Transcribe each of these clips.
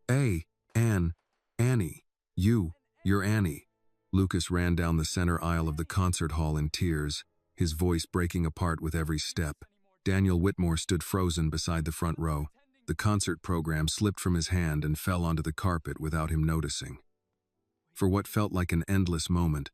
Hey, Annie. You're Annie. Lucas ran down the center aisle of the concert hall in tears, his voice breaking apart with every step. Daniel Whitmore stood frozen beside the front row. The concert program slipped from his hand and fell onto the carpet without him noticing. For what felt like an endless moment,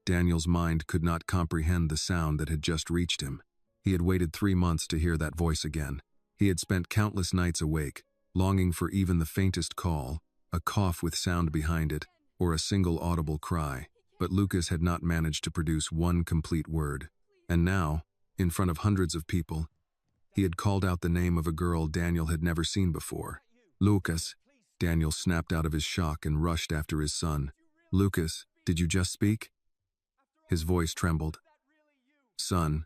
Daniel's mind could not comprehend the sound that had just reached him. He had waited 3 months to hear that voice again. He had spent countless nights awake, longing for even the faintest call, a cough with sound behind it, or a single audible cry. But Lucas had not managed to produce one complete word. And now, in front of hundreds of people, he had called out the name of a girl Daniel had never seen before. Lucas. Daniel snapped out of his shock and rushed after his son. Lucas, did you just speak? His voice trembled. Son,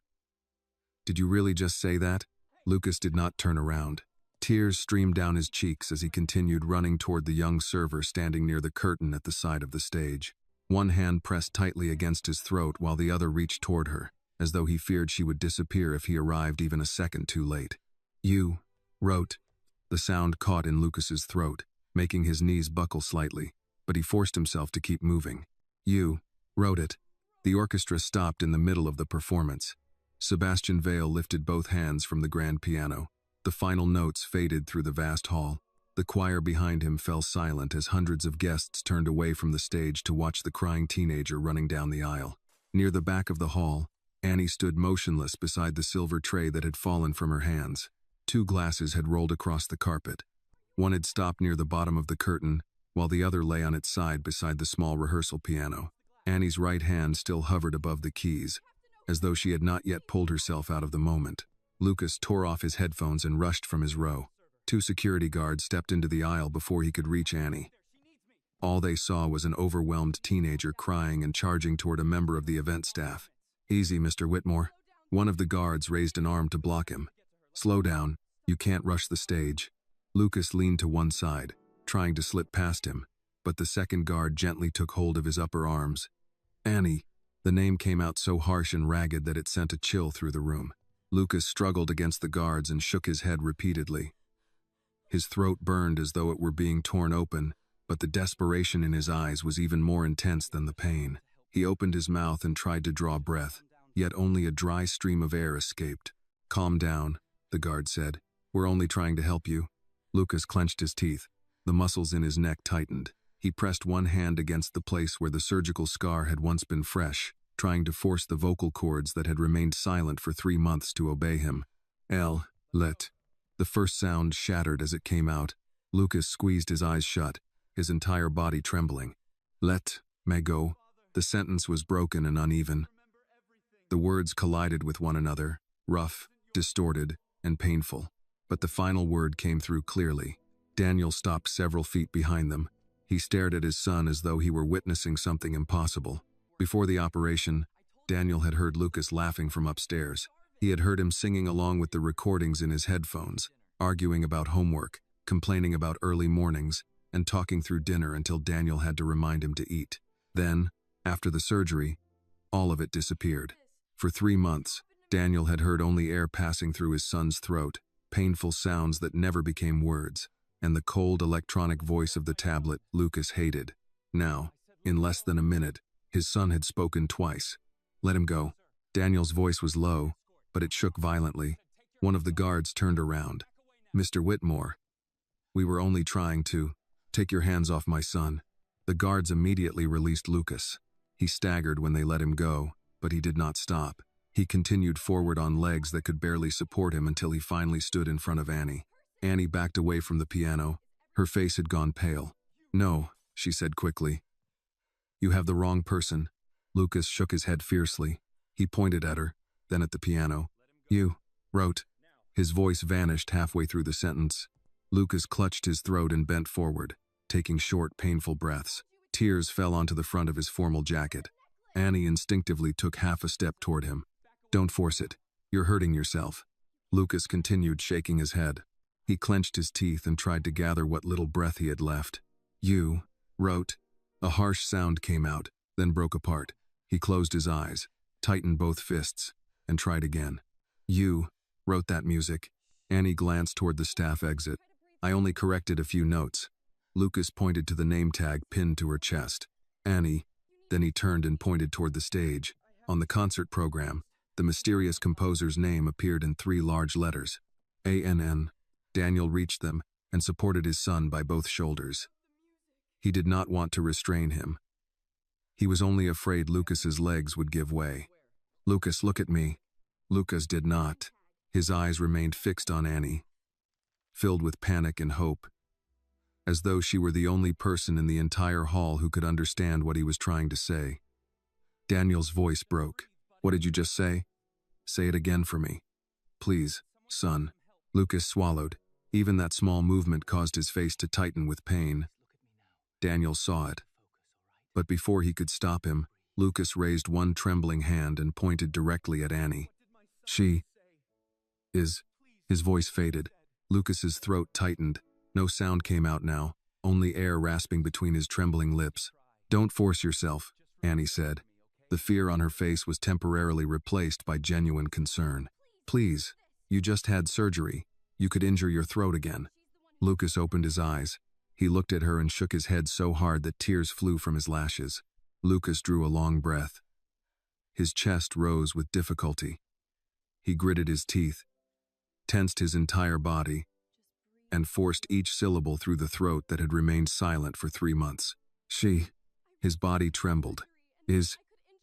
did you really just say that? Lucas did not turn around. Tears streamed down his cheeks as he continued running toward the young server standing near the curtain at the side of the stage. One hand pressed tightly against his throat while the other reached toward her, as though he feared she would disappear if he arrived even a second too late. You wrote. The sound caught in Lucas's throat, making his knees buckle slightly, but he forced himself to keep moving. You wrote it. The orchestra stopped in the middle of the performance. Sebastian Vale lifted both hands from the grand piano. The final notes faded through the vast hall. The choir behind him fell silent as hundreds of guests turned away from the stage to watch the crying teenager running down the aisle. Near the back of the hall, Annie stood motionless beside the silver tray that had fallen from her hands. 2 glasses had rolled across the carpet. One had stopped near the bottom of the curtain, while the other lay on its side beside the small rehearsal piano. Annie's right hand still hovered above the keys, as though she had not yet pulled herself out of the moment. Lucas tore off his headphones and rushed from his row. 2 security guards stepped into the aisle before he could reach Annie. All they saw was an overwhelmed teenager crying and charging toward a member of the event staff. Easy, Mr. Whitmore. One of the guards raised an arm to block him. Slow down. You can't rush the stage. Lucas leaned to one side, trying to slip past him, but the second guard gently took hold of his upper arms. Annie. The name came out so harsh and ragged that it sent a chill through the room. Lucas struggled against the guards and shook his head repeatedly. His throat burned as though it were being torn open, but the desperation in his eyes was even more intense than the pain. He opened his mouth and tried to draw breath, yet only a dry stream of air escaped. Calm down, the guard said. We're only trying to help you. Lucas clenched his teeth. The muscles in his neck tightened. He pressed one hand against the place where the surgical scar had once been fresh, trying to force the vocal cords that had remained silent for 3 months to obey him. Let. The first sound shattered as it came out. Lucas squeezed his eyes shut, his entire body trembling. Let me go. The sentence was broken and uneven. The words collided with one another, rough, distorted, and painful. But the final word came through clearly. Daniel stopped several feet behind them. He stared at his son as though he were witnessing something impossible. Before the operation, Daniel had heard Lucas laughing from upstairs. He had heard him singing along with the recordings in his headphones, arguing about homework, complaining about early mornings, and talking through dinner until Daniel had to remind him to eat. Then, after the surgery, all of it disappeared. For 3 months, Daniel had heard only air passing through his son's throat, painful sounds that never became words, and the cold electronic voice of the tablet Lucas hated. Now, in less than a minute, his son had spoken twice. Let him go. Daniel's voice was low, but it shook violently. One of the guards turned around. Mr. Whitmore, we were only trying to. Take your hands off my son. The guards immediately released Lucas. He staggered when they let him go, but he did not stop. He continued forward on legs that could barely support him until he finally stood in front of Annie. Annie backed away from the piano. Her face had gone pale. No, she said quickly. You have the wrong person. Lucas shook his head fiercely. He pointed at her, then at the piano. You wrote. His voice vanished halfway through the sentence. Lucas clutched his throat and bent forward, taking short, painful breaths. Tears fell onto the front of his formal jacket. Annie instinctively took half a step toward him. Don't force it. You're hurting yourself. Lucas continued shaking his head. He clenched his teeth and tried to gather what little breath he had left. You wrote. A harsh sound came out, then broke apart. He closed his eyes, tightened both fists, and tried again. You wrote that music. Annie glanced toward the staff exit. I only corrected a few notes. Lucas pointed to the name tag pinned to her chest. Annie. Then he turned and pointed toward the stage. On the concert program, the mysterious composer's name appeared in 3 large letters. ANN. Daniel reached them and supported his son by both shoulders. He did not want to restrain him. He was only afraid Lucas's legs would give way. Lucas, look at me. Lucas did not. His eyes remained fixed on Annie, filled with panic and hope, as though she were the only person in the entire hall who could understand what he was trying to say. Daniel's voice broke. What did you just say? Say it again for me. Please, son. Lucas swallowed. Even that small movement caused his face to tighten with pain. Daniel saw it. But before he could stop him, Lucas raised one trembling hand and pointed directly at Annie. She is... His voice faded. Lucas's throat tightened. No sound came out now, only air rasping between his trembling lips. Don't force yourself, Annie said. The fear on her face was temporarily replaced by genuine concern. Please, you just had surgery. You could injure your throat again. Lucas opened his eyes. He looked at her and shook his head so hard that tears flew from his lashes. Lucas drew a long breath. His chest rose with difficulty. He gritted his teeth, tensed his entire body, and forced each syllable through the throat that had remained silent for 3 months. She. His body trembled.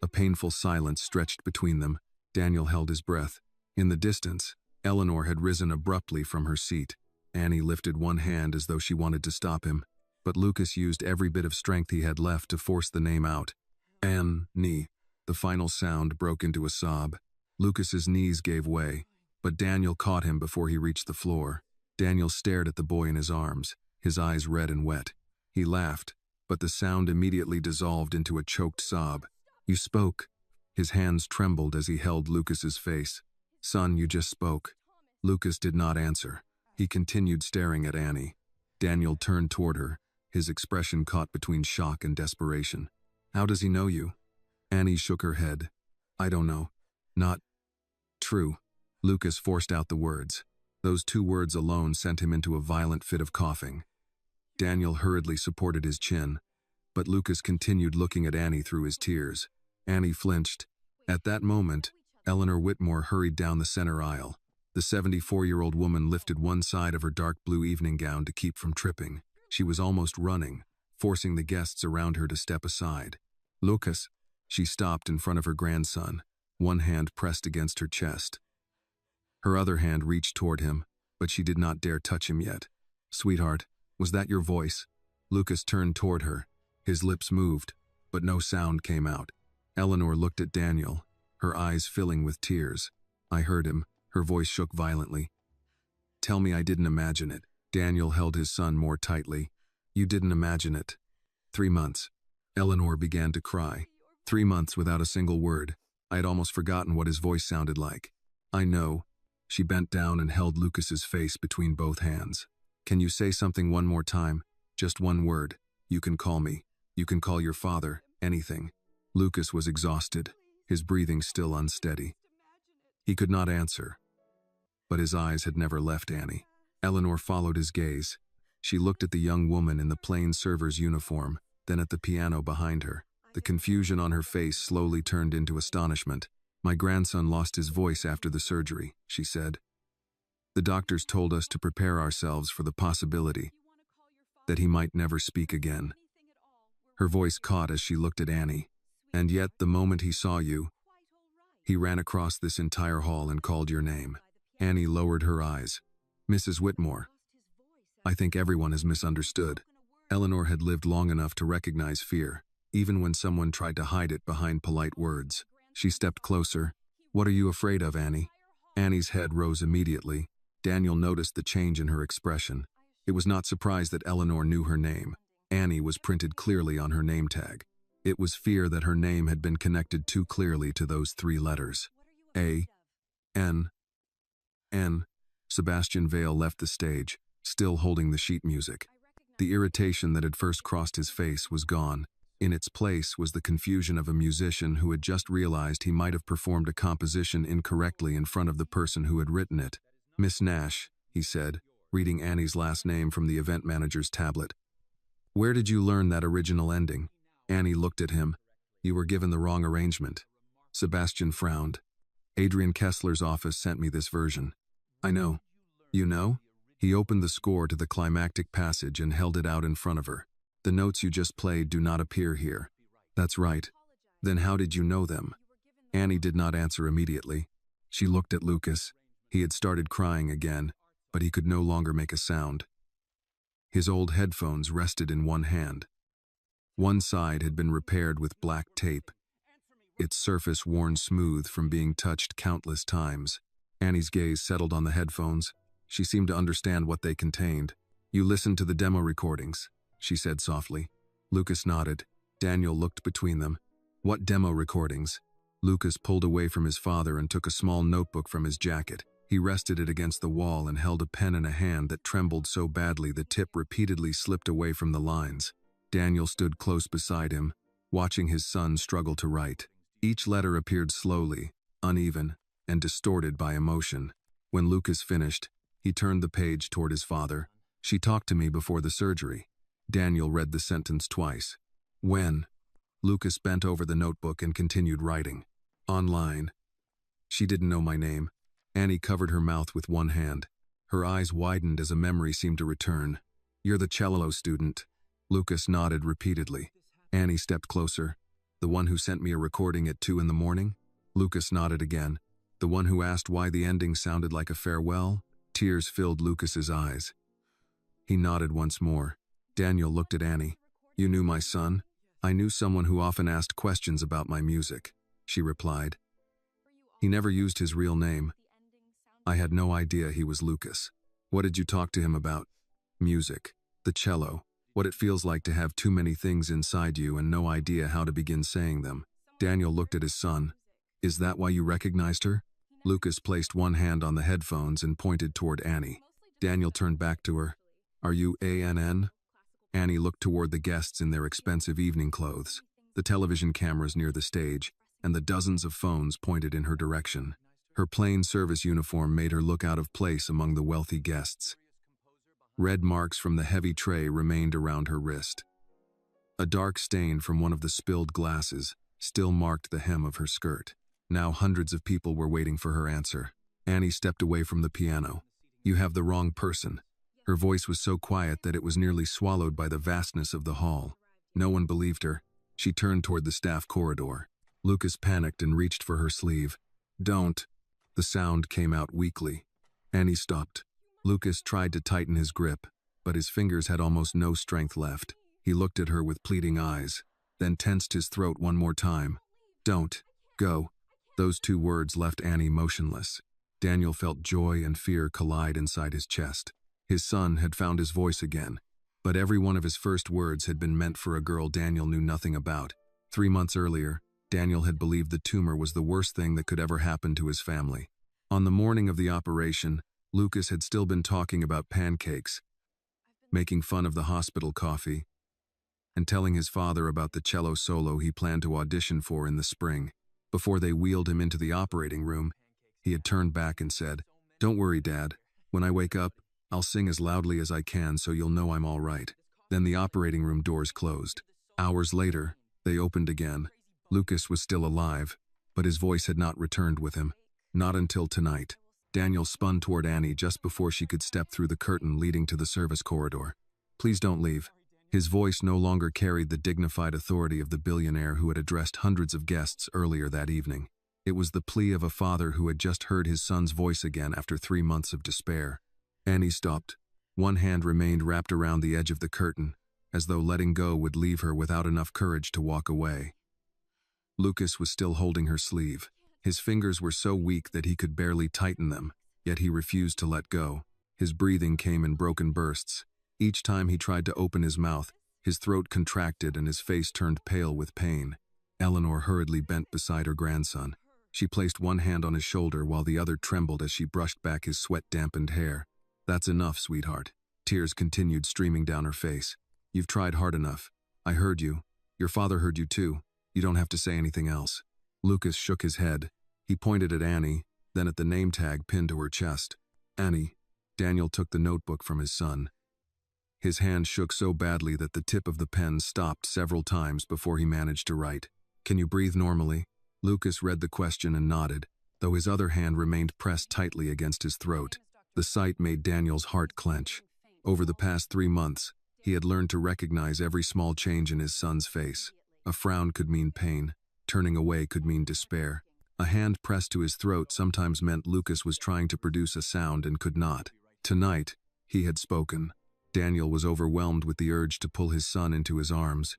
A painful silence stretched between them. Daniel held his breath. In the distance, Eleanor had risen abruptly from her seat. Annie lifted one hand as though she wanted to stop him, but Lucas used every bit of strength he had left to force the name out. Annie. The final sound broke into a sob. Lucas's knees gave way, but Daniel caught him before he reached the floor. Daniel stared at the boy in his arms, his eyes red and wet. He laughed, but the sound immediately dissolved into a choked sob. You spoke. His hands trembled as he held Lucas's face. Son, you just spoke. Lucas did not answer. He continued staring at Annie. Daniel turned toward her, his expression caught between shock and desperation. How does he know you? Annie shook her head. I don't know. Not true. Lucas forced out the words. Those 2 words alone sent him into a violent fit of coughing. Daniel hurriedly supported his chin, but Lucas continued looking at Annie through his tears. Annie flinched. At that moment, Eleanor Whitmore hurried down the center aisle. The 74-year-old woman lifted one side of her dark blue evening gown to keep from tripping. She was almost running, forcing the guests around her to step aside. Lucas. She stopped in front of her grandson, one hand pressed against her chest. Her other hand reached toward him, but she did not dare touch him yet. Sweetheart, was that your voice? Lucas turned toward her. His lips moved, but no sound came out. Eleanor looked at Daniel, her eyes filling with tears. I heard him. Her voice shook violently. Tell me I didn't imagine it. Daniel held his son more tightly. You didn't imagine it. 3 months. Eleanor began to cry. 3 months without a single word. I had almost forgotten what his voice sounded like. I know. She bent down and held Lucas's face between both hands. Can you say something one more time? Just one word. You can call me. You can call your father. Anything. Lucas was exhausted, his breathing still unsteady. He could not answer, but his eyes had never left Annie. Eleanor followed his gaze. She looked at the young woman in the plain server's uniform, then at the piano behind her. The confusion on her face slowly turned into astonishment. My grandson lost his voice after the surgery, she said. The doctors told us to prepare ourselves for the possibility that he might never speak again. Her voice caught as she looked at Annie. And yet, the moment he saw you, he ran across this entire hall and called your name. Annie lowered her eyes. Mrs. Whitmore. I think everyone has misunderstood. Eleanor had lived long enough to recognize fear, even when someone tried to hide it behind polite words. She stepped closer. What are you afraid of, Annie? Annie's head rose immediately. Daniel noticed the change in her expression. It was not surprised that Eleanor knew her name. Annie was printed clearly on her name tag. It was fear that her name had been connected too clearly to those 3 letters. A. N. N. Sebastian Vale left the stage, still holding the sheet music. The irritation that had first crossed his face was gone. In its place was the confusion of a musician who had just realized he might have performed a composition incorrectly in front of the person who had written it. Miss Nash, he said, reading Annie's last name from the event manager's tablet. Where did you learn that original ending? Annie looked at him. You were given the wrong arrangement. Sebastian frowned. Adrian Kessler's office sent me this version. I know. You know? He opened the score to the climactic passage and held it out in front of her. The notes you just played do not appear here. That's right. Then how did you know them? Annie did not answer immediately. She looked at Lucas. He had started crying again, but he could no longer make a sound. His old headphones rested in one hand. One side had been repaired with black tape, its surface worn smooth from being touched countless times. Annie's gaze settled on the headphones. She seemed to understand what they contained. You listened to the demo recordings, she said softly. Lucas nodded. Daniel looked between them. What demo recordings? Lucas pulled away from his father and took a small notebook from his jacket. He rested it against the wall and held a pen in a hand that trembled so badly the tip repeatedly slipped away from the lines. Daniel stood close beside him, watching his son struggle to write. Each letter appeared slowly, uneven, and distorted by emotion. When Lucas finished, he turned the page toward his father. She talked to me before the surgery. Daniel read the sentence twice. When? Lucas bent over the notebook and continued writing. Online. She didn't know my name. Annie covered her mouth with one hand. Her eyes widened as a memory seemed to return. You're the cello student. Lucas nodded repeatedly. Annie stepped closer. The one who sent me a recording at 2 in the morning? Lucas nodded again. The one who asked why the ending sounded like a farewell? Tears filled Lucas's eyes. He nodded once more. Daniel looked at Annie. You knew my son? I knew someone who often asked questions about my music, she replied. He never used his real name. I had no idea he was Lucas. What did you talk to him about? Music, the cello, what it feels like to have too many things inside you and no idea how to begin saying them. Daniel looked at his son. Is that why you recognized her? Lucas placed one hand on the headphones and pointed toward Annie. Daniel turned back to her. Are you ANN? Annie looked toward the guests in their expensive evening clothes, the television cameras near the stage, and the dozens of phones pointed in her direction. Her plain service uniform made her look out of place among the wealthy guests. Red marks from the heavy tray remained around her wrist. A dark stain from one of the spilled glasses still marked the hem of her skirt. Now hundreds of people were waiting for her answer. Annie stepped away from the piano. You have the wrong person. Her voice was so quiet that it was nearly swallowed by the vastness of the hall. No one believed her. She turned toward the staff corridor. Lucas panicked and reached for her sleeve. Don't. The sound came out weakly. Annie stopped. Lucas tried to tighten his grip, but his fingers had almost no strength left. He looked at her with pleading eyes, then tensed his throat one more time. Don't. Go. Those two words left Annie motionless. Daniel felt joy and fear collide inside his chest. His son had found his voice again, but every one of his first words had been meant for a girl Daniel knew nothing about. 3 months earlier, Daniel had believed the tumor was the worst thing that could ever happen to his family. On the morning of the operation, Lucas had still been talking about pancakes, making fun of the hospital coffee, and telling his father about the cello solo he planned to audition for in the spring. Before they wheeled him into the operating room, he had turned back and said, Don't worry, Dad. When I wake up, I'll sing as loudly as I can so you'll know I'm all right. Then the operating room doors closed. Hours later, they opened again. Lucas was still alive, but his voice had not returned with him. Not until tonight. Daniel spun toward Annie just before she could step through the curtain leading to the service corridor. Please don't leave. His voice no longer carried the dignified authority of the billionaire who had addressed hundreds of guests earlier that evening. It was the plea of a father who had just heard his son's voice again after 3 months of despair. Annie stopped. One hand remained wrapped around the edge of the curtain, as though letting go would leave her without enough courage to walk away. Lucas was still holding her sleeve. His fingers were so weak that he could barely tighten them, yet he refused to let go. His breathing came in broken bursts. Each time he tried to open his mouth, his throat contracted and his face turned pale with pain. Eleanor hurriedly bent beside her grandson. She placed one hand on his shoulder while the other trembled as she brushed back his sweat-dampened hair. That's enough, sweetheart. Tears continued streaming down her face. You've tried hard enough. I heard you. Your father heard you too. You don't have to say anything else. Lucas shook his head. He pointed at Annie, then at the name tag pinned to her chest. Annie. Daniel took the notebook from his son. His hand shook so badly that the tip of the pen stopped several times before he managed to write. "Can you breathe normally?" Lucas read the question and nodded, though his other hand remained pressed tightly against his throat. The sight made Daniel's heart clench. Over the past 3 months, he had learned to recognize every small change in his son's face. A frown could mean pain. Turning away could mean despair. A hand pressed to his throat sometimes meant Lucas was trying to produce a sound and could not. Tonight, he had spoken. Daniel was overwhelmed with the urge to pull his son into his arms,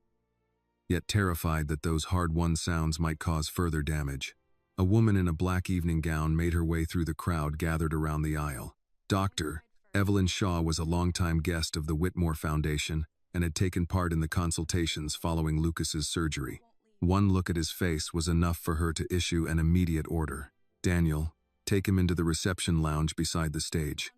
yet terrified that those hard-won sounds might cause further damage. A woman in a black evening gown made her way through the crowd gathered around the aisle. Dr. Evelyn Shaw was a longtime guest of the Whitmore Foundation and had taken part in the consultations following Lucas's surgery. One look at his face was enough for her to issue an immediate order. "Daniel, take him into the reception lounge beside the stage.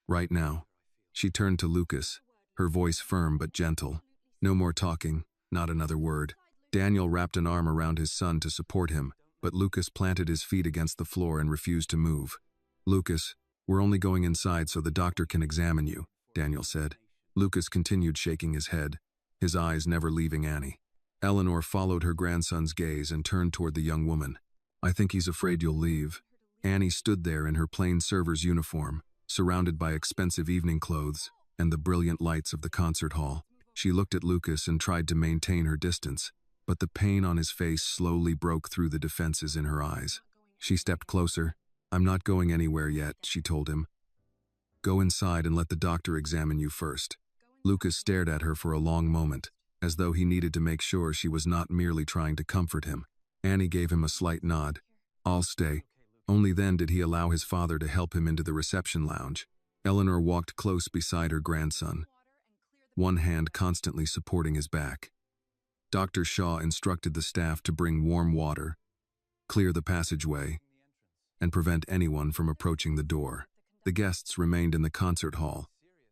Right now." She turned to Lucas, her voice firm but gentle. "No more talking, not another word." Daniel wrapped an arm around his son to support him, but Lucas planted his feet against the floor and refused to move. "Lucas, we're only going inside so the doctor can examine you," Daniel said. Lucas continued shaking his head, his eyes never leaving Annie. Eleanor followed her grandson's gaze and turned toward the young woman. "I think he's afraid you'll leave." Annie stood there in her plain server's uniform, surrounded by expensive evening clothes and the brilliant lights of the concert hall. She looked at Lucas and tried to maintain her distance, but the pain on his face slowly broke through the defenses in her eyes. She stepped closer. "I'm not going anywhere yet," she told him. "Go inside and let the doctor examine you first." Lucas stared at her for a long moment, as though he needed to make sure she was not merely trying to comfort him. Annie gave him a slight nod. "I'll stay." Only then did he allow his father to help him into the reception lounge. Eleanor walked close beside her grandson, one hand constantly supporting his back. Dr. Shaw instructed the staff to bring warm water, clear the passageway, and prevent anyone from approaching the door. The guests remained in the concert hall.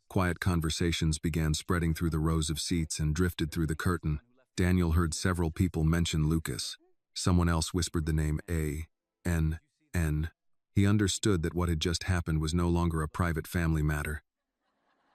Quiet conversations began spreading through the rows of seats and drifted through the curtain. Daniel heard several people mention Lucas. Someone else whispered the name A.N.N. He understood that what had just happened was no longer a private family matter.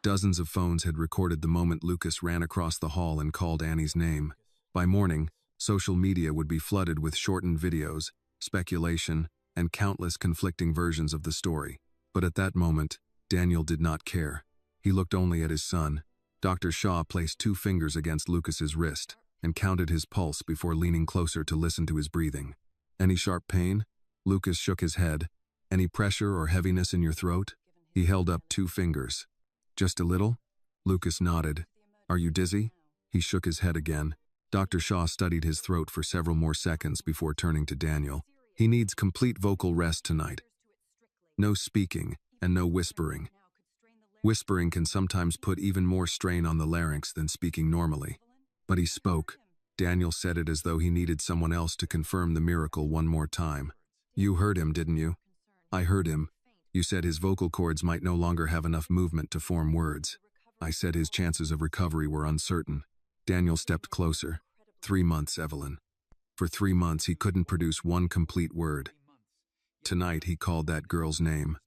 Dozens of phones had recorded the moment Lucas ran across the hall and called Annie's name. By morning, social media would be flooded with shortened videos, speculation, and countless conflicting versions of the story. But at that moment, Daniel did not care. He looked only at his son. Dr. Shaw placed 2 fingers against Lucas's wrist and counted his pulse before leaning closer to listen to his breathing. "Any sharp pain?" Lucas shook his head. "Any pressure or heaviness in your throat?" He held up 2 fingers. "Just a little?" Lucas nodded. "Are you dizzy?" He shook his head again. Dr. Shaw studied his throat for several more seconds before turning to Daniel. "He needs complete vocal rest tonight. No speaking and no whispering. Whispering can sometimes put even more strain on the larynx than speaking normally." But he spoke. Daniel said it as though he needed someone else to confirm the miracle one more time. "You heard him, didn't you?" "I heard him. You said his vocal cords might no longer have enough movement to form words. I said his chances of recovery were uncertain." Daniel stepped closer. 3 months, Evelyn. For 3 months he couldn't produce one complete word. Tonight he called that girl's name.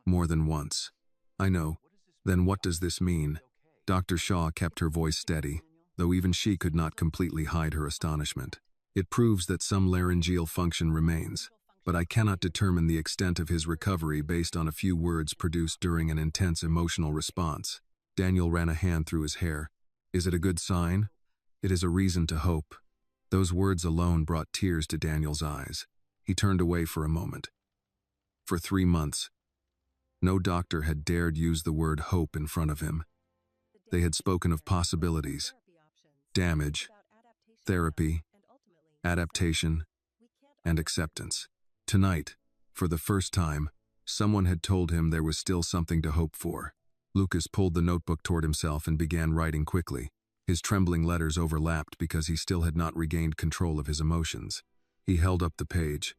More than once. "I know. Then what does this mean?" Dr. Shaw kept her voice steady, though even she could not completely hide her astonishment. "It proves that some laryngeal function remains, but I cannot determine the extent of his recovery based on a few words produced during an intense emotional response." Daniel ran a hand through his hair. "Is it a good sign?" "It is a reason to hope." Those words alone brought tears to Daniel's eyes. He turned away for a moment. For 3 months, no doctor had dared use the word hope in front of him. They had spoken of possibilities, damage, therapy, adaptation, and acceptance. Tonight, for the first time, someone had told him there was still something to hope for. Lucas pulled the notebook toward himself and began writing quickly. His trembling letters overlapped because he still had not regained control of his emotions. He held up the page.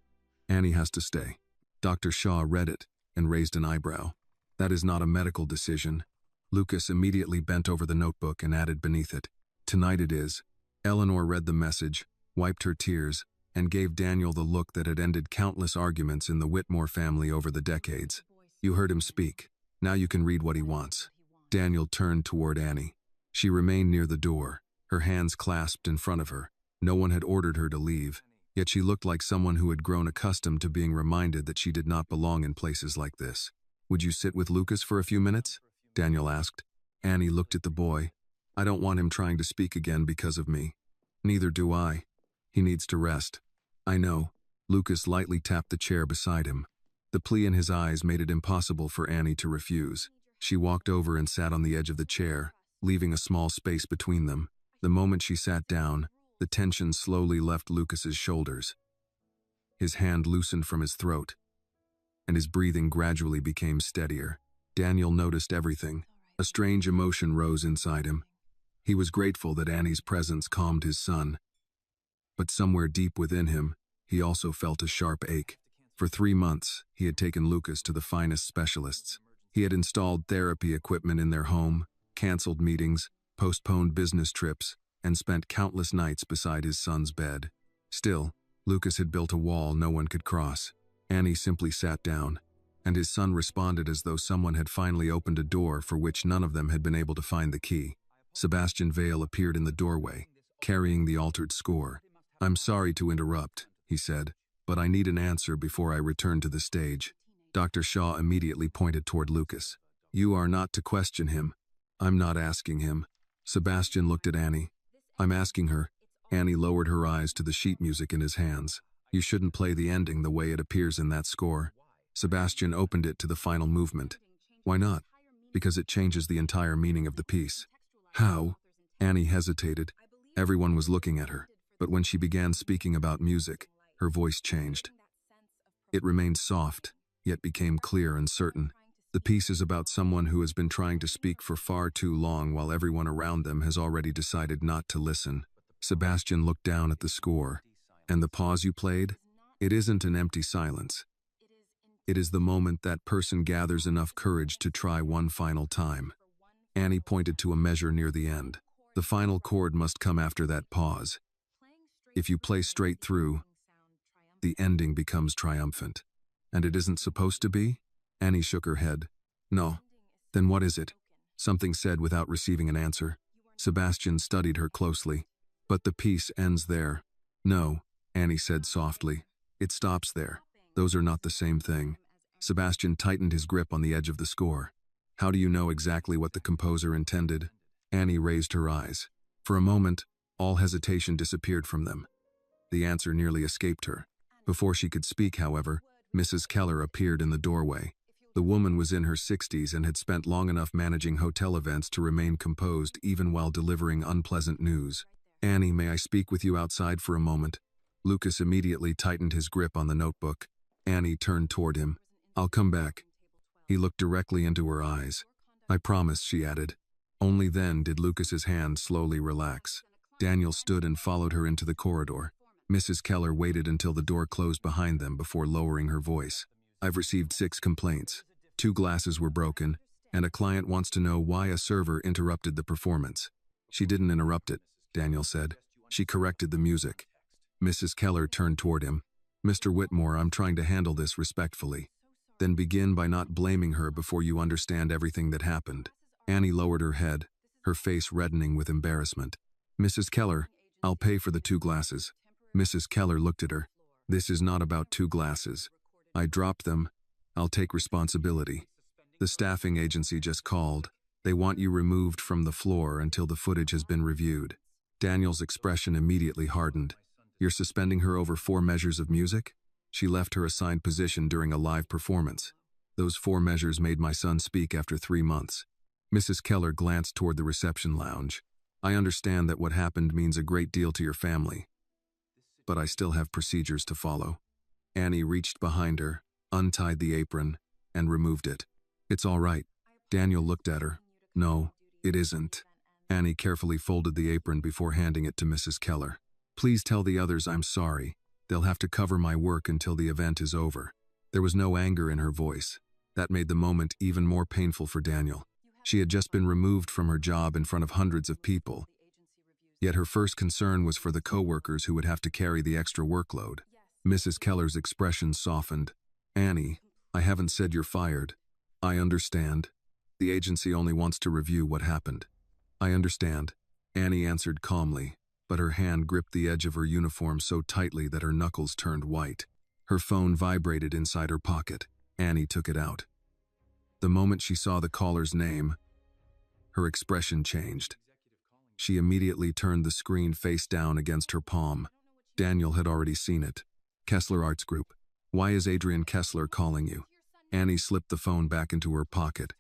"Annie has to stay." Dr. Shaw read it and raised an eyebrow. "That is not a medical decision." Lucas immediately bent over the notebook and added beneath it, "Tonight it is." Eleanor read the message, wiped her tears, and gave Daniel the look that had ended countless arguments in the Whitmore family over the decades. "You heard him speak. Now you can read what he wants." Daniel turned toward Annie. She remained near the door, her hands clasped in front of her. No one had ordered her to leave, yet she looked like someone who had grown accustomed to being reminded that she did not belong in places like this. "Would you sit with Lucas for a few minutes?" Daniel asked. Annie looked at the boy. "I don't want him trying to speak again because of me." "Neither do I. He needs to rest." "I know." Lucas lightly tapped the chair beside him. The plea in his eyes made it impossible for Annie to refuse. She walked over and sat on the edge of the chair, leaving a small space between them. The moment she sat down, the tension slowly left Lucas's shoulders. His hand loosened from his throat, and his breathing gradually became steadier. Daniel noticed everything. A strange emotion rose inside him. He was grateful that Annie's presence calmed his son. But somewhere deep within him, he also felt a sharp ache. For 3 months, he had taken Lucas to the finest specialists. He had installed therapy equipment in their home, canceled meetings, postponed business trips, and spent countless nights beside his son's bed. Still, Lucas had built a wall no one could cross. Annie simply sat down, and his son responded as though someone had finally opened a door for which none of them had been able to find the key. Sebastian Vale appeared in the doorway, carrying the altered score. "I'm sorry to interrupt," he said, "but I need an answer before I return to the stage." Dr. Shaw immediately pointed toward Lucas. "You are not to question him." "I'm not asking him." Sebastian looked at Annie. "I'm asking her." Annie lowered her eyes to the sheet music in his hands. "You shouldn't play the ending the way it appears in that score." Sebastian opened it to the final movement. "Why not?" "Because it changes the entire meaning of the piece." "How?" Annie hesitated. Everyone was looking at her, but when she began speaking about music, her voice changed. It remained soft, yet became clear and certain. "The piece is about someone who has been trying to speak for far too long while everyone around them has already decided not to listen." Sebastian looked down at the score. "And the pause you played? It isn't an empty silence. It is the moment that person gathers enough courage to try one final time." Annie pointed to a measure near the end. "The final chord must come after that pause. If you play straight through, the ending becomes triumphant." "And it isn't supposed to be?" Annie shook her head. "No." "Then what is it?" Something said without receiving an answer. Sebastian studied her closely. "But the piece ends there." "No," Annie said softly. "It stops there. Those are not the same thing." Sebastian tightened his grip on the edge of the score. "How do you know exactly what the composer intended?" Annie raised her eyes. For a moment, all hesitation disappeared from them. The answer nearly escaped her. Before she could speak, however, Mrs. Keller appeared in the doorway. The woman was in her 60s and had spent long enough managing hotel events to remain composed even while delivering unpleasant news. "Annie, may I speak with you outside for a moment?" Lucas immediately tightened his grip on the notebook. Annie turned toward him. "I'll come back." He looked directly into her eyes. "I promise," she added. Only then did Lucas's hand slowly relax. Daniel stood and followed her into the corridor. Mrs. Keller waited until the door closed behind them before lowering her voice. "I've received 6 complaints. 2 glasses were broken, and a client wants to know why a server interrupted the performance." "She didn't interrupt it," Daniel said. "She corrected the music." Mrs. Keller turned toward him. "Mr. Whitmore, I'm trying to handle this respectfully." "Then begin by not blaming her before you understand everything that happened." Annie lowered her head, her face reddening with embarrassment. "Mrs. Keller, I'll pay for the 2 glasses." Mrs. Keller looked at her. "This is not about 2 glasses. I dropped them. I'll take responsibility. The staffing agency just called. They want you removed from the floor until the footage has been reviewed." Daniel's expression immediately hardened. "You're suspending her over 4 measures of music?" "She left her assigned position during a live performance. Those 4 measures made my son speak after 3 months." Mrs. Keller glanced toward the reception lounge. "I understand that what happened means a great deal to your family, but I still have procedures to follow." Annie reached behind her, untied the apron, and removed it. "It's all right." Daniel looked at her. "No, it isn't." Annie carefully folded the apron before handing it to Mrs. Keller. "Please tell the others I'm sorry. They'll have to cover my work until the event is over." There was no anger in her voice. That made the moment even more painful for Daniel. She had just been removed from her job in front of hundreds of people. Yet her first concern was for the co-workers who would have to carry the extra workload. Mrs. Keller's expression softened. "Annie, I haven't said you're fired. I understand. The agency only wants to review what happened. I understand, Annie answered calmly, but her hand gripped the edge of her uniform so tightly that her knuckles turned white. Her phone vibrated inside her pocket. Annie took it out. The moment she saw the caller's name, her expression changed. She immediately turned the screen face down against her palm. Daniel had already seen it. Kessler Arts Group. Why is Adrian Kessler calling you? Annie slipped the phone back into her pocket.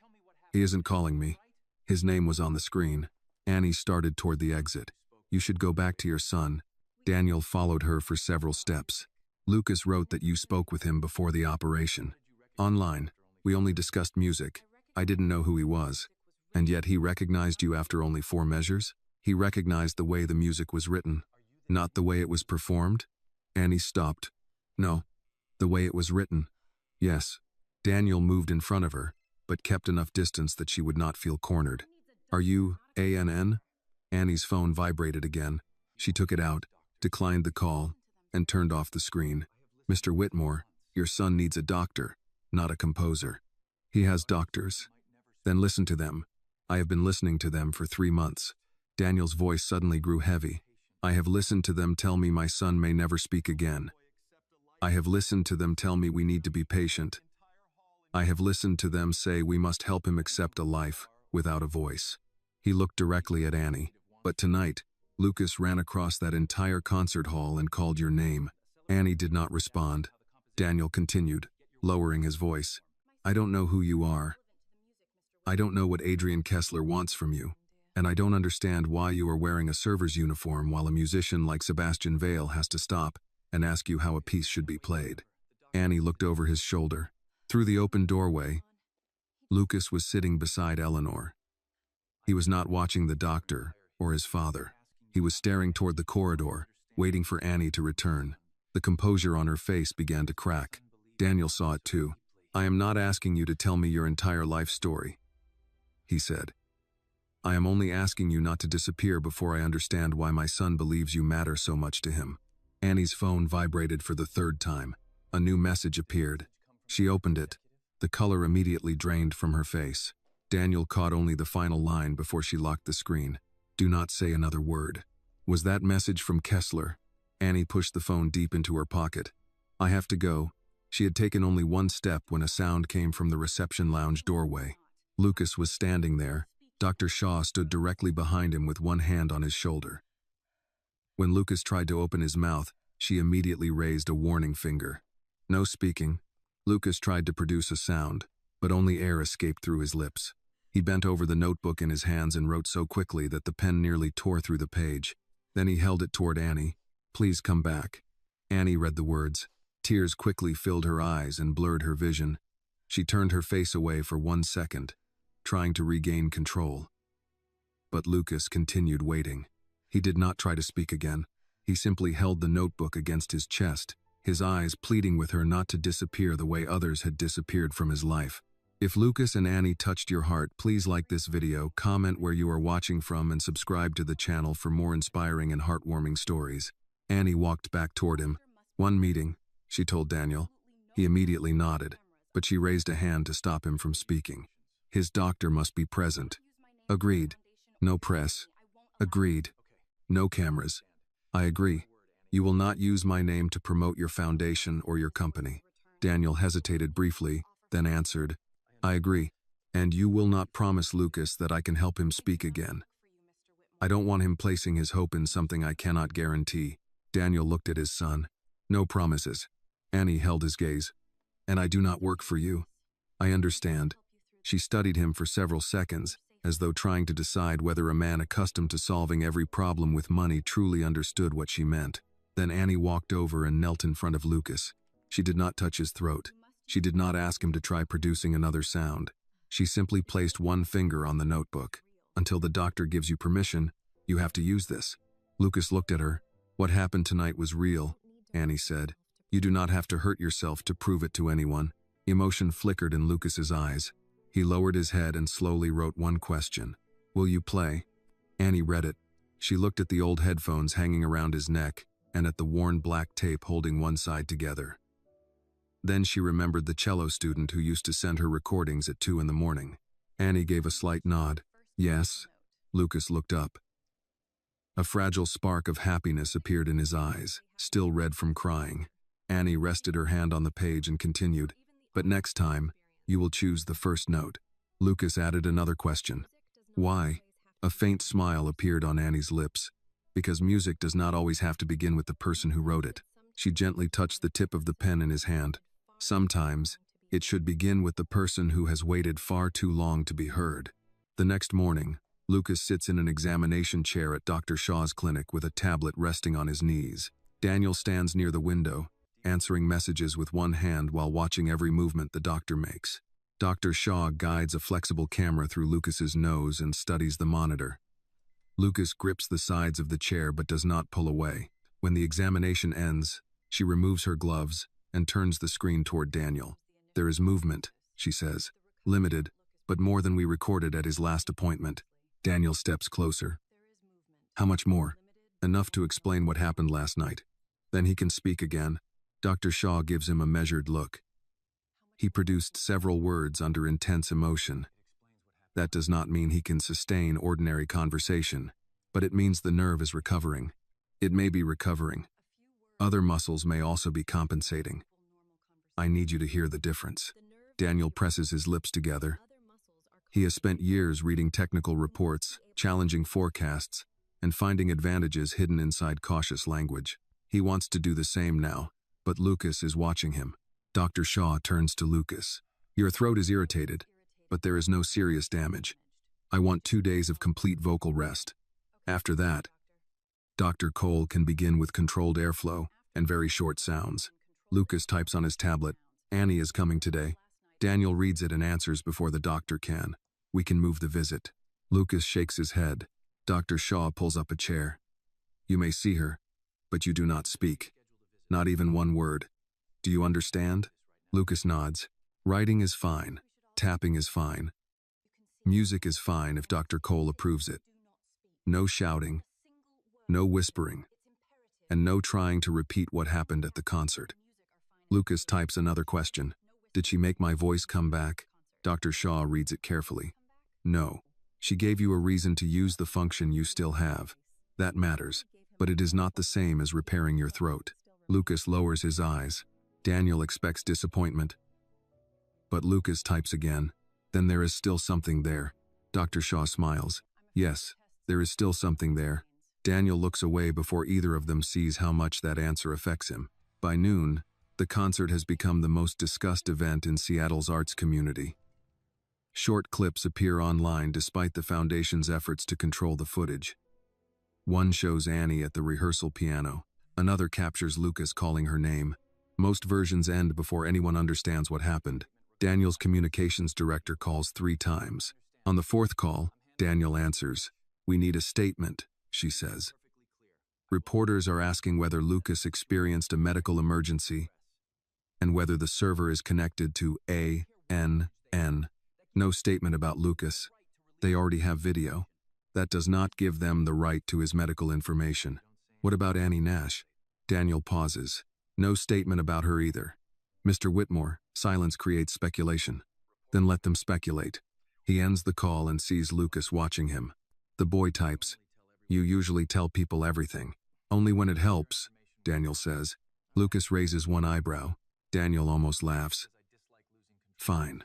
He isn't calling me. His name was on the screen. Annie started toward the exit. You should go back to your son. Daniel followed her for several steps. Lucas wrote that you spoke with him before the operation. Online. We only discussed music. I didn't know who he was. And yet he recognized you after only 4 measures? He recognized the way the music was written, not the way it was performed? Annie stopped. No, the way it was written. Yes. Daniel moved in front of her, but kept enough distance that she would not feel cornered. Are you ANN? Annie's phone vibrated again. She took it out, declined the call, and turned off the screen. Mr. Whitmore, your son needs a doctor, not a composer. He has doctors. Then listen to them. I have been listening to them for 3 months. Daniel's voice suddenly grew heavy. I have listened to them tell me my son may never speak again. I have listened to them tell me we need to be patient. I have listened to them say we must help him accept a life without a voice. He looked directly at Annie. But tonight, Lucas ran across that entire concert hall and called your name. Annie did not respond. Daniel continued, lowering his voice. I don't know who you are. I don't know what Adrian Kessler wants from you. And I don't understand why you are wearing a server's uniform while a musician like Sebastian Vale has to stop and ask you how a piece should be played. Annie looked over his shoulder. Through the open doorway, Lucas was sitting beside Eleanor. He was not watching the doctor or his father. He was staring toward the corridor, waiting for Annie to return. The composure on her face began to crack. Daniel saw it too. I am not asking you to tell me your entire life story, he said. I am only asking you not to disappear before I understand why my son believes you matter so much to him. Annie's phone vibrated for the 3rd time. A new message appeared. She opened it. The color immediately drained from her face. Daniel caught only the final line before she locked the screen. Do not say another word. Was that message from Kessler? Annie pushed the phone deep into her pocket. I have to go. She had taken only 1 step when a sound came from the reception lounge doorway. Lucas was standing there. Dr. Shaw stood directly behind him with one hand on his shoulder. When Lucas tried to open his mouth, she immediately raised a warning finger. No speaking. Lucas tried to produce a sound, but only air escaped through his lips. He bent over the notebook in his hands and wrote so quickly that the pen nearly tore through the page. Then he held it toward Annie. Please come back. Annie read the words. Tears quickly filled her eyes and blurred her vision. She turned her face away for 1 second, trying to regain control. But Lucas continued waiting. He did not try to speak again. He simply held the notebook against his chest, his eyes pleading with her not to disappear the way others had disappeared from his life. If Lucas and Annie touched your heart, please like this video, comment where you are watching from, and subscribe to the channel for more inspiring and heartwarming stories. Annie walked back toward him. 1 meeting, she told Daniel. He immediately nodded, but she raised a hand to stop him from speaking. His doctor must be present. Agreed. No press. Agreed. No cameras. I agree. You will not use my name to promote your foundation or your company. Daniel hesitated briefly, then answered, I agree. And you will not promise Lucas that I can help him speak again. I don't want him placing his hope in something I cannot guarantee. Daniel looked at his son. No promises. Annie held his gaze. And I do not work for you. I understand. She studied him for several seconds, as though trying to decide whether a man accustomed to solving every problem with money truly understood what she meant. Then Annie walked over and knelt in front of Lucas. She did not touch his throat. She did not ask him to try producing another sound. She simply placed 1 finger on the notebook. Until the doctor gives you permission, you have to use this. Lucas looked at her. What happened tonight was real, Annie said. You do not have to hurt yourself to prove it to anyone. Emotion flickered in Lucas's eyes. He lowered his head and slowly wrote 1 question. Will you play? Annie read it. She looked at the old headphones hanging around his neck and at the worn black tape holding one side together. Then she remembered the cello student who used to send her recordings at 2 in the morning. Annie gave a slight nod. Yes. Lucas looked up. A fragile spark of happiness appeared in his eyes, still red from crying. Annie rested her hand on the page and continued, "But next time, you will choose the first note." Lucas added another question. Why? A faint smile appeared on Annie's lips. Because music does not always have to begin with the person who wrote it. She gently touched the tip of the pen in his hand. Sometimes, it should begin with the person who has waited far too long to be heard. The next morning, Lucas sits in an examination chair at Dr. Shaw's clinic with a tablet resting on his knees. Daniel stands near the window, answering messages with one hand while watching every movement the doctor makes. Dr. Shaw guides a flexible camera through Lucas's nose and studies the monitor. Lucas grips the sides of the chair but does not pull away. When the examination ends, she removes her gloves and turns the screen toward Daniel. "There is movement," she says. "Limited, but more than we recorded at his last appointment." Daniel steps closer. "How much more?" "Enough to explain what happened last night. Then he can speak again." Dr. Shaw gives him a measured look. He produced several words under intense emotion. That does not mean he can sustain ordinary conversation, but it means the nerve is recovering. It may be recovering. Other muscles may also be compensating. "I need you to hear the difference." Daniel presses his lips together. He has spent years reading technical reports, challenging forecasts, and finding advantages hidden inside cautious language. He wants to do the same now, but Lucas is watching him. Dr. Shaw turns to Lucas. "Your throat is irritated, but there is no serious damage. I want 2 days of complete vocal rest. After that, Dr. Cole can begin with controlled airflow and very short sounds." Lucas types on his tablet, "Annie is coming today." Daniel reads it and answers before the doctor can. "We can move the visit." Lucas shakes his head. Dr. Shaw pulls up a chair. "You may see her, but you do not speak. Not even one word. Do you understand?" Lucas nods. "Writing is fine. Tapping is fine. Music is fine if Dr. Cole approves it. No shouting, no whispering, and no trying to repeat what happened at the concert." Lucas types another question. "Did she make my voice come back?" Dr. Shaw reads it carefully. "No. She gave you a reason to use the function you still have. That matters, but it is not the same as repairing your throat." Lucas lowers his eyes. Daniel expects disappointment. But Lucas types again. "Then there is still something there." Dr. Shaw smiles. "Yes, there is still something there." Daniel looks away before either of them sees how much that answer affects him. By noon, the concert has become the most discussed event in Seattle's arts community. Short clips appear online despite the foundation's efforts to control the footage. One shows Annie at the rehearsal piano. Another captures Lucas calling her name. Most versions end before anyone understands what happened. Daniel's communications director calls 3 times. On the 4th call, Daniel answers. "We need a statement," she says. Reporters are asking whether Lucas experienced a medical emergency and whether the server is connected to ANN. No statement about Lucas. They already have video. That does not give them the right to his medical information. "What about Annie Nash?" Daniel pauses. "No statement about her either." "Mr. Whitmore, silence creates speculation." "Then let them speculate." He ends the call and sees Lucas watching him. The boy types, "You usually tell people everything." "Only when it helps," Daniel says. Lucas raises one eyebrow. Daniel almost laughs. "Fine.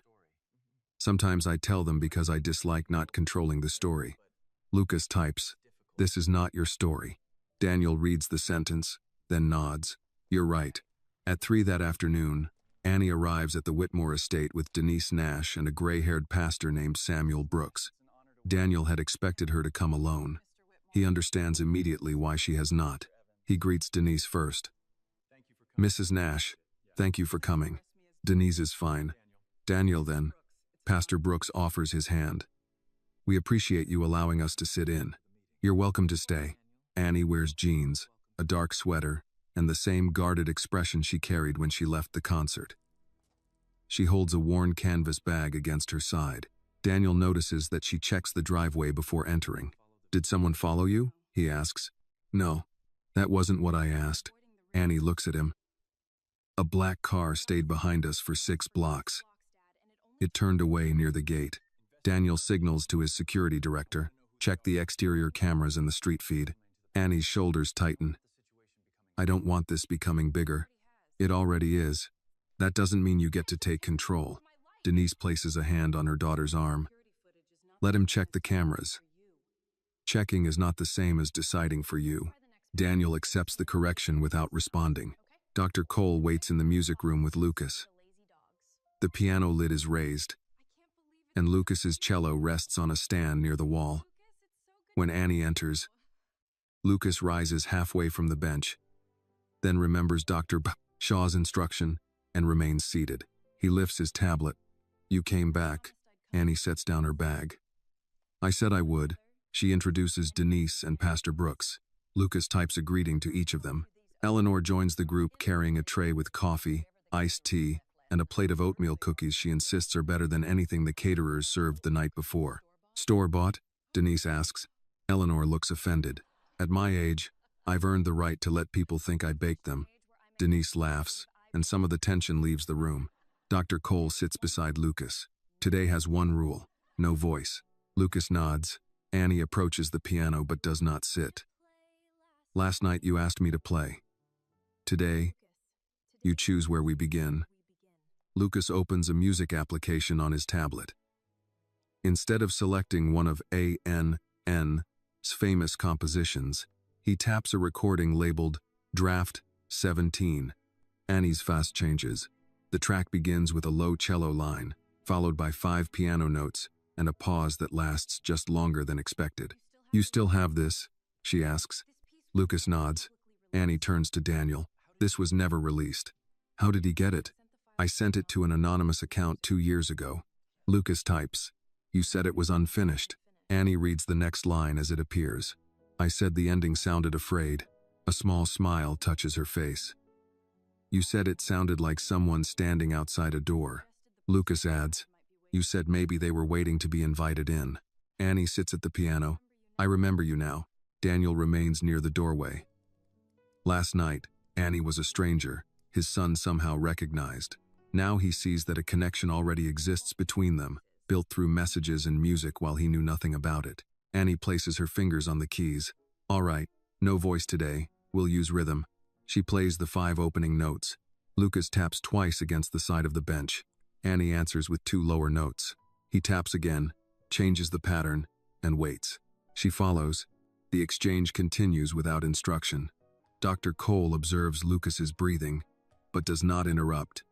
Sometimes I tell them because I dislike not controlling the story." Lucas types, "This is not your story." Daniel reads the sentence, then nods. "You're right." At 3 that afternoon, Annie arrives at the Whitmore estate with Denise Nash and a gray-haired pastor named Samuel Brooks. Daniel had expected her to come alone. He understands immediately why she has not. He greets Denise first. "Mrs. Nash, thank you for coming." Denise is fine. Daniel then. Pastor Brooks offers his hand. "We appreciate you allowing us to sit in." "You're welcome to stay." Annie wears jeans, a dark sweater, and the same guarded expression she carried when she left the concert. She holds a worn canvas bag against her side. Daniel notices that she checks the driveway before entering. "Did someone follow you?" he asks. "No, that wasn't what I asked." Annie looks at him. "A black car stayed behind us for 6 blocks. It turned away near the gate." Daniel signals to his security director. Check the exterior cameras in the street feed. Annie's shoulders tighten. I don't want this becoming bigger. It already is. That doesn't mean you get to take control. Denise places a hand on her daughter's arm. Let him check the cameras. Checking is not the same as deciding for you. Daniel accepts the correction without responding. Dr. Cole waits in the music room with Lucas. The piano lid is raised, and Lucas's cello rests on a stand near the wall. When Annie enters, Lucas rises halfway from the bench, then remembers Dr. Shaw's instruction and remains seated. He lifts his tablet. You came back. Annie sets down her bag. I said I would. She introduces Denise and Pastor Brooks. Lucas types a greeting to each of them. Eleanor joins the group carrying a tray with coffee, iced tea, and a plate of oatmeal cookies she insists are better than anything the caterers served the night before. Store-bought? Denise asks. Eleanor looks offended. At my age, I've earned the right to let people think I baked them. Denise laughs, and some of the tension leaves the room. Dr. Cole sits beside Lucas. Today has one rule: no voice. Lucas nods. Annie approaches the piano but does not sit. Last night you asked me to play. Today, you choose where we begin. Lucas opens a music application on his tablet. Instead of selecting one of A.N.'s famous compositions, he taps a recording labeled Draft 17. Annie's fast changes. The track begins with a low cello line, followed by 5 piano notes and a pause that lasts just longer than expected. You still have this? She asks. Lucas nods. Annie turns to Daniel. This was never released. How did he get it? I sent it to an anonymous account 2 years ago. Lucas types. You said it was unfinished. Annie reads the next line as it appears. I said the ending sounded afraid. A small smile touches her face. You said it sounded like someone standing outside a door. Lucas adds. You said maybe they were waiting to be invited in. Annie sits at the piano. I remember you now. Daniel remains near the doorway. Last night, Annie was a stranger, his son somehow recognized. Now he sees that a connection already exists between them, built through messages and music while he knew nothing about it. Annie places her fingers on the keys. All right, no voice today. We'll use rhythm. She plays the 5 opening notes. Lucas taps twice against the side of the bench. Annie answers with 2 lower notes. He taps again, changes the pattern, and waits. She follows. The exchange continues without instruction. Dr. Cole observes Lucas's breathing, but does not interrupt.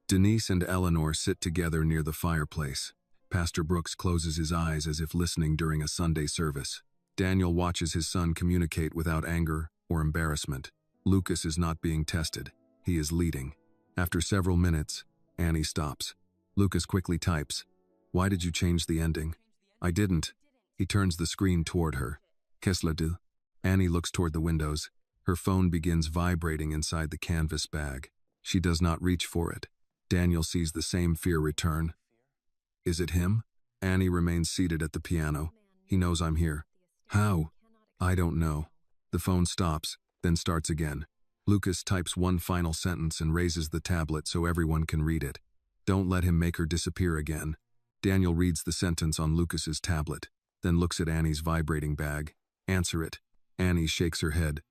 Denise and Eleanor sit together near the fireplace. Pastor Brooks closes his eyes as if listening during a Sunday service. Daniel watches his son communicate without anger or embarrassment. Lucas is not being tested. He is leading. After several minutes, Annie stops. Lucas quickly types. Why did you change the ending? I didn't. He turns the screen toward her. Qu'est-ce que? Annie looks toward the windows. Her phone begins vibrating inside the canvas bag. She does not reach for it. Daniel sees the same fear return. Is it him? Annie remains seated at the piano. He knows I'm here. How? I don't know. The phone stops, then starts again. Lucas types one final sentence and raises the tablet so everyone can read it. Don't let him make her disappear again. Daniel reads the sentence on Lucas's tablet, then looks at Annie's vibrating bag. Answer it. Annie shakes her head.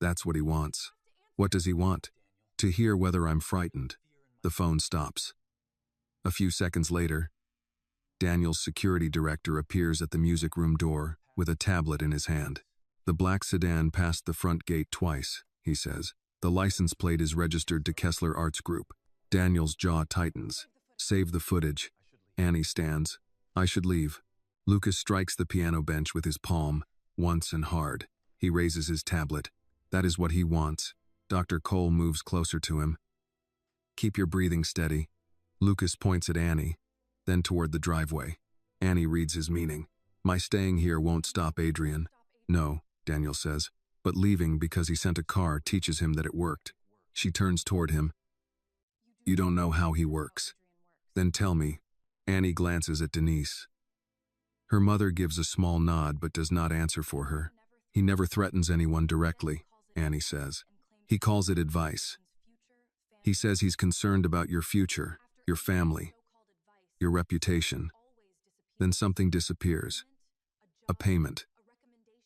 That's what he wants. What does he want? To hear whether I'm frightened. The phone stops. A few seconds later, Daniel's security director appears at the music room door with a tablet in his hand. The black sedan passed the front gate twice, he says. The license plate is registered to Kessler Arts Group. Daniel's jaw tightens. Save the footage. Annie stands. I should leave. Lucas strikes the piano bench with his palm, once and hard. He raises his tablet. That is what he wants. Dr. Cole moves closer to him. Keep your breathing steady. Lucas points at Annie, then toward the driveway. Annie reads his meaning. My staying here won't stop Adrian. No, Daniel says, but leaving because he sent a car teaches him that it worked. She turns toward him. You don't know how he works. Then tell me. Annie glances at Denise. Her mother gives a small nod but does not answer for her. He never threatens anyone directly, Annie says. He calls it advice. He says he's concerned about your future, your family, your reputation. Then something disappears. A payment,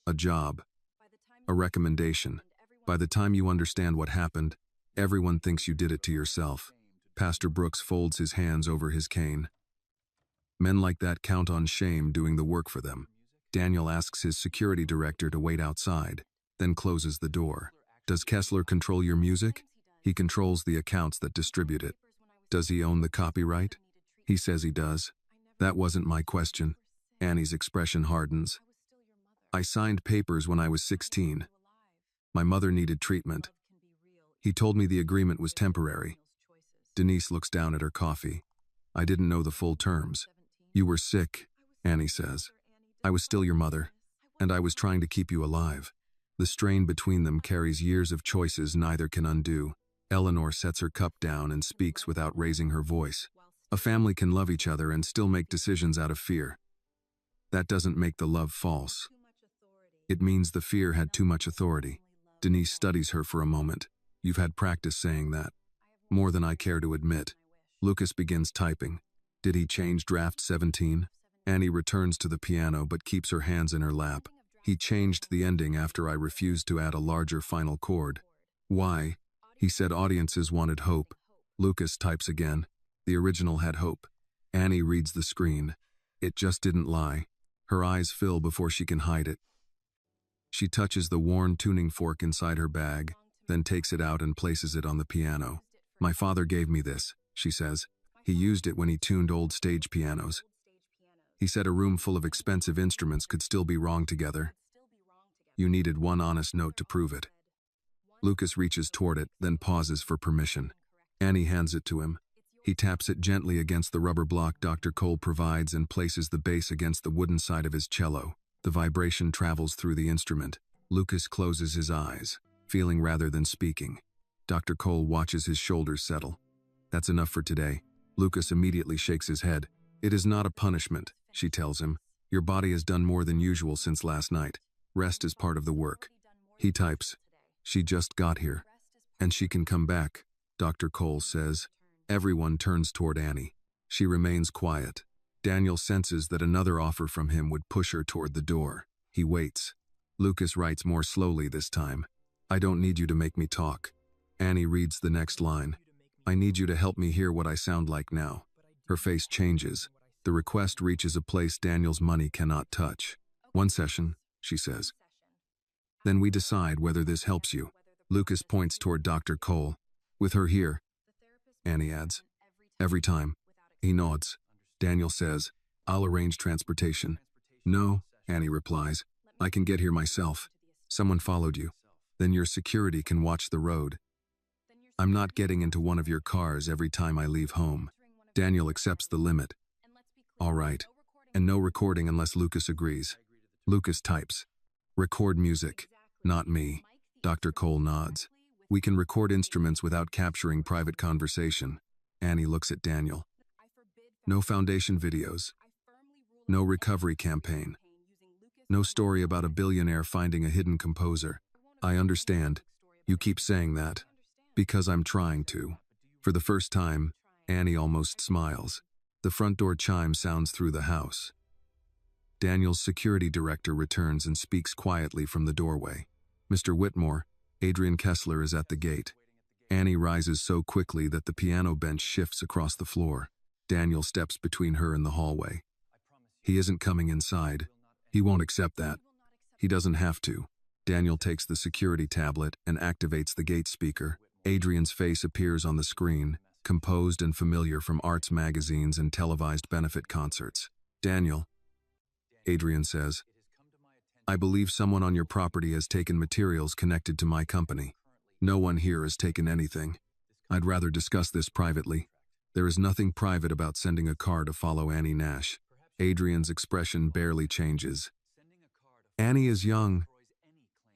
a job, a recommendation. By the time you understand what happened, everyone thinks you did it to yourself. Pastor Brooks folds his hands over his cane. Men like that count on shame doing the work for them. Daniel asks his security director to wait outside, then closes the door. Does Kessler control your music? He controls the accounts that distribute it. Does he own the copyright? He says he does. That wasn't my question. Annie's expression hardens. I signed papers when I was 16. My mother needed treatment. He told me the agreement was temporary. Denise looks down at her coffee. I didn't know the full terms. You were sick, Annie says. I was still your mother, and I was trying to keep you alive. The strain between them carries years of choices neither can undo. Eleanor sets her cup down and speaks without raising her voice. A family can love each other and still make decisions out of fear. That doesn't make the love false. It means the fear had too much authority. Denise studies her for a moment. You've had practice saying that. More than I care to admit. Lucas begins typing. Did he change draft 17? Annie returns to the piano but keeps her hands in her lap. He changed the ending after I refused to add a larger final chord. Why? He said audiences wanted hope. Lucas types again. The original had hope. Annie reads the screen. It just didn't lie. Her eyes fill before she can hide it. She touches the worn tuning fork inside her bag, then takes it out and places it on the piano. My father gave me this, she says. He used it when he tuned old stage pianos. He said a room full of expensive instruments could still be wrong together. You needed one honest note to prove it. Lucas reaches toward it, then pauses for permission. Annie hands it to him. He taps it gently against the rubber block Dr. Cole provides and places the bass against the wooden side of his cello. The vibration travels through the instrument. Lucas closes his eyes, feeling rather than speaking. Dr. Cole watches his shoulders settle. That's enough for today. Lucas immediately shakes his head. It is not a punishment, she tells him. Your body has done more than usual since last night. Rest is part of the work. He types. She just got here. And she can come back, Dr. Cole says. Everyone turns toward Annie. She remains quiet. Daniel senses that another offer from him would push her toward the door. He waits. Lucas writes more slowly this time. I don't need you to make me talk. Annie reads the next line. I need you to help me hear what I sound like now. Her face changes. The request reaches a place Daniel's money cannot touch. One session, she says. Then we decide whether this helps you. Lucas points toward Dr. Cole. With her here, Annie adds. Every time. He nods. Daniel says, I'll arrange transportation. No, Annie replies. I can get here myself. Someone followed you. Then your security can watch the road. I'm not getting into one of your cars every time I leave home. Daniel accepts the limit. All right. And no recording unless Lucas agrees. Lucas types. Record music. Not me. Dr. Cole nods. We can record instruments without capturing private conversation. Annie looks at Daniel. No foundation videos. No recovery campaign. No story about a billionaire finding a hidden composer. I understand. You keep saying that. Because I'm trying to. For the first time, Annie almost smiles. The front door chime sounds through the house. Daniel's security director returns and speaks quietly from the doorway. Mr. Whitmore, Adrian Kessler is at the gate. Annie rises so quickly that the piano bench shifts across the floor. Daniel steps between her and the hallway. He isn't coming inside. He won't accept that. He doesn't have to. Daniel takes the security tablet and activates the gate speaker. Adrian's face appears on the screen, composed and familiar from arts magazines and televised benefit concerts. Daniel, Adrian says, I believe someone on your property has taken materials connected to my company. No one here has taken anything. I'd rather discuss this privately. There is nothing private about sending a car to follow Annie Nash. Adrian's expression barely changes. Annie is young.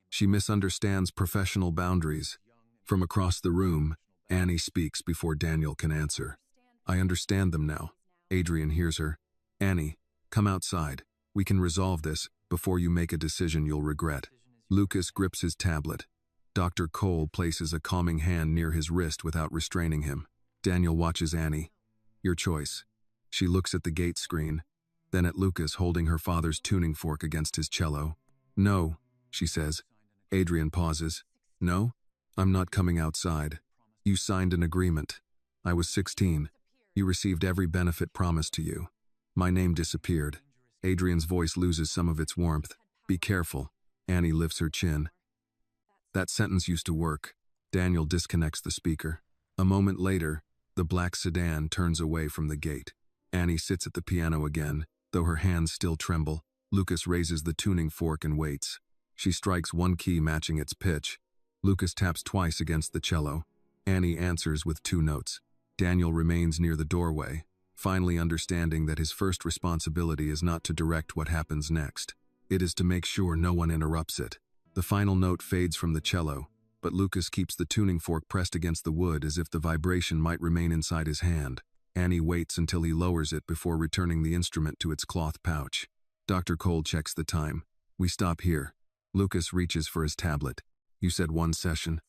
She misunderstands professional boundaries. From across the room, Annie speaks before Daniel can answer. I understand them now. Adrian hears her. Annie, come outside. We can resolve this before you make a decision you'll regret. Lucas grips his tablet. Dr. Cole places a calming hand near his wrist without restraining him. Daniel watches Annie. Your choice. She looks at the gate screen, then at Lucas holding her father's tuning fork against his cello. "No," she says. Adrian pauses. "No? I'm not coming outside. You signed an agreement. I was 16. You received every benefit promised to you. My name disappeared." Adrian's voice loses some of its warmth. "Be careful." Annie lifts her chin. "That sentence used to work." Daniel disconnects the speaker. A moment later, the black sedan turns away from the gate. Annie sits at the piano again, though her hands still tremble. Lucas raises the tuning fork and waits. She strikes one key matching its pitch. Lucas taps twice against the cello. Annie answers with 2 notes. Daniel remains near the doorway, finally understanding that his first responsibility is not to direct what happens next. It is to make sure no one interrupts it. The final note fades from the cello, but Lucas keeps the tuning fork pressed against the wood as if the vibration might remain inside his hand. Annie waits until he lowers it before returning the instrument to its cloth pouch. Dr. Cole checks the time. "We stop here." Lucas reaches for his tablet. "You said 1 session."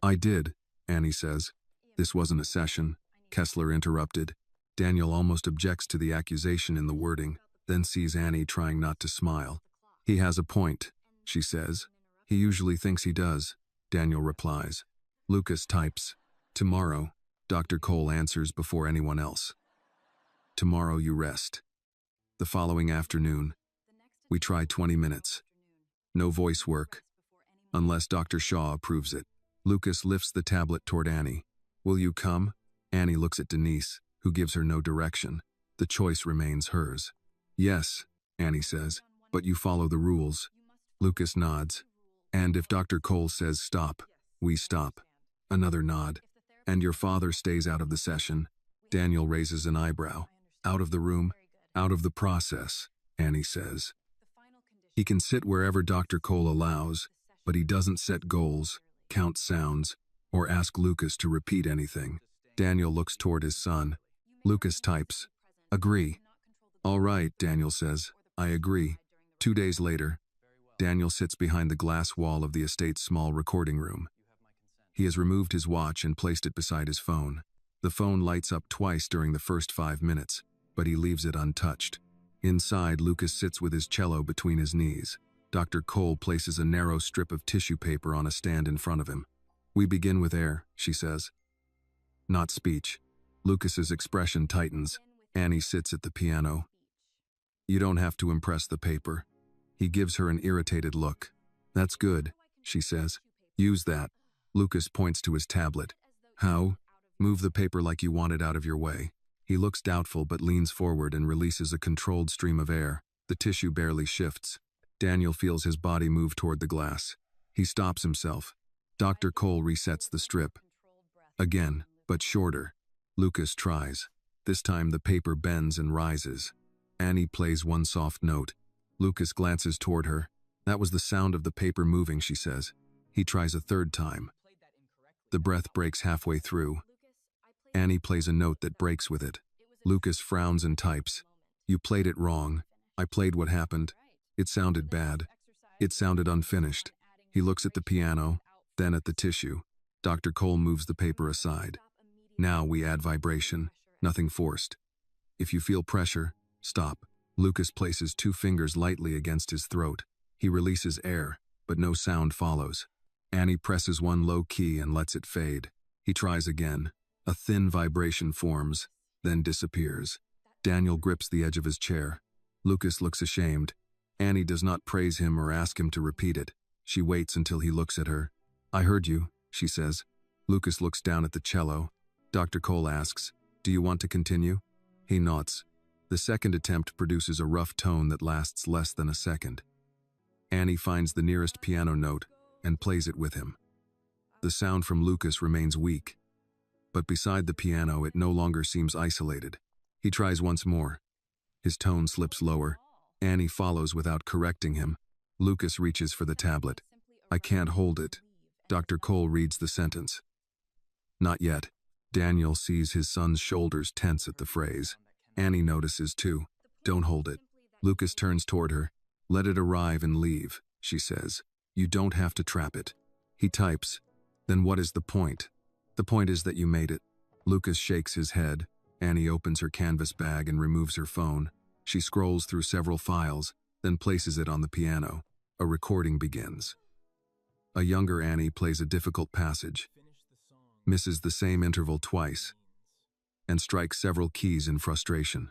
"I did," Annie says. "This wasn't a session," Kessler interrupted. Daniel almost objects to the accusation in the wording, then sees Annie trying not to smile. "He has a point," she says. "He usually thinks he does," Daniel replies. Lucas types, "Tomorrow." Dr. Cole answers before anyone else. "Tomorrow you rest." The following afternoon, we try 20 minutes. No voice work, unless Dr. Shaw approves it. Lucas lifts the tablet toward Annie. "Will you come?" Annie looks at Denise, who gives her no direction. The choice remains hers. "Yes," Annie says, "but you follow the rules." Lucas nods. "And if Dr. Cole says stop, we stop." Another nod. "And your father stays out of the session." Daniel raises an eyebrow. "Out of the room, out of the process," Annie says. "He can sit wherever Dr. Cole allows, but he doesn't set goals, count sounds, or ask Lucas to repeat anything." Daniel looks toward his son. Lucas types, "Agree." "All right," Daniel says. "I agree." 2 days later, Daniel sits behind the glass wall of the estate's small recording room. He has removed his watch and placed it beside his phone. The phone lights up twice during the first 5 minutes, but he leaves it untouched. Inside, Lucas sits with his cello between his knees. Dr. Cole places a narrow strip of tissue paper on a stand in front of him. "We begin with air," she says. Not speech. Lucas's expression tightens. Annie sits at the piano. "You don't have to impress the paper." He gives her an irritated look. "That's good," she says. "Use that." Lucas points to his tablet. "How?" "Move the paper like you want it out of your way." He looks doubtful but leans forward and releases a controlled stream of air. The tissue barely shifts. Daniel feels his body move toward the glass. He stops himself. Dr. Cole resets the strip. Again, but shorter. Lucas tries. This time the paper bends and rises. Annie plays one soft note. Lucas glances toward her. "That was the sound of the paper moving," she says. He tries a 3rd time. The breath breaks halfway through. Annie plays a note that breaks with it. Lucas frowns and types, "You played it wrong. I played what happened. It sounded bad. It sounded unfinished." He looks at the piano, then at the tissue. Dr. Cole moves the paper aside. "Now we add vibration, nothing forced. If you feel pressure, stop." Lucas places 2 fingers lightly against his throat. He releases air, but no sound follows. Annie presses one low key and lets it fade. He tries again. A thin vibration forms, then disappears. Daniel grips the edge of his chair. Lucas looks ashamed. Annie does not praise him or ask him to repeat it. She waits until he looks at her. "I heard you," she says. Lucas looks down at the cello. Dr. Cole asks, "Do you want to continue?" He nods. The second attempt produces a rough tone that lasts less than a second. Annie finds the nearest piano note and plays it with him. The sound from Lucas remains weak, but beside the piano it no longer seems isolated. He tries once more. His tone slips lower. Annie follows without correcting him. Lucas reaches for the tablet. "I can't hold it." Dr. Cole reads the sentence. "Not yet." Daniel sees his son's shoulders tense at the phrase. Annie notices too. "Don't hold it." Lucas turns toward her. "Let it arrive and leave," she says. "You don't have to trap it." He types, "Then what is the point?" "The point is that you made it." Lucas shakes his head. Annie opens her canvas bag and removes her phone. She scrolls through several files, then places it on the piano. A recording begins. A younger Annie plays a difficult passage, misses the same interval twice, and strikes several keys in frustration.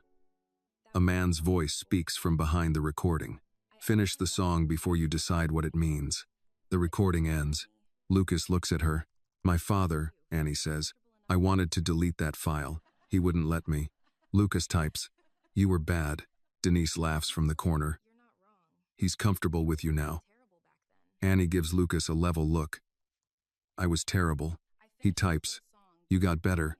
A man's voice speaks from behind the recording. Finish the song before you decide what it means. The recording ends. Lucas looks at her. My father, Annie says. I wanted to delete that file. He wouldn't let me. Lucas types. You were bad. Denise laughs from the corner. He's comfortable with you now. Annie gives Lucas a level look. I was terrible. He types. You got better.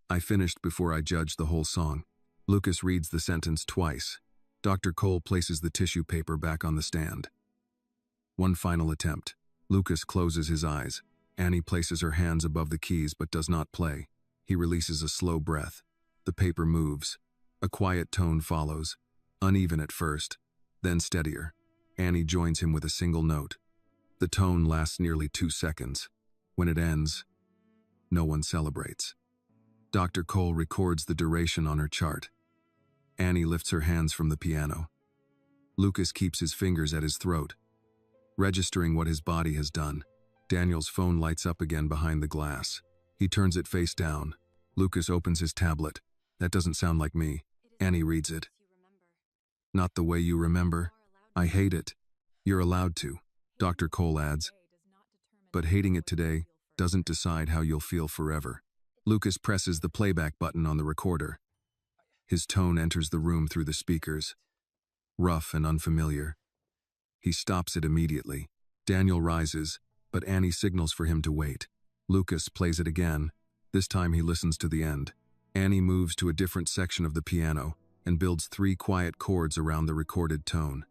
I finished before I judged the whole song. Lucas reads the sentence twice. Dr. Cole places the tissue paper back on the stand. One final attempt. Lucas closes his eyes. Annie places her hands above the keys but does not play. He releases a slow breath. The paper moves. A quiet tone follows. Uneven at first, then steadier. Annie joins him with a single note. The tone lasts nearly 2 seconds. When it ends, no one celebrates. Dr. Cole records the duration on her chart. Annie lifts her hands from the piano. Lucas keeps his fingers at his throat, registering what his body has done. Daniel's phone lights up again behind the glass. He turns it face down. Lucas opens his tablet. That doesn't sound like me. Annie reads it. Not the way you remember. I hate it. You're allowed to, Dr. Cole adds. But hating it today doesn't decide how you'll feel forever. Lucas presses the playback button on the recorder. His tone enters the room through the speakers. Rough and unfamiliar. He stops it immediately. Daniel rises, but Annie signals for him to wait. Lucas plays it again. This time he listens to the end. Annie moves to a different section of the piano and builds 3 quiet chords around the recorded tone.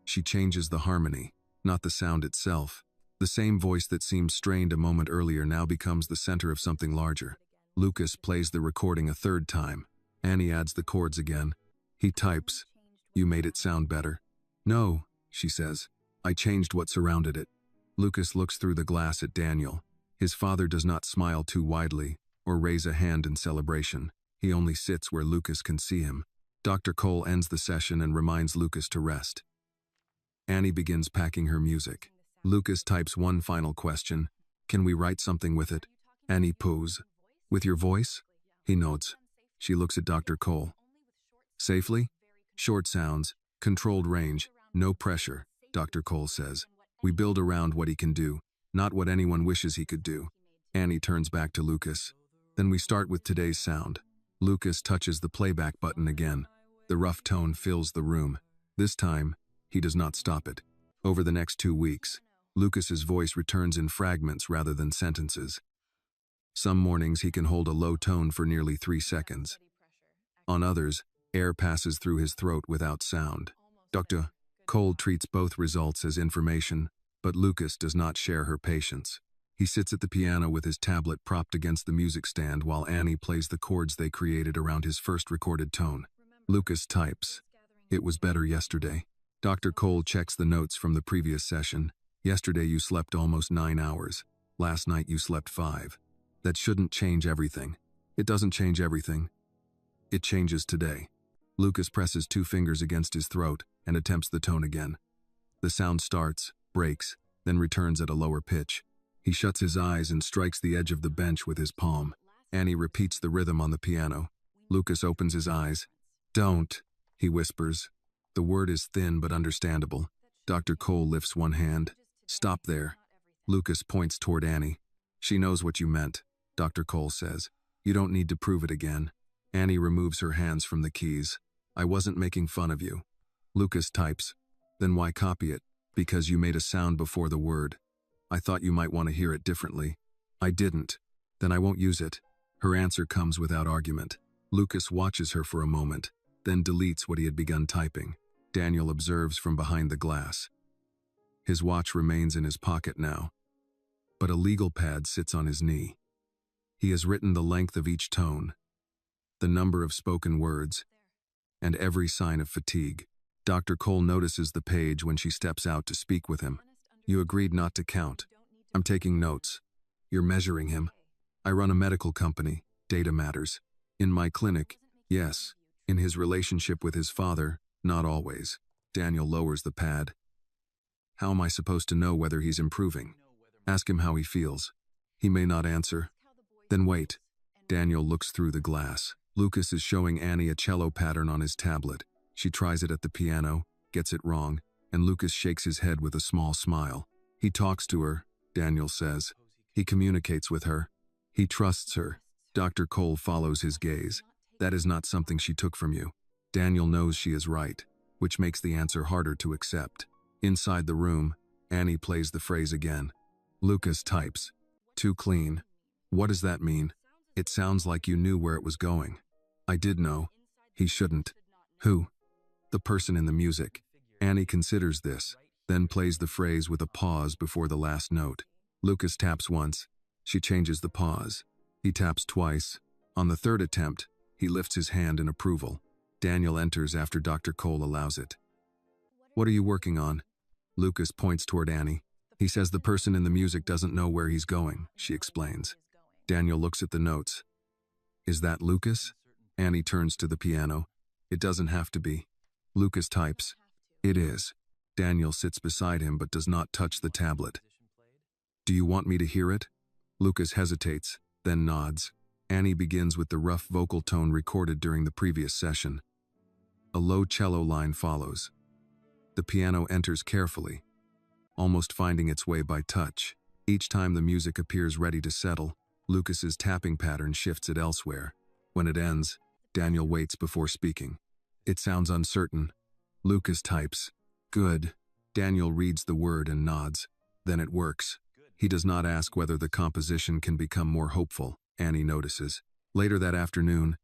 She changes the harmony, not the sound itself. The same voice that seemed strained a moment earlier now becomes the center of something larger. Lucas plays the recording a 3rd time. Annie adds the chords again. He types, You made it sound better. No, she says. I changed what surrounded it. Lucas looks through the glass at Daniel. His father does not smile too widely or raise a hand in celebration. He only sits where Lucas can see him. Dr. Cole ends the session and reminds Lucas to rest. Annie begins packing her music. Lucas types one final question. Can we write something with it? Annie poos. With your voice? He nods. She looks at Dr. Cole. Safely? Short sounds, controlled range, no pressure, Dr. Cole says. We build around what he can do, not what anyone wishes he could do. Annie turns back to Lucas. Then we start with today's sound. Lucas touches the playback button again. The rough tone fills the room. This time, he does not stop it. Over the next 2 weeks, Lucas's voice returns in fragments rather than sentences. Some mornings he can hold a low tone for nearly 3 seconds. On others, air passes through his throat without sound. Dr. Cole treats both results as information, but Lucas does not share her patience. He sits at the piano with his tablet propped against the music stand while Annie plays the chords they created around his first recorded tone. Lucas types, It was better yesterday. Dr. Cole checks the notes from the previous session. Yesterday you slept almost 9 hours. Last night you slept 5. That shouldn't change everything. It doesn't change everything. It changes today. Lucas presses 2 fingers against his throat and attempts the tone again. The sound starts, breaks, then returns at a lower pitch. He shuts his eyes and strikes the edge of the bench with his palm. Annie repeats the rhythm on the piano. Lucas opens his eyes. Don't, he whispers. The word is thin but understandable. Dr. Cole lifts one hand. Stop there. Lucas points toward Annie. She knows what you meant, Dr. Cole says. You don't need to prove it again. Annie removes her hands from the keys. I wasn't making fun of you. Lucas types. Then why copy it? Because you made a sound before the word. I thought you might want to hear it differently. I didn't. Then I won't use it. Her answer comes without argument. Lucas watches her for a moment, then deletes what he had begun typing. Daniel observes from behind the glass. His watch remains in his pocket now, but a legal pad sits on his knee. He has written the length of each tone, the number of spoken words, and every sign of fatigue. Dr. Cole notices the page when she steps out to speak with him. You agreed not to count. I'm taking notes. You're measuring him. I run a medical company. Data matters. In my clinic, yes. In his relationship with his father, not always. Daniel lowers the pad. How am I supposed to know whether he's improving? Ask him how he feels. He may not answer. Then wait. Daniel looks through the glass. Lucas is showing Annie a cello pattern on his tablet. She tries it at the piano, gets it wrong, and Lucas shakes his head with a small smile. He talks to her, Daniel says. He communicates with her. He trusts her. Dr. Cole follows his gaze. That is not something she took from you. Daniel knows she is right, which makes the answer harder to accept. Inside the room, Annie plays the phrase again. Lucas types. Too clean. What does that mean? It sounds like you knew where it was going. I did know. He shouldn't. Who? The person in the music. Annie considers this, then plays the phrase with a pause before the last note. Lucas taps once. She changes the pause. He taps twice. On the third attempt, he lifts his hand in approval. Daniel enters after Dr. Cole allows it. What are you working on? Lucas points toward Annie. He says the person in the music doesn't know where he's going, she explains. Daniel looks at the notes. Is that Lucas? Annie turns to the piano. It doesn't have to be. Lucas types. It is. Daniel sits beside him but does not touch the tablet. Do you want me to hear it? Lucas hesitates, then nods. Annie begins with the rough vocal tone recorded during the previous session. A low cello line follows. The piano enters carefully, almost finding its way by touch. Each time the music appears ready to settle, Lucas's tapping pattern shifts it elsewhere. When it ends, Daniel waits before speaking. It sounds uncertain. Lucas types. Good. Daniel reads the word and nods. Then it works. He does not ask whether the composition can become more hopeful, Annie notices. Later that afternoon,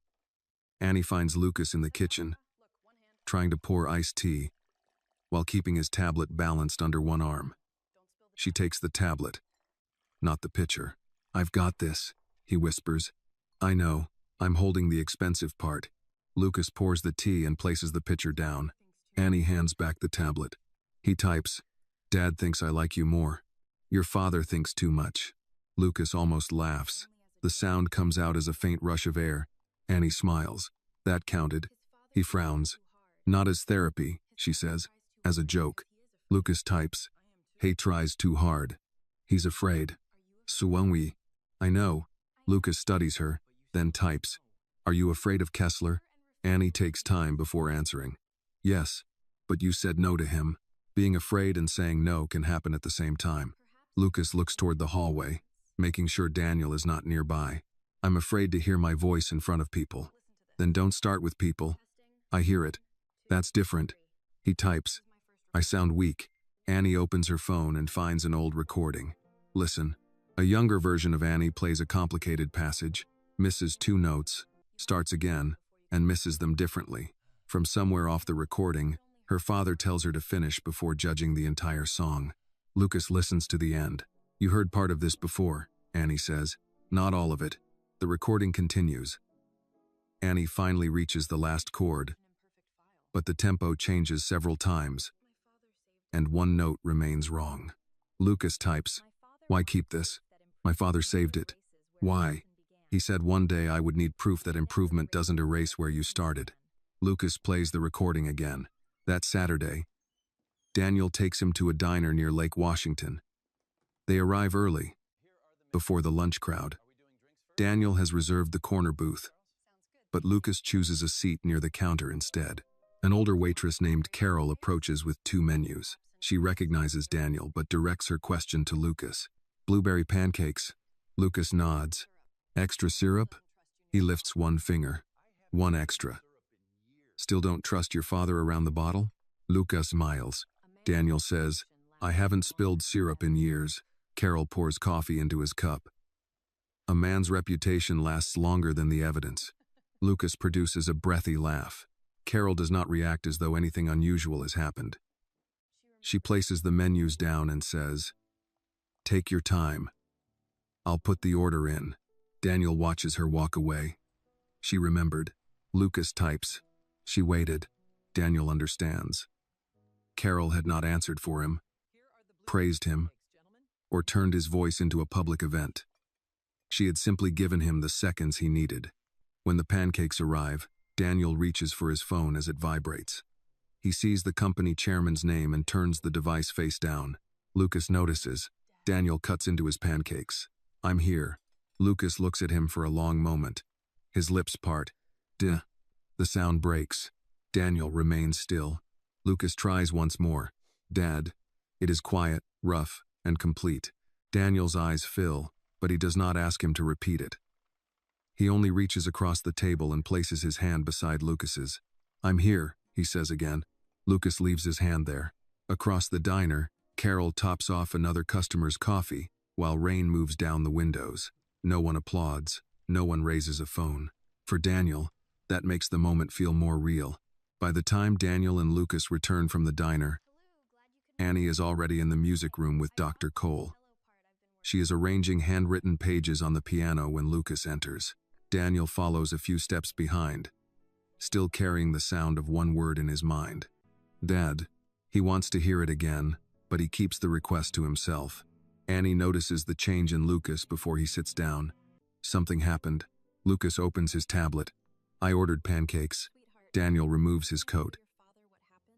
Annie finds Lucas in the kitchen, trying to pour iced tea, while keeping his tablet balanced under one arm. She takes the tablet, not the pitcher. I've got this, he whispers. I know, I'm holding the expensive part. Lucas pours the tea and places the pitcher down. Annie hands back the tablet. He types, Dad thinks I like you more. Your father thinks too much. Lucas almost laughs. The sound comes out as a faint rush of air. Annie smiles. That counted. He frowns. Not as therapy, she says, as a joke. Lucas types. He tries too hard. He's afraid. Suwangwi. I know. Lucas studies her, then types. Are you afraid of Kessler? Annie takes time before answering. Yes, but you said no to him. Being afraid and saying no can happen at the same time. Lucas looks toward the hallway, making sure Daniel is not nearby. I'm afraid to hear my voice in front of people. Then don't start with people. I hear it. That's different. He types. I sound weak. Annie opens her phone and finds an old recording. Listen. A younger version of Annie plays a complicated passage, misses 2 notes, starts again, and misses them differently. From somewhere off the recording, her father tells her to finish before judging the entire song. Lucas listens to the end. You heard part of this before, Annie says. Not all of it. The recording continues. Annie finally reaches the last chord, but the tempo changes several times, and one note remains wrong. Lucas types, Why keep this? My father saved it. Why? He said one day I would need proof that improvement doesn't erase where you started. Lucas plays the recording again. That Saturday, Daniel takes him to a diner near Lake Washington. They arrive early, before the lunch crowd. Daniel has reserved the corner booth, but Lucas chooses a seat near the counter instead. An older waitress named Carol approaches with 2 menus. She recognizes Daniel but directs her question to Lucas. Blueberry pancakes. Lucas nods. Extra syrup? He lifts 1 finger. 1 extra. Still don't trust your father around the bottle? Lucas smiles. Daniel says, I haven't spilled syrup in years. Carol pours coffee into his cup. A man's reputation lasts longer than the evidence. Lucas produces a breathy laugh. Carol does not react as though anything unusual has happened. She places the menus down and says, Take your time. I'll put the order in. Daniel watches her walk away. She remembered. Lucas types. She waited. Daniel understands. Carol had not answered for him, praised him, or turned his voice into a public event. She had simply given him the seconds he needed. When the pancakes arrive, Daniel reaches for his phone as it vibrates. He sees the company chairman's name and turns the device face down. Lucas notices. Daniel cuts into his pancakes. "I'm here." Lucas looks at him for a long moment. His lips part. Duh. The sound breaks. Daniel remains still. Lucas tries once more. "Dad." It is quiet, rough, and complete. Daniel's eyes fill, but he does not ask him to repeat it. He only reaches across the table and places his hand beside Lucas's. "I'm here," he says again. Lucas leaves his hand there. Across the diner, Carol tops off another customer's coffee, while rain moves down the windows. No one applauds. No one raises a phone. For Daniel, that makes the moment feel more real. By the time Daniel and Lucas return from the diner, Annie is already in the music room with Dr. Cole. She is arranging handwritten pages on the piano when Lucas enters. Daniel follows a few steps behind, still carrying the sound of one word in his mind. "Dad." He wants to hear it again, but he keeps the request to himself. Annie notices the change in Lucas before he sits down. Something happened. Lucas opens his tablet. "I ordered pancakes." Daniel removes his coat.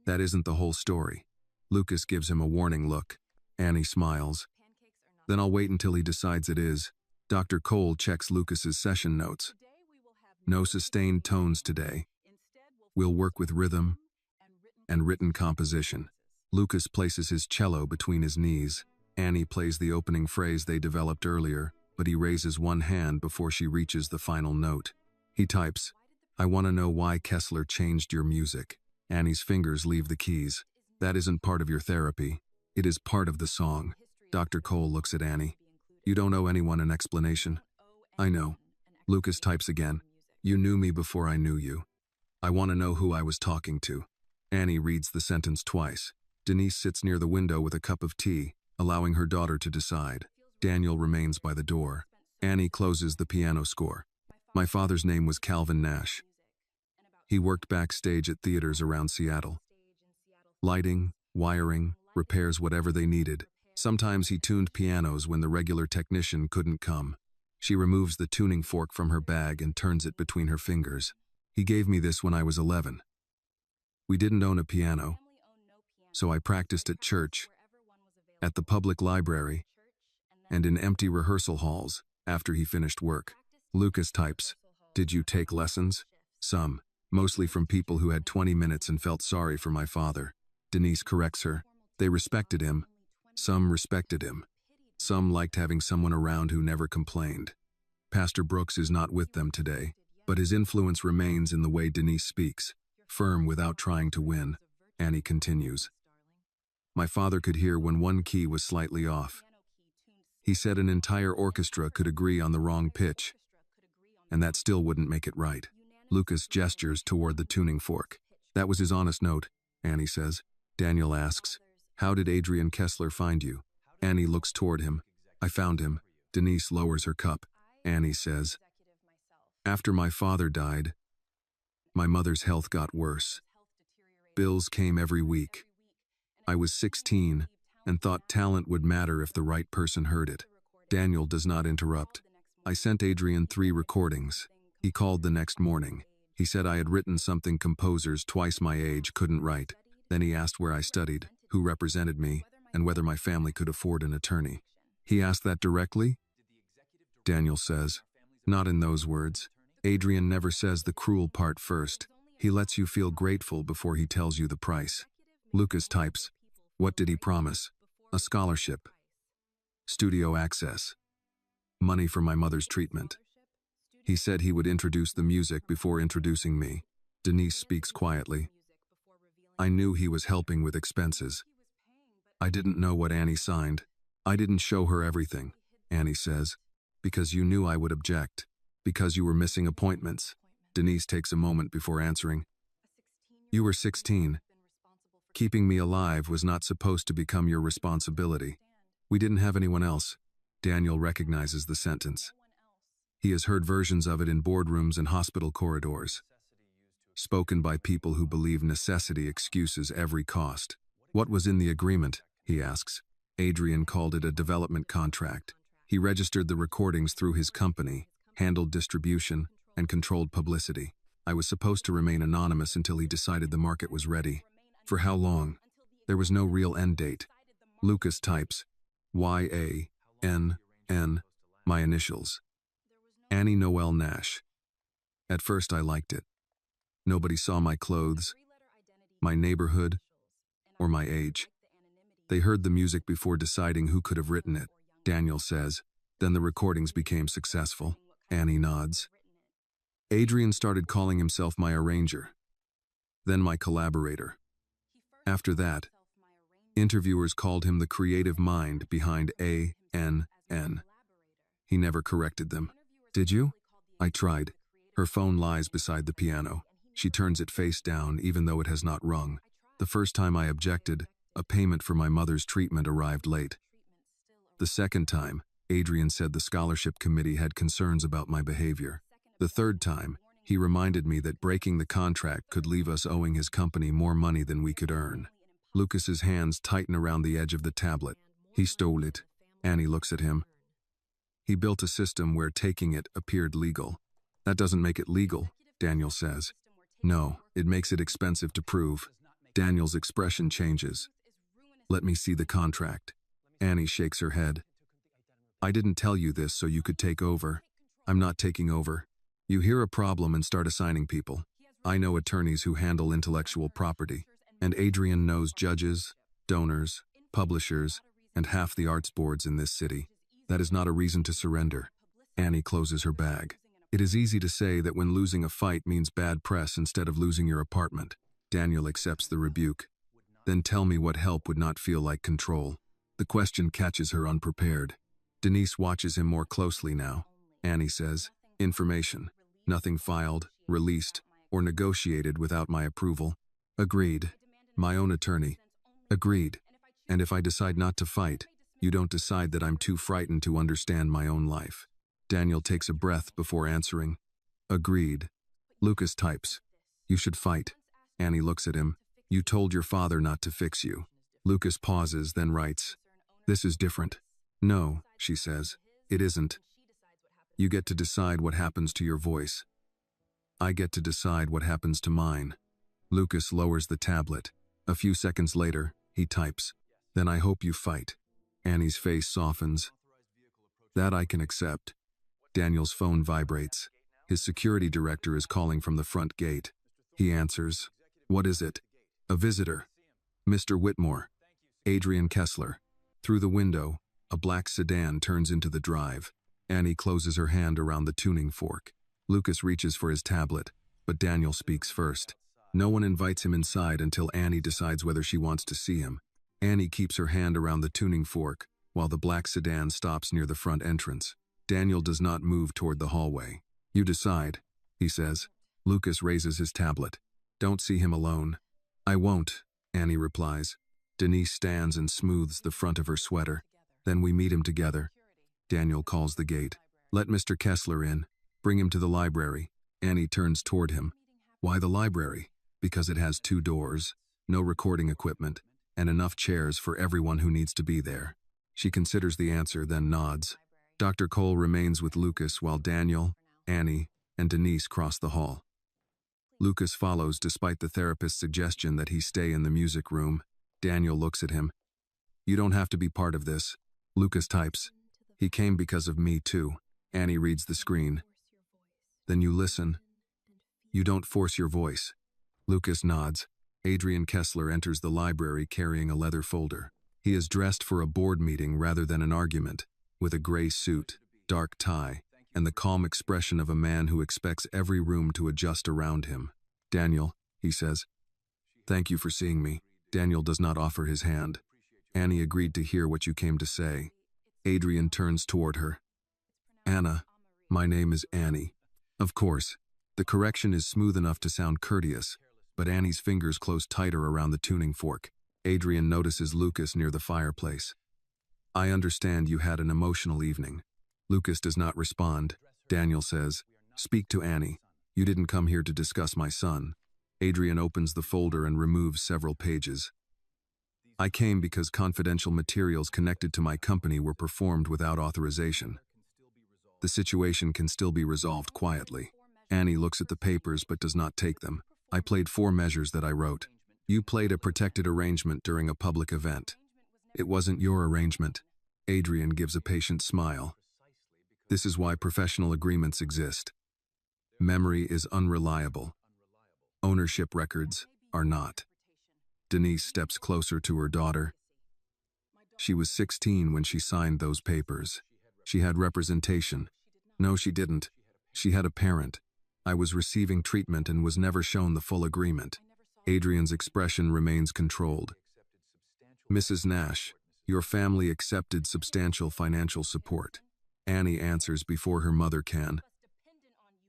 "That isn't the whole story." Lucas gives him a warning look. Annie smiles. "Then I'll wait until he decides it is." Dr. Cole checks Lucas's session notes. "No sustained tones today. We'll work with rhythm and written composition." Lucas places his cello between his knees. Annie plays the opening phrase they developed earlier, but he raises one hand before she reaches the final note. He types, "I want to know why Kessler changed your music." Annie's fingers leave the keys. "That isn't part of your therapy. It is part of the song." Dr. Cole looks at Annie. "You don't owe anyone an explanation." "I know." Lucas types again. "You knew me before I knew you. I want to know who I was talking to." Annie reads the sentence twice. Denise sits near the window with a cup of tea, allowing her daughter to decide. Daniel remains by the door. Annie closes the piano score. "My father's name was Calvin Nash. He worked backstage at theaters around Seattle. Lighting, wiring, repairs whatever they needed. Sometimes he tuned pianos when the regular technician couldn't come." She removes the tuning fork from her bag and turns it between her fingers. "He gave me this when I was 11. We didn't own a piano, so I practiced at church, at the public library, and in empty rehearsal halls after he finished work." Lucas types, "Did you take lessons?" "Some, mostly from people who had 20 minutes and felt sorry for my father." Denise corrects her. "They respected him. Some respected him. Some liked having someone around who never complained." Pastor Brooks is not with them today, but his influence remains in the way Denise speaks, firm without trying to win. Annie continues, "My father could hear when one key was slightly off. He said an entire orchestra could agree on the wrong pitch, and that still wouldn't make it right." Lucas gestures toward the tuning fork. "That was his honest note," Annie says. Daniel asks, "How did Adrian Kessler find you?" Annie looks toward him. "I found him." Denise lowers her cup. Annie says, "After my father died, my mother's health got worse. Bills came every week. I was 16 and thought talent would matter if the right person heard it." Daniel does not interrupt. "I sent Adrian 3 recordings. He called the next morning. He said I had written something composers twice my age couldn't write. Then he asked where I studied, who represented me, and whether my family could afford an attorney." "He asked that directly?" Daniel says, "Not in those words. Adrian never says the cruel part first. He lets you feel grateful before he tells you the price." Lucas types, "What did he promise?" "A scholarship. Studio access. Money for my mother's treatment. He said he would introduce the music before introducing me." Denise speaks quietly. "I knew he was helping with expenses. I didn't know what Annie signed. I didn't show her everything," Annie says, "because you knew I would object. Because you were missing appointments." Denise takes a moment before answering. "You were 16. Keeping me alive was not supposed to become your responsibility. We didn't have anyone else." Daniel recognizes the sentence. He has heard versions of it in boardrooms and hospital corridors, spoken by people who believe necessity excuses every cost. "What was in the agreement?" he asks. Adrian called it a development contract. He registered the recordings through his company, handled distribution, and controlled publicity. I was supposed to remain anonymous until he decided the market was ready. For how long? There was no real end date. Lucas types, Y-A-N-N, my initials. Annie Noel Nash. At first I liked it. Nobody saw my clothes, my neighborhood, or my age. They heard the music before deciding who could have written it, Daniel says. Then the recordings became successful. Annie nods. Adrian started calling himself my arranger, then my collaborator. After that, interviewers called him the creative mind behind A-N-N. He never corrected them. Did you? I tried. Her phone lies beside the piano. She turns it face down even though it has not rung. The first time I objected, a payment for my mother's treatment arrived late. The second time, Adrian said the scholarship committee had concerns about my behavior. The third time, he reminded me that breaking the contract could leave us owing his company more money than we could earn. Lucas's hands tighten around the edge of the tablet. He stole it. Annie looks at him. He built a system where taking it appeared legal. That doesn't make it legal, Daniel says. No, it makes it expensive to prove. Daniel's expression changes. Let me see the contract. Annie shakes her head. I didn't tell you this so you could take over. I'm not taking over. You hear a problem and start assigning people. I know attorneys who handle intellectual property, and Adrian knows judges, donors, publishers, and half the arts boards in this city. That is not a reason to surrender. Annie closes her bag. It is easy to say that when losing a fight means bad press instead of losing your apartment. Daniel accepts the rebuke. Then tell me what help would not feel like control. The question catches her unprepared. Denise watches him more closely now. Annie says, information. Nothing filed, released, or negotiated without my approval. Agreed. My own attorney. Agreed. And if I decide not to fight, you don't decide that I'm too frightened to understand my own life. Daniel takes a breath before answering. Agreed. Lucas types. You should fight. Annie looks at him. You told your father not to fix you. Lucas pauses, then writes. This is different. No, she says. It isn't. You get to decide what happens to your voice. I get to decide what happens to mine. Lucas lowers the tablet. A few seconds later, he types. Then I hope you fight. Annie's face softens. That I can accept. Daniel's phone vibrates. His security director is calling from the front gate. He answers. What is it? A visitor. Mr. Whitmore. Adrian Kessler. Through the window, a black sedan turns into the drive. Annie closes her hand around the tuning fork. Lucas reaches for his tablet, but Daniel speaks first. No one invites him inside until Annie decides whether she wants to see him. Annie keeps her hand around the tuning fork, while the black sedan stops near the front entrance. Daniel does not move toward the hallway. You decide, he says. Lucas raises his tablet. Don't see him alone. I won't, Annie replies. Denise stands and smooths the front of her sweater. Then we meet him together. Daniel calls the gate. Let Mr. Kessler in. Bring him to the library. Annie turns toward him. Why the library? Because it has 2 doors, no recording equipment, and enough chairs for everyone who needs to be there. She considers the answer, then nods. Dr. Cole remains with Lucas while Daniel, Annie, and Denise cross the hall. Lucas follows despite the therapist's suggestion that he stay in the music room. Daniel looks at him. You don't have to be part of this. Lucas types. He came because of me too. Annie reads the screen. Then you listen. You don't force your voice. Lucas nods. Adrian Kessler enters the library carrying a leather folder. He is dressed for a board meeting rather than an argument, with a gray suit, dark tie, and the calm expression of a man who expects every room to adjust around him. Daniel, he says. Thank you for seeing me. Daniel does not offer his hand. Annie agreed to hear what you came to say. Adrian turns toward her. Anna, my name is Annie. Of course, the correction is smooth enough to sound courteous, but Annie's fingers close tighter around the tuning fork. Adrian notices Lucas near the fireplace. I understand you had an emotional evening. Lucas does not respond. Daniel says, Speak to Annie. You didn't come here to discuss my son. Adrian opens the folder and removes several pages. I came because confidential materials connected to my company were performed without authorization. The situation can still be resolved quietly. Annie looks at the papers but does not take them. I played 4 measures that I wrote. You played a protected arrangement during a public event. It wasn't your arrangement. Adrian gives a patient smile. This is why professional agreements exist. Memory is unreliable. Ownership records are not. Denise steps closer to her daughter. She was 16 when she signed those papers. She had representation. No, she didn't. She had a parent. I was receiving treatment and was never shown the full agreement. Adrian's expression remains controlled. Mrs. Nash, your family accepted substantial financial support. Annie answers before her mother can.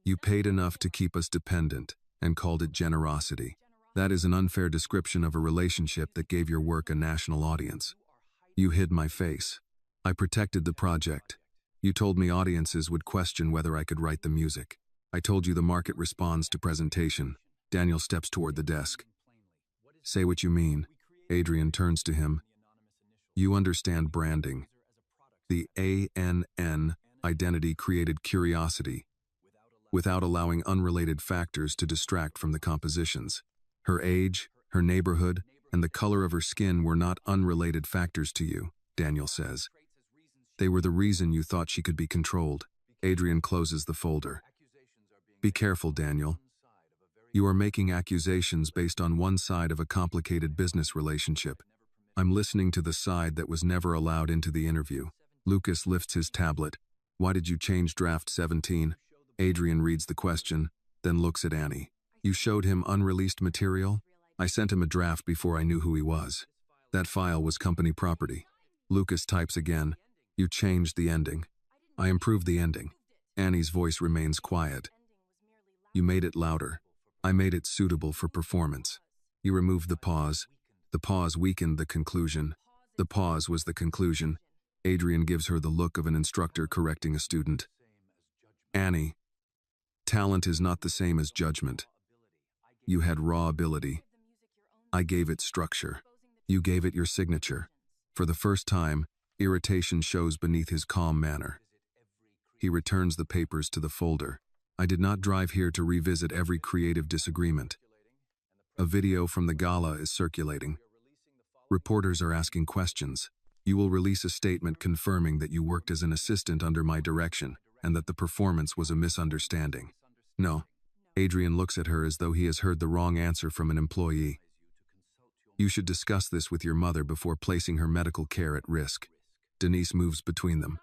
You paid enough to keep us dependent and called it generosity. That is an unfair description of a relationship that gave your work a national audience. You hid my face. I protected the project. You told me audiences would question whether I could write the music. I told you the market responds to presentation. Daniel steps toward the desk. Say what you mean. Adrian turns to him. You understand branding. The ANN identity created curiosity, without allowing unrelated factors to distract from the compositions. Her age, her neighborhood, and the color of her skin were not unrelated factors to you, Daniel says. They were the reason you thought she could be controlled. Adrian closes the folder. Be careful, Daniel. You are making accusations based on one side of a complicated business relationship. I'm listening to the side that was never allowed into the interview. Lucas lifts his tablet. Why did you change draft 17? Adrian reads the question, then looks at Annie. You showed him unreleased material? I sent him a draft before I knew who he was. That file was company property. Lucas types again. You changed the ending. I improved the ending. Annie's voice remains quiet. You made it louder. I made it suitable for performance. You removed the pause. The pause weakened the conclusion. The pause was the conclusion. Adrian gives her the look of an instructor correcting a student. Annie, talent is not the same as judgment. You had raw ability. I gave it structure. You gave it your signature. For the first time, irritation shows beneath his calm manner. He returns the papers to the folder. I did not drive here to revisit every creative disagreement. A video from the gala is circulating. Reporters are asking questions. You will release a statement confirming that you worked as an assistant under my direction and that the performance was a misunderstanding. No. Adrian looks at her as though he has heard the wrong answer from an employee. You should discuss this with your mother before placing her medical care at risk. Denise moves between them.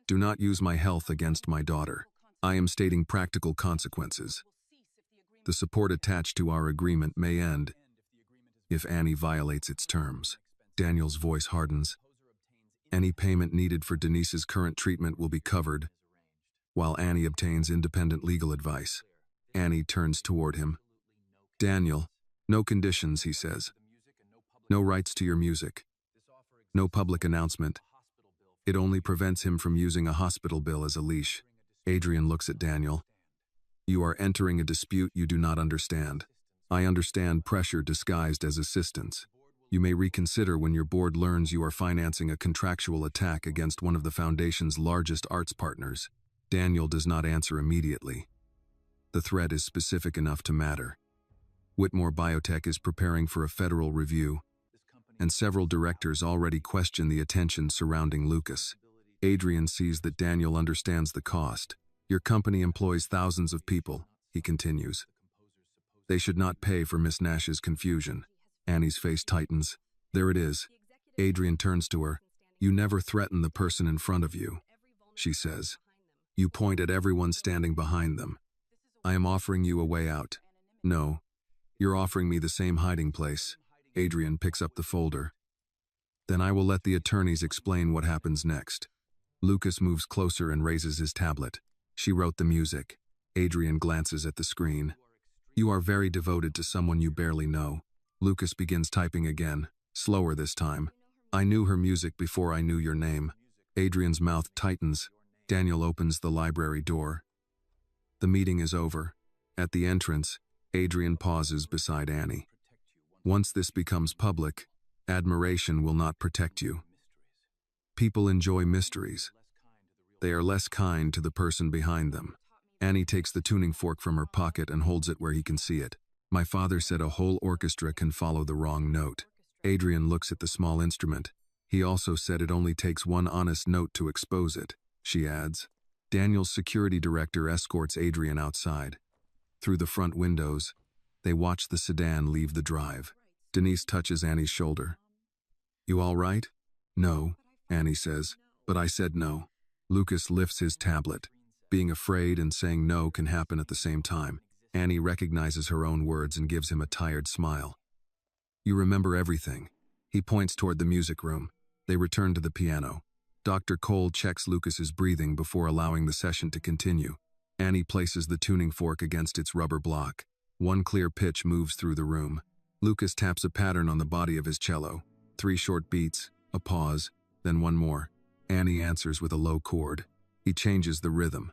Do not use my health against my daughter. I am stating practical consequences. The support attached to our agreement may end if Annie violates its terms. Daniel's voice hardens. Any payment needed for Denise's current treatment will be covered, while Annie obtains independent legal advice. Annie turns toward him. Daniel, no conditions, he says. No rights to your music. No public announcement. It only prevents him from using a hospital bill as a leash. Adrian looks at Daniel. You are entering a dispute you do not understand. I understand pressure disguised as assistance. You may reconsider when your board learns you are financing a contractual attack against one of the foundation's largest arts partners. Daniel does not answer immediately. The threat is specific enough to matter. Whitmore Biotech is preparing for a federal review, and several directors already question the attention surrounding Lucas. Adrian sees that Daniel understands the cost. Your company employs thousands of people, he continues. They should not pay for Miss Nash's confusion. Annie's face tightens. There it is. Adrian turns to her. You never threaten the person in front of you, she says. You point at everyone standing behind them. I am offering you a way out. No, you're offering me the same hiding place. Adrian picks up the folder. Then I will let the attorneys explain what happens next. Lucas moves closer and raises his tablet. She wrote the music. Adrian glances at the screen. You are very devoted to someone you barely know. Lucas begins typing again, slower this time. I knew her music before I knew your name. Adrian's mouth tightens. Daniel opens the library door. The meeting is over. At the entrance, Adrian pauses beside Annie. Once this becomes public, admiration will not protect you. People enjoy mysteries. They are less kind to the person behind them. Annie takes the tuning fork from her pocket and holds it where he can see it. My father said a whole orchestra can follow the wrong note. Adrian looks at the small instrument. He also said it only takes one honest note to expose it, she adds. Daniel's security director escorts Adrian outside. Through the front windows, they watch the sedan leave the drive. Denise touches Annie's shoulder. You all right? No, Annie says, but I said no. Lucas lifts his tablet. Being afraid and saying no can happen at the same time. Annie recognizes her own words and gives him a tired smile. You remember everything. He points toward the music room. They return to the piano. Dr. Cole checks Lucas's breathing before allowing the session to continue. Annie places the tuning fork against its rubber block. One clear pitch moves through the room. Lucas taps a pattern on the body of his cello. 3 short beats, a pause, then one more. Annie answers with a low chord. He changes the rhythm.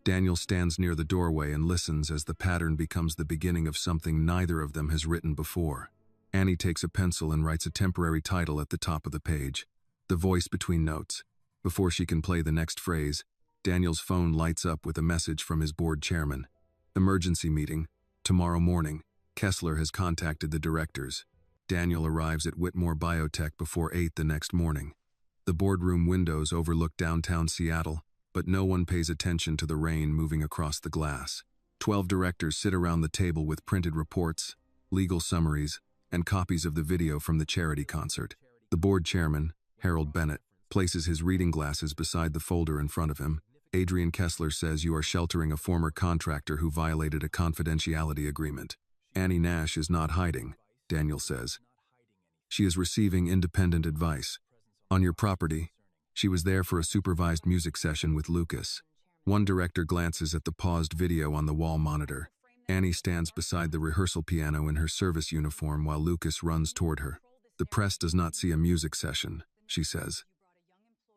Daniel stands near the doorway and listens as the pattern becomes the beginning of something neither of them has written before. Annie takes a pencil and writes a temporary title at the top of the page. The voice between notes. Before she can play the next phrase, Daniel's phone lights up with a message from his board chairman. Emergency meeting. Tomorrow morning. Kessler has contacted the directors. Daniel arrives at Whitmore Biotech before 8 the next morning. The boardroom windows overlook downtown Seattle, but no one pays attention to the rain moving across the glass. 12 directors sit around the table with printed reports, legal summaries, and copies of the video from the charity concert. The board chairman, Harold Bennett, places his reading glasses beside the folder in front of him. Adrian Kessler says you are sheltering a former contractor who violated a confidentiality agreement. Annie Nash is not hiding, Daniel says. She is receiving independent advice. On your property, she was there for a supervised music session with Lucas. One director glances at the paused video on the wall monitor. Annie stands beside the rehearsal piano in her service uniform while Lucas runs toward her. The press does not see a music session, she says.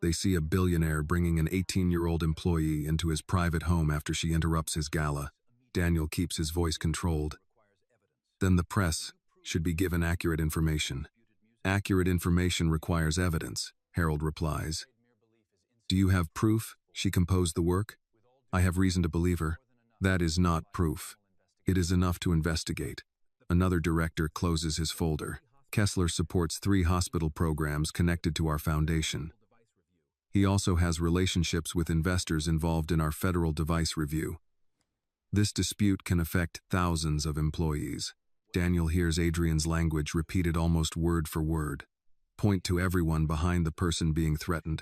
They see a billionaire bringing an 18-year-old employee into his private home after she interrupts his gala. Daniel keeps his voice controlled. Then the press should be given accurate information. Accurate information requires evidence, Harold replies. Do you have proof she composed the work? I have reason to believe her. That is not proof. It is enough to investigate. Another director closes his folder. Kessler supports 3 hospital programs connected to our foundation. He also has relationships with investors involved in our federal device review. This dispute can affect thousands of employees. Daniel hears Adrian's language repeated almost word for word. Point to everyone behind the person being threatened.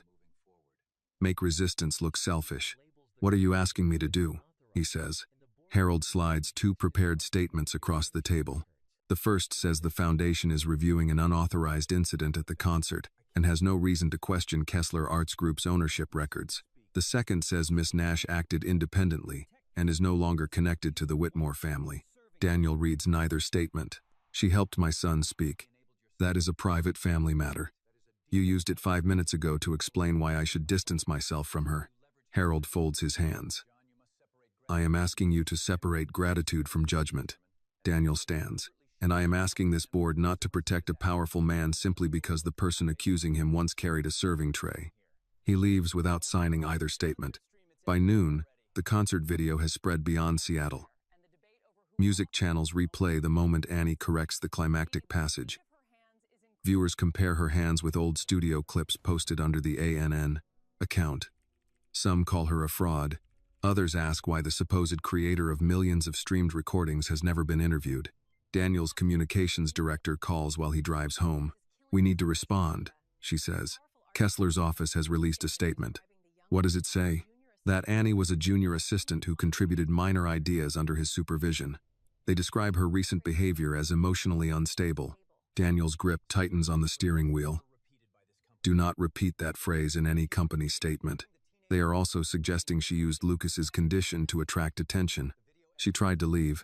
Make resistance look selfish. What are you asking me to do? He says. Harold slides 2 prepared statements across the table. The first says the foundation is reviewing an unauthorized incident at the concert and has no reason to question Kessler Arts Group's ownership records. The second says Miss Nash acted independently and is no longer connected to the Whitmore family. Daniel reads neither statement. She helped my son speak. That is a private family matter. You used it 5 minutes ago to explain why I should distance myself from her. Harold folds his hands. I am asking you to separate gratitude from judgment. Daniel stands. And I am asking this board not to protect a powerful man simply because the person accusing him once carried a serving tray. He leaves without signing either statement. By noon, the concert video has spread beyond Seattle. Music channels replay the moment Annie corrects the climactic passage. Viewers compare her hands with old studio clips posted under the ANN account. Some call her a fraud. Others ask why the supposed creator of millions of streamed recordings has never been interviewed. Daniel's communications director calls while he drives home. We need to respond, she says. Kessler's office has released a statement. What does it say? That Annie was a junior assistant who contributed minor ideas under his supervision. They describe her recent behavior as emotionally unstable. Daniel's grip tightens on the steering wheel. Do not repeat that phrase in any company statement. They are also suggesting she used Lucas's condition to attract attention. She tried to leave.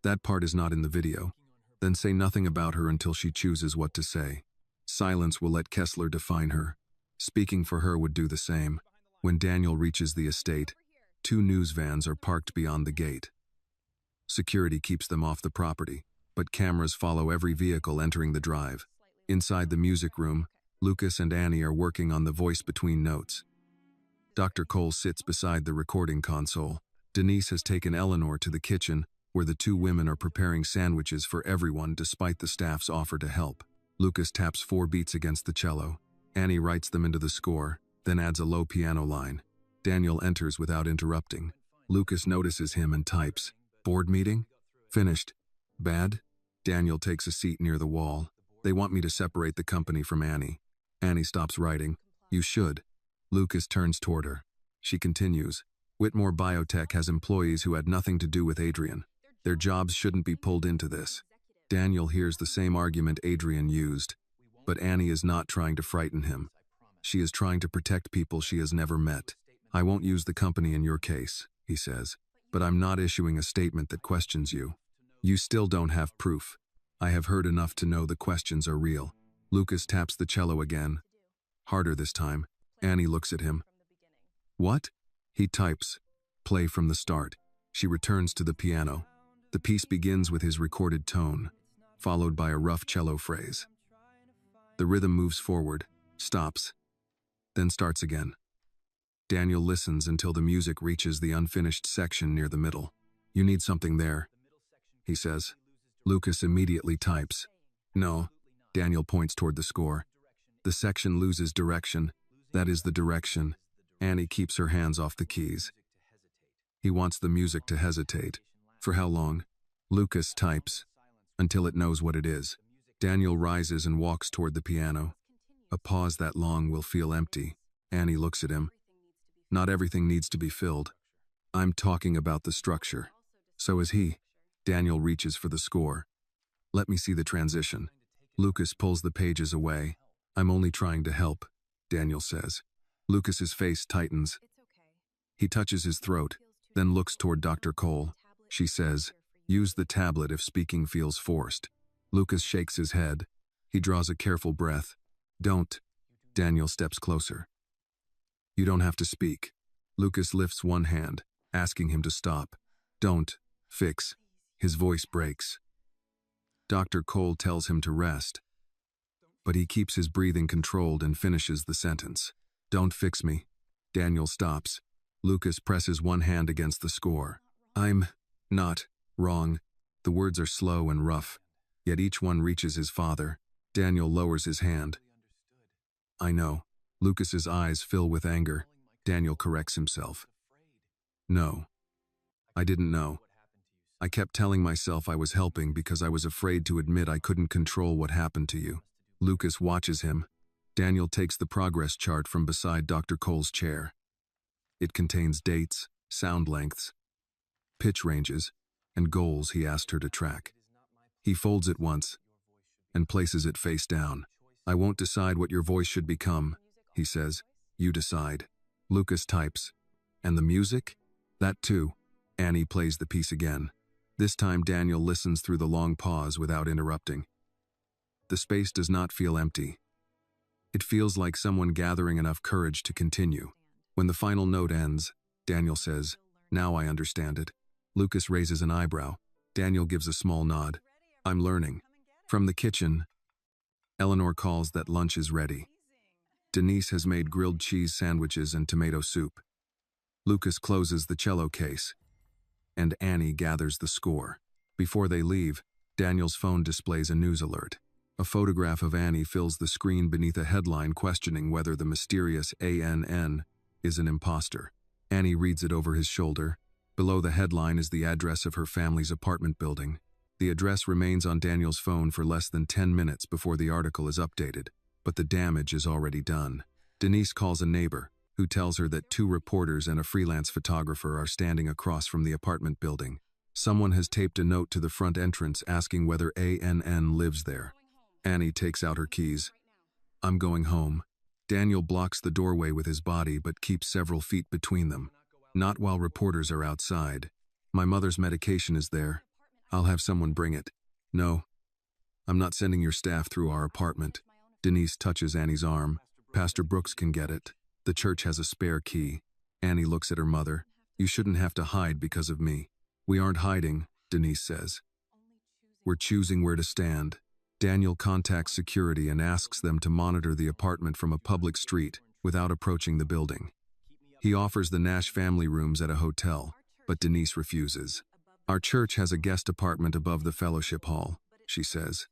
That part is not in the video. Then say nothing about her until she chooses what to say. Silence will let Kessler define her. Speaking for her would do the same. When Daniel reaches the estate, 2 news vans are parked beyond the gate. Security keeps them off the property, but cameras follow every vehicle entering the drive. Inside the music room, Lucas and Annie are working on the voice between notes. Dr. Cole sits beside the recording console. Denise has taken Eleanor to the kitchen, where the two women are preparing sandwiches for everyone despite the staff's offer to help. Lucas taps 4 beats against the cello. Annie writes them into the score, then adds a low piano line. Daniel enters without interrupting. Lucas notices him and types, "Board meeting? Finished. Bad?" Daniel takes a seat near the wall. "They want me to separate the company from Annie." Annie stops writing. "You should." Lucas turns toward her. She continues, "Whitmore Biotech has employees who had nothing to do with Adrian. Their jobs shouldn't be pulled into this." Daniel hears the same argument Adrian used, but Annie is not trying to frighten him. She is trying to protect people she has never met. "I won't use the company in your case," he says, "but I'm not issuing a statement that questions you. You still don't have proof. I have heard enough to know the questions are real." Lucas taps the cello again. Harder this time. Annie looks at him. "What?" He types, "Play from the start." She returns to the piano. The piece begins with his recorded tone, followed by a rough cello phrase. The rhythm moves forward, stops, then starts again. Daniel listens until the music reaches the unfinished section near the middle. "You need something there," he says. Lucas immediately types, "No." Daniel points toward the score. "The section loses direction. That is the direction." Annie keeps her hands off the keys. "He wants the music to hesitate. For how long?" Lucas types, "Until it knows what it is." Daniel rises and walks toward the piano. A pause that long will feel empty. Annie looks at him. "Not everything needs to be filled. I'm talking about the structure." So is he. Daniel reaches for the score. "Let me see the transition." Lucas pulls the pages away. "I'm only trying to help," Daniel says. Lucas's face tightens. He touches his throat, then looks toward Dr. Cole. She says, "Use the tablet if speaking feels forced." Lucas shakes his head. He draws a careful breath. "Don't." Daniel steps closer. "You don't have to speak." Lucas lifts one hand, asking him to stop. "Don't. Fix." His voice breaks. Dr. Cole tells him to rest, but he keeps his breathing controlled and finishes the sentence. "Don't fix me." Daniel stops. Lucas presses one hand against the score. "I'm not wrong." The words are slow and rough, yet each one reaches his father. Daniel lowers his hand. "I know." Lucas's eyes fill with anger. Daniel corrects himself. "No. I didn't know. I kept telling myself I was helping because I was afraid to admit I couldn't control what happened to you." Lucas watches him. Daniel takes the progress chart from beside Dr. Cole's chair. It contains dates, sound lengths, pitch ranges, and goals he asked her to track. He folds it once and places it face down. "I won't decide what your voice should become," he says. "You decide." Lucas types. "And the music?" "That too." Annie plays the piece again. This time Daniel listens through the long pause without interrupting. The space does not feel empty. It feels like someone gathering enough courage to continue. When the final note ends, Daniel says, "Now I understand it." Lucas raises an eyebrow. Daniel gives a small nod. "I'm learning." From the kitchen, Eleanor calls that lunch is ready. Denise has made grilled cheese sandwiches and tomato soup. Lucas closes the cello case, and Annie gathers the score. Before they leave, Daniel's phone displays a news alert. A photograph of Annie fills the screen beneath a headline questioning whether the mysterious ANN is an imposter. Annie reads it over his shoulder. Below the headline is the address of her family's apartment building. The address remains on Daniel's phone for less than 10 minutes before the article is updated, but the damage is already done. Denise calls a neighbor, who tells her that 2 reporters and a freelance photographer are standing across from the apartment building. Someone has taped a note to the front entrance asking whether ANN lives there. Annie takes out her keys. "I'm going home." Daniel blocks the doorway with his body but keeps several feet between them. "Not while reporters are outside. My mother's medication is there. I'll have someone bring it." "No. I'm not sending your staff through our apartment." Denise touches Annie's arm. "Pastor Brooks can get it. The church has a spare key." Annie looks at her mother. "You shouldn't have to hide because of me." "We aren't hiding," Denise says. "We're choosing where to stand." Daniel contacts security and asks them to monitor the apartment from a public street without approaching the building. He offers the Nash family rooms at a hotel, but Denise refuses. Our church has a guest apartment above the fellowship hall, she says.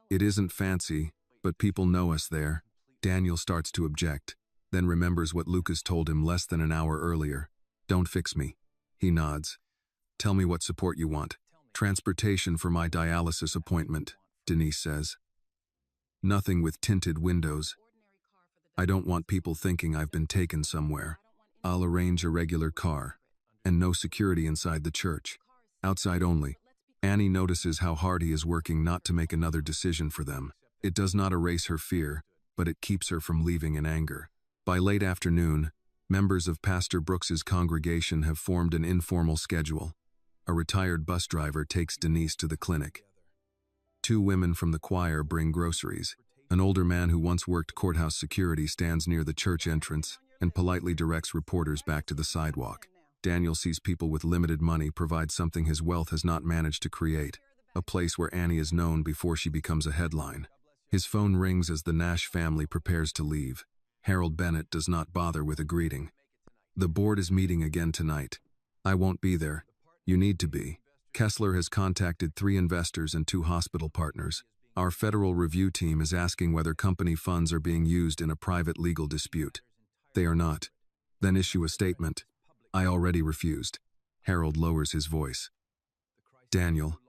It isn't fancy, but people know us there. Daniel starts to object, then remembers what Lucas told him less than an hour earlier. Don't fix me. He nods. Tell me what support you want. Transportation for my dialysis appointment, Denise says. Nothing with tinted windows. I don't want people thinking I've been taken somewhere. I'll arrange a regular car. And no security inside the church. Outside only. Annie notices how hard he is working not to make another decision for them. It does not erase her fear, but it keeps her from leaving in anger. By late afternoon, members of Pastor Brooks's congregation have formed an informal schedule. A retired bus driver takes Denise to the clinic. 2 women from the choir bring groceries. An older man who once worked courthouse security stands near the church entrance and politely directs reporters back to the sidewalk. Daniel sees people with limited money provide something his wealth has not managed to create, a place where Annie is known before she becomes a headline. His phone rings as the Nash family prepares to leave. Harold Bennett does not bother with a greeting. The board is meeting again tonight. I won't be there. You need to be. Kessler has contacted 3 investors and 2 hospital partners. Our federal review team is asking whether company funds are being used in a private legal dispute. They are not. Then issue a statement. I already refused. Harold lowers his voice. Daniel,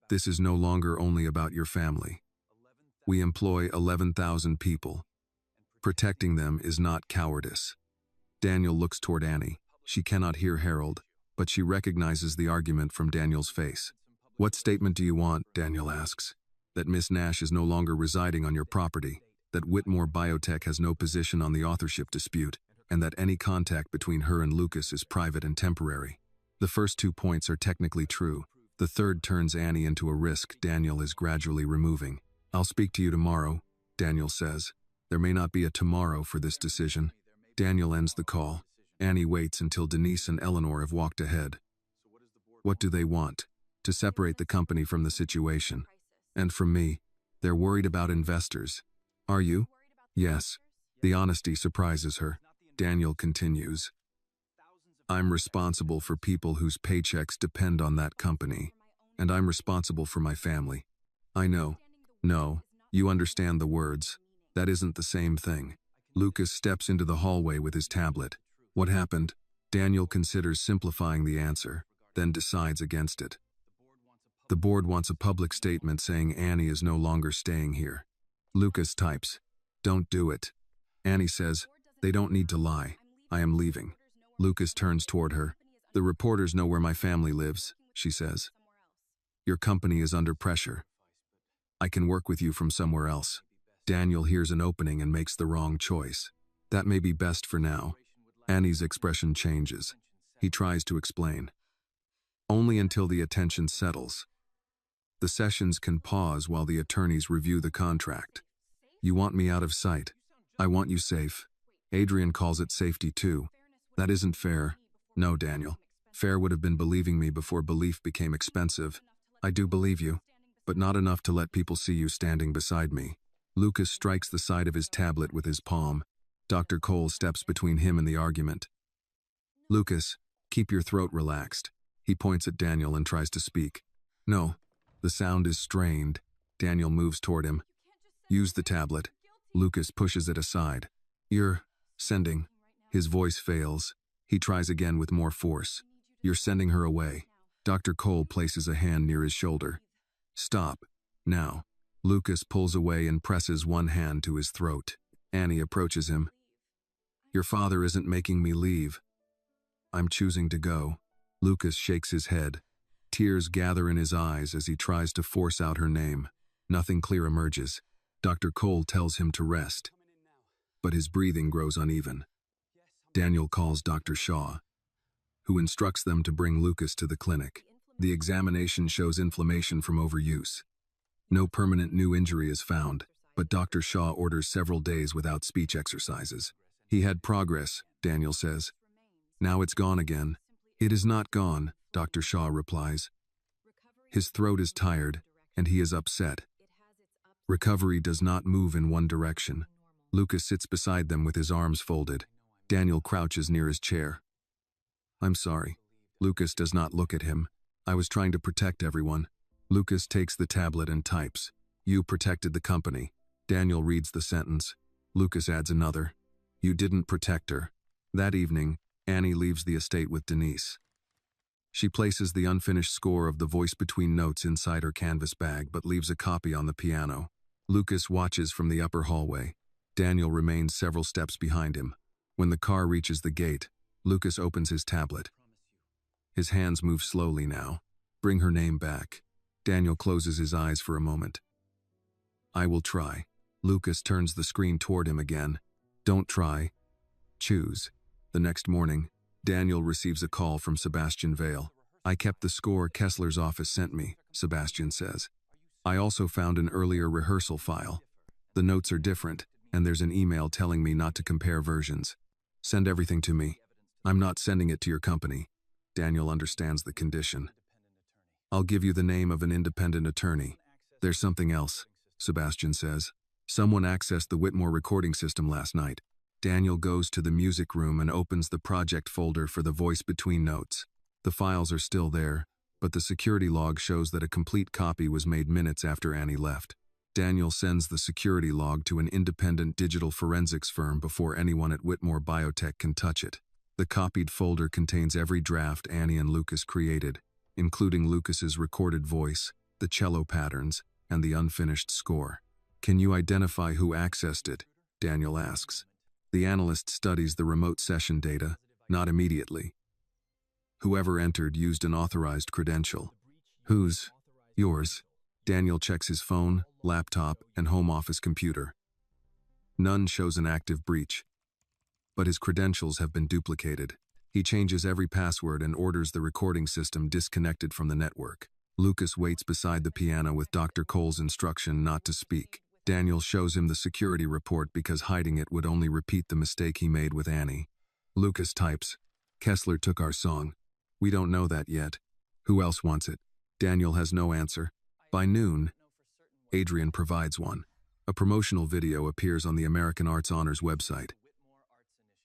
this is no longer only about your family. We employ 11,000 people. Protecting them is not cowardice. Daniel looks toward Annie. She cannot hear Harold, but she recognizes the argument from Daniel's face. What statement do you want? Daniel asks. That Miss Nash is no longer residing on your property, that Whitmore Biotech has no position on the authorship dispute, and that any contact between her and Lucas is private and temporary. The first 2 points are technically true. The third turns Annie into a risk Daniel is gradually removing. I'll speak to you tomorrow, Daniel says. There may not be a tomorrow for this decision. Daniel ends the call. Annie waits until Denise and Eleanor have walked ahead. What do they want? To separate the company from the situation. And from me. They're worried about investors. Are you? Yes. The honesty surprises her. Daniel continues. I'm responsible for people whose paychecks depend on that company, and I'm responsible for my family. I know. No, you understand the words. That isn't the same thing. Lucas steps into the hallway with his tablet. What happened? Daniel considers simplifying the answer, then decides against it. The board wants a public statement saying Annie is no longer staying here. Lucas types, "Don't do it." Annie says, "They don't need to lie. I am leaving." Lucas turns toward her. "The reporters know where my family lives," she says. "Your company is under pressure. I can work with you from somewhere else." Daniel hears an opening and makes the wrong choice. That may be best for now. Annie's expression changes. He tries to explain. Only until the attention settles. The sessions can pause while the attorneys review the contract. You want me out of sight. I want you safe. Adrian calls it safety too. That isn't fair. No, Daniel. Fair would have been believing me before belief became expensive. I do believe you, but not enough to let people see you standing beside me. Lucas strikes the side of his tablet with his palm. Dr. Cole steps between him and the argument. Lucas, keep your throat relaxed. He points at Daniel and tries to speak. No. The sound is strained. Daniel moves toward him. Use the tablet. Lucas pushes it aside. You're sending. His voice fails. He tries again with more force. You're sending her away. Dr. Cole places a hand near his shoulder. Stop. Now. Lucas pulls away and presses one hand to his throat. Annie approaches him. Your father isn't making me leave. I'm choosing to go. Lucas shakes his head. Tears gather in his eyes as he tries to force out her name. Nothing clear emerges. Dr. Cole tells him to rest. But his breathing grows uneven. Daniel calls Dr. Shaw, who instructs them to bring Lucas to the clinic. The examination shows inflammation from overuse. No permanent new injury is found, but Dr. Shaw orders several days without speech exercises. He had progress, Daniel says. Now it's gone again. It is not gone, Dr. Shaw replies. His throat is tired, and he is upset. Recovery does not move in one direction. Lucas sits beside them with his arms folded. Daniel crouches near his chair. I'm sorry. Lucas does not look at him. I was trying to protect everyone. Lucas takes the tablet and types. You protected the company. Daniel reads the sentence. Lucas adds another. You didn't protect her. That evening, Annie leaves the estate with Denise. She places the unfinished score of The Voice Between Notes inside her canvas bag but leaves a copy on the piano. Lucas watches from the upper hallway. Daniel remains several steps behind him. When the car reaches the gate, Lucas opens his tablet. His hands move slowly now. Bring her name back. Daniel closes his eyes for a moment. I will try. Lucas turns the screen toward him again. Don't try. Choose. The next morning, Daniel receives a call from Sebastian Vale. I kept the score Kessler's office sent me, Sebastian says. I also found an earlier rehearsal file. The notes are different, and there's an email telling me not to compare versions. Send everything to me. I'm not sending it to your company. Daniel understands the condition. I'll give you the name of an independent attorney. There's something else, Sebastian says. Someone accessed the Whitmore recording system last night. Daniel goes to the music room and opens the project folder for The Voice Between Notes. The files are still there, but the security log shows that a complete copy was made minutes after Annie left. Daniel sends the security log to an independent digital forensics firm before anyone at Whitmore Biotech can touch it. The copied folder contains every draft Annie and Lucas created, including Lucas's recorded voice, the cello patterns, and the unfinished score. Can you identify who accessed it? Daniel asks. The analyst studies the remote session data, not immediately. Whoever entered used an authorized credential. Whose? Yours. Daniel checks his phone, laptop, and home office computer. None shows an active breach. But his credentials have been duplicated. He changes every password and orders the recording system disconnected from the network. Lucas waits beside the piano with Dr. Cole's instruction not to speak. Daniel shows him the security report because hiding it would only repeat the mistake he made with Annie. Lucas types, Kessler took our song. We don't know that yet. Who else wants it? Daniel has no answer. By noon, Adrian provides one. A promotional video appears on the American Arts Honors website.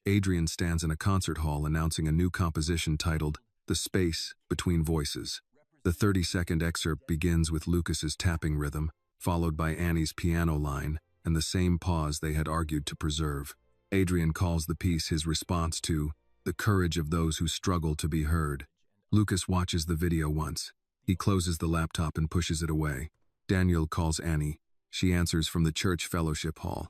Adrian stands in a concert hall announcing a new composition titled The Space Between Voices. The 30-second excerpt begins with Lucas's tapping rhythm, followed by Annie's piano line, and the same pause they had argued to preserve. Adrian calls the piece his response to the courage of those who struggle to be heard. Lucas watches the video once. He closes the laptop and pushes it away. Daniel calls Annie. She answers from the church fellowship hall.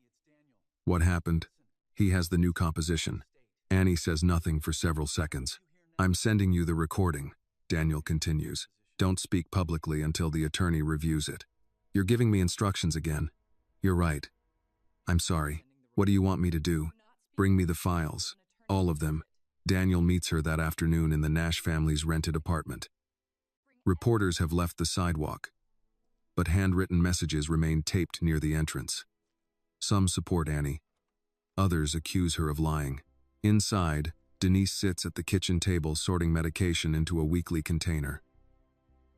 What happened? He has the new composition. Annie says nothing for several seconds. I'm sending you the recording, Daniel continues. Don't speak publicly until the attorney reviews it. You're giving me instructions again. You're right. I'm sorry. What do you want me to do? Bring me the files. All of them. Daniel meets her that afternoon in the Nash family's rented apartment. Reporters have left the sidewalk, but handwritten messages remain taped near the entrance. Some support Annie. Others accuse her of lying. Inside, Denise sits at the kitchen table sorting medication into a weekly container.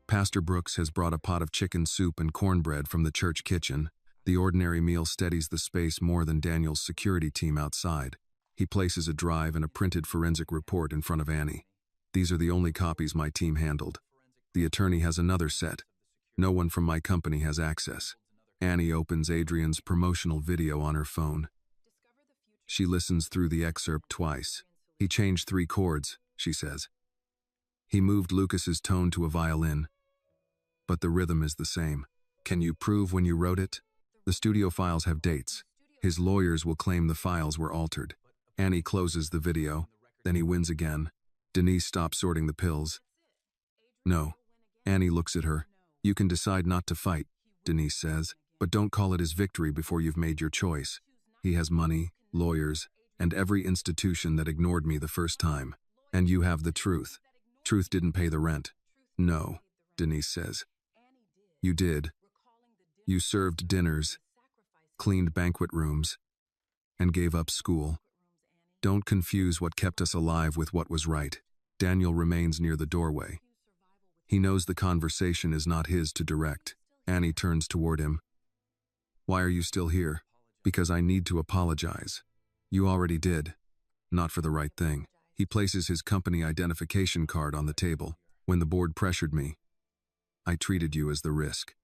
Pastor Brooks has brought a pot of chicken soup and cornbread from the church kitchen. The ordinary meal steadies the space more than Daniel's security team outside. He places a drive and a printed forensic report in front of Annie. These are the only copies my team handled. The attorney has another set. No one from my company has access. Annie opens Adrian's promotional video on her phone. She listens through the excerpt twice. He changed 3 chords, she says. He moved Lucas's tone to a violin, but the rhythm is the same. Can you prove when you wrote it? The studio files have dates. His lawyers will claim the files were altered. Annie closes the video, then he wins again. Denise stops sorting the pills. No. Annie looks at her. You can decide not to fight, Denise says, but don't call it his victory before you've made your choice. He has money, lawyers, and every institution that ignored me the first time. And you have the truth. Truth didn't pay the rent. No, Denise says. You did. You served dinners, cleaned banquet rooms, and gave up school. Don't confuse what kept us alive with what was right. Daniel remains near the doorway. He knows the conversation is not his to direct. Annie turns toward him. Why are you still here? Because I need to apologize. You already did. not for the right thing. He places his company identification card on the table. When the board pressured me, I treated you as the risk.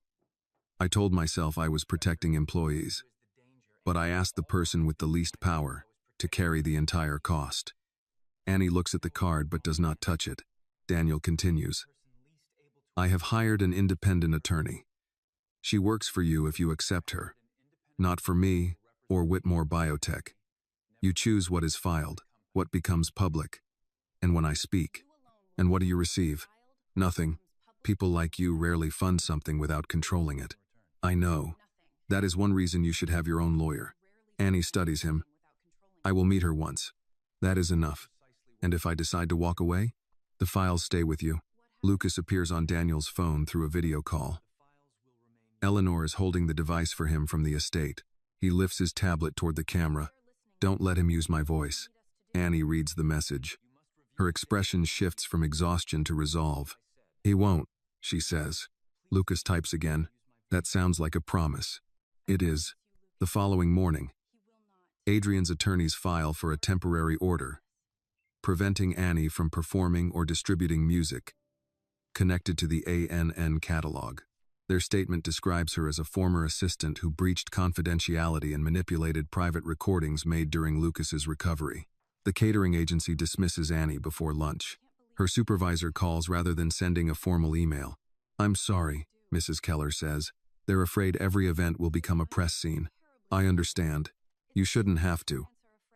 I told myself I was protecting employees, but I asked the person with the least power to carry the entire cost. Annie looks at the card but does not touch it. Daniel continues. I have hired an independent attorney. She works for you if you accept her. Not for me or Whitmore Biotech. You choose what is filed, what becomes public, and when I speak. And what do you receive? Nothing. People like you rarely fund something without controlling it. I know. That is one reason you should have your own lawyer. Annie studies him. I will meet her once. That is enough. And if I decide to walk away, the files stay with you. Lucas appears on Daniel's phone through a video call. Eleanor is holding the device for him from the estate. He lifts his tablet toward the camera. Don't let him use my voice. Annie reads the message. Her expression shifts from exhaustion to resolve. He won't, she says. Lucas types again. That sounds like a promise. It is. The following morning, Adrian's attorneys file for a temporary order, preventing Annie from performing or distributing music connected to the ANN catalog. Their statement describes her as a former assistant who breached confidentiality and manipulated private recordings made during Lucas's recovery. The catering agency dismisses Annie before lunch. Her supervisor calls rather than sending a formal email. I'm sorry, Mrs. Keller says. They're afraid every event will become a press scene. I understand. You shouldn't have to.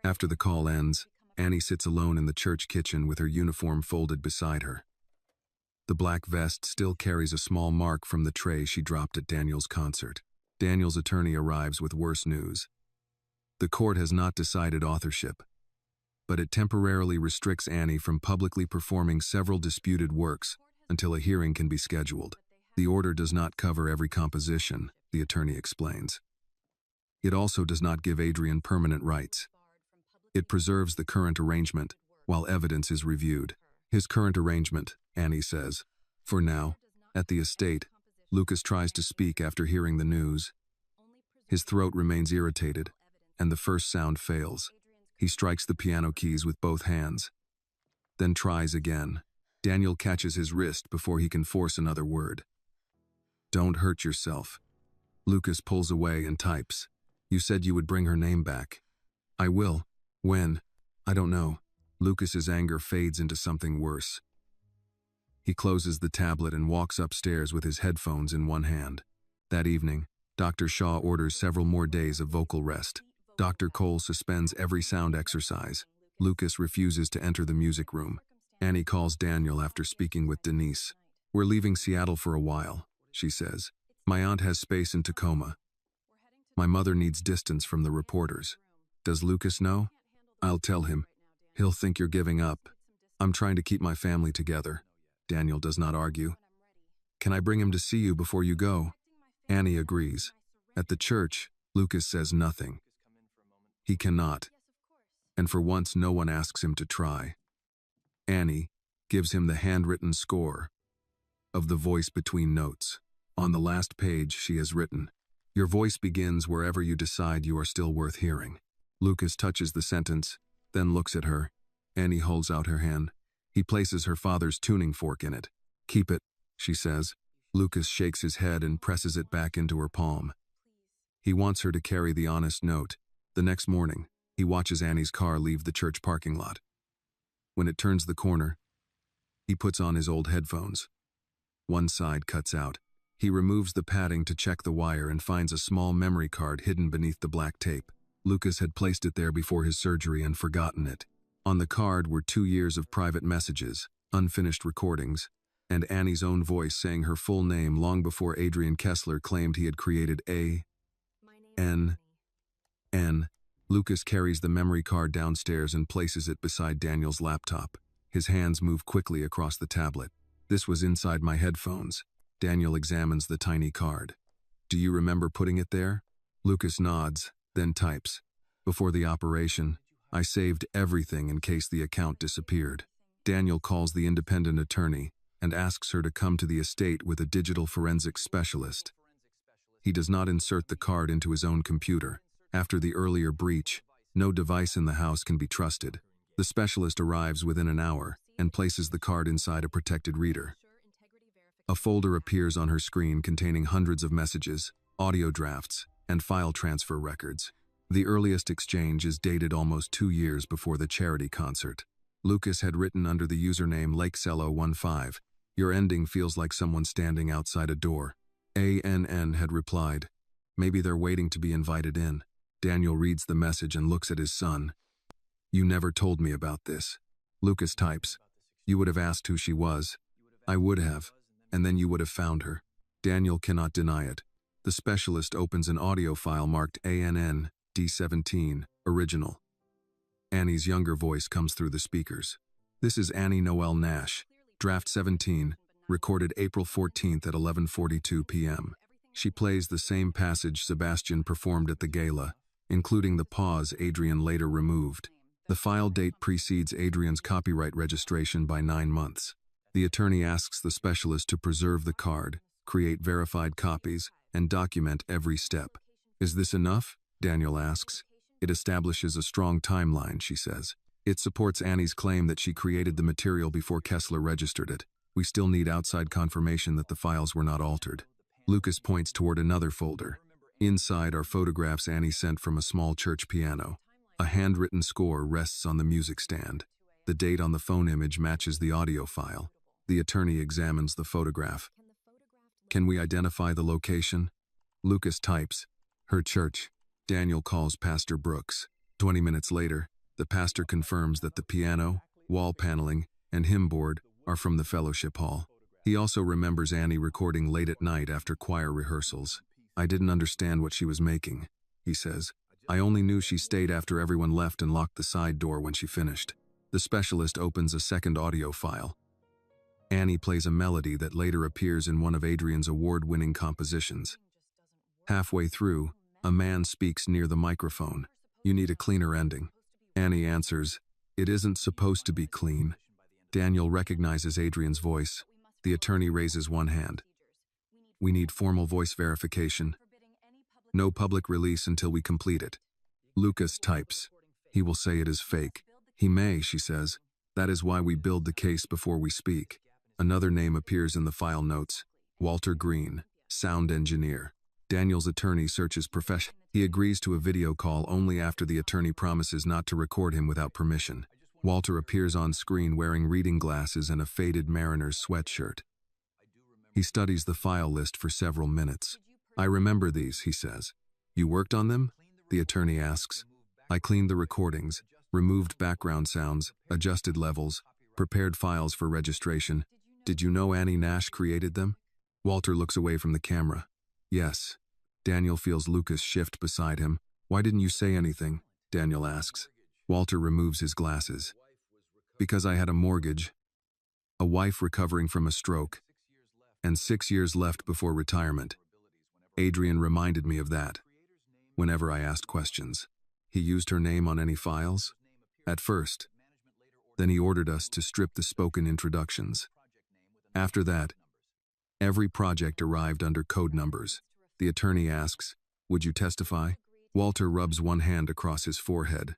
After the call ends, Annie sits alone in the church kitchen with her uniform folded beside her. The black vest still carries a small mark from the tray she dropped at Daniel's concert. Daniel's attorney arrives with worse news. The court has not decided authorship, but it temporarily restricts Annie from publicly performing several disputed works until a hearing can be scheduled. The order does not cover every composition, the attorney explains. It also does not give Adrian permanent rights. It preserves the current arrangement while evidence is reviewed. His current arrangement, Annie says. For now, at the estate, Lucas tries to speak after hearing the news. His throat remains irritated, and the first sound fails. He strikes the piano keys with both hands, then tries again. Daniel catches his wrist before he can force another word. Don't hurt yourself. Lucas pulls away and types. You said you would bring her name back. I will. When? I don't know. Lucas's anger fades into something worse. He closes the tablet and walks upstairs with his headphones in one hand. That evening, Dr. Shaw orders several more days of vocal rest. Dr. Cole suspends every sound exercise. Lucas refuses to enter the music room. Annie calls Daniel after speaking with Denise. We're leaving Seattle for a while, she says. My aunt has space in Tacoma. My mother needs distance from the reporters. Does Lucas know? I'll tell him. He'll think you're giving up. I'm trying to keep my family together. Daniel does not argue. Can I bring him to see you before you go? Annie agrees. At the church, Lucas says nothing. He cannot. And for once, no one asks him to try. Annie gives him the handwritten score of The Voice Between Notes. On the last page, she has written, Your voice begins wherever you decide you are still worth hearing. Lucas touches the sentence, then looks at her. Annie holds out her hand. He places her father's tuning fork in it. Keep it, she says. Lucas shakes his head and presses it back into her palm. He wants her to carry the honest note. The next morning, he watches Annie's car leave the church parking lot. When it turns the corner, he puts on his old headphones. One side cuts out. He removes the padding to check the wire and finds a small memory card hidden beneath the black tape. Lucas had placed it there before his surgery and forgotten it. On the card were 2 years of private messages, unfinished recordings, and Annie's own voice saying her full name long before Adrian Kessler claimed he had created A-N-N. Lucas carries the memory card downstairs and places it beside Daniel's laptop. His hands move quickly across the tablet. This was inside my headphones. Daniel examines the tiny card. Do you remember putting it there? Lucas nods, then types. Before the operation, I saved everything in case the account disappeared. Daniel calls the independent attorney and asks her to come to the estate with a digital forensics specialist. He does not insert the card into his own computer. After the earlier breach, no device in the house can be trusted. The specialist arrives within an hour and places the card inside a protected reader. A folder appears on her screen containing hundreds of messages, audio drafts, and file transfer records. The earliest exchange is dated almost 2 years before the charity concert. Lucas had written under the username LakeCello15, "Your ending feels like someone standing outside a door." ANN had replied, "Maybe they're waiting to be invited in." Daniel reads the message and looks at his son. "You never told me about this." Lucas types, "You would have asked who she was." "I would have, and then you would have found her." Daniel cannot deny it. The specialist opens an audio file marked ANN D17, original. Annie's younger voice comes through the speakers. "This is Annie Noel Nash, draft 17, recorded April 14th at 11:42 p.m. She plays the same passage Sebastian performed at the gala, including the pause Adrian later removed. The file date precedes Adrian's copyright registration by 9 months. The attorney asks the specialist to preserve the card, create verified copies, and document every step. "Is this enough?" Daniel asks. "It establishes a strong timeline," she says. "It supports Annie's claim that she created the material before Kessler registered it. We still need outside confirmation that the files were not altered." Lucas points toward another folder. Inside are photographs Annie sent from a small church piano. A handwritten score rests on the music stand. The date on the phone image matches the audio file. The attorney examines the photograph. "Can we identify the location?" Lucas types, "Her church." Daniel calls Pastor Brooks. 20 minutes later, the pastor confirms that the piano, wall paneling, and hymn board are from the fellowship hall. He also remembers Annie recording late at night after choir rehearsals. "I didn't understand what she was making," he says. "I only knew she stayed after everyone left and locked the side door when she finished." The specialist opens a second audio file. Annie plays a melody that later appears in one of Adrian's award-winning compositions. Halfway through, a man speaks near the microphone. "You need a cleaner ending." Annie answers, "It isn't supposed to be clean." Daniel recognizes Adrian's voice. The attorney raises one hand. "We need formal voice verification. No public release until we complete it." Lucas types, "He will say it is fake." "He may," she says. "That is why we build the case before we speak." Another name appears in the file notes. Walter Green, sound engineer. Daniel's attorney searches profession. He agrees to a video call only after the attorney promises not to record him without permission. Walter appears on screen wearing reading glasses and a faded mariner's sweatshirt. He studies the file list for several minutes. "I remember these," he says. "You worked on them?" the attorney asks. "I cleaned the recordings, removed background sounds, adjusted levels, prepared files for registration. Did you know Annie Nash created them?" Walter looks away from the camera. "Yes." Daniel feels Lucas shift beside him. "Why didn't you say anything?" Daniel asks. Walter removes his glasses. "Because I had a mortgage, a wife recovering from a stroke, and 6 years left before retirement. Adrian reminded me of that whenever I asked questions." "He used her name on any files?" "At first. Then he ordered us to strip the spoken introductions. After that, every project arrived under code numbers." The attorney asks, "Would you testify?" Walter rubs one hand across his forehead.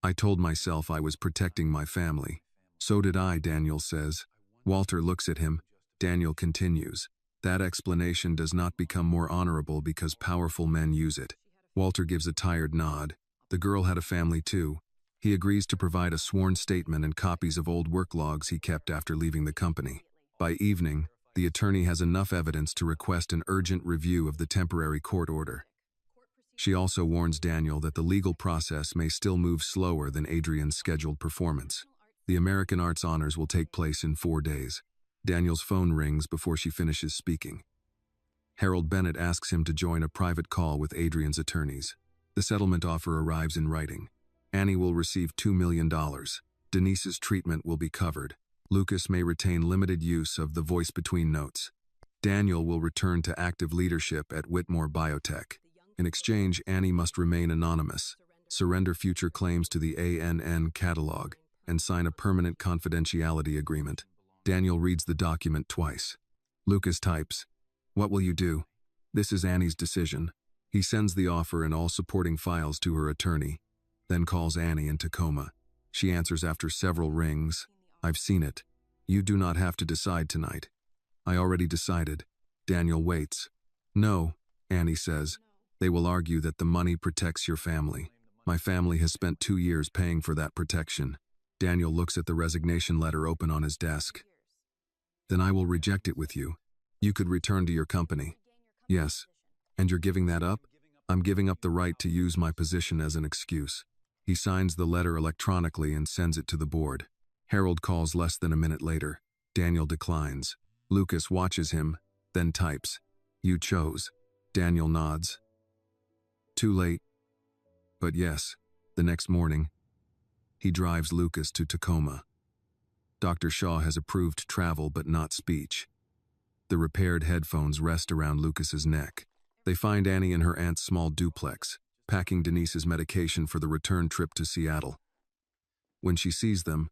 "I told myself I was protecting my family." "So did I," Daniel says. Walter looks at him. Daniel continues, "That explanation does not become more honorable because powerful men use it." Walter gives a tired nod. "The girl had a family too." He agrees to provide a sworn statement and copies of old work logs he kept after leaving the company. By evening, the attorney has enough evidence to request an urgent review of the temporary court order. She also warns Daniel that the legal process may still move slower than Adrian's scheduled performance. The American Arts Honors will take place in 4 days. Daniel's phone rings before she finishes speaking. Harold Bennett asks him to join a private call with Adrian's attorneys. The settlement offer arrives in writing. Annie will receive $2 million. Denise's treatment will be covered. Lucas may retain limited use of the voice between notes. Daniel will return to active leadership at Whitmore Biotech. In exchange, Annie must remain anonymous, surrender future claims to the ANN catalog, and sign a permanent confidentiality agreement. Daniel reads the document twice. Lucas types, "What will you do?" This is Annie's decision. He sends the offer and all supporting files to her attorney, then calls Annie in Tacoma. She answers after several rings. I've seen it. You do not have to decide tonight. I already decided. Daniel waits. No, Annie says. They will argue that the money protects your family. My family has spent 2 years paying for that protection. Daniel looks at the resignation letter open on his desk. Then I will reject it with you. You could return to your company. Yes. And you're giving that up? I'm giving up the right to use my position as an excuse. He signs the letter electronically and sends it to the board. Harold calls less than a minute later. Daniel declines. Lucas watches him, then types. You chose. Daniel nods. Too late. But yes, the next morning, he drives Lucas to Tacoma. Dr. Shaw has approved travel but not speech. The repaired headphones rest around Lucas's neck. They find Annie in her aunt's small duplex, packing Denise's medication for the return trip to Seattle. When she sees them,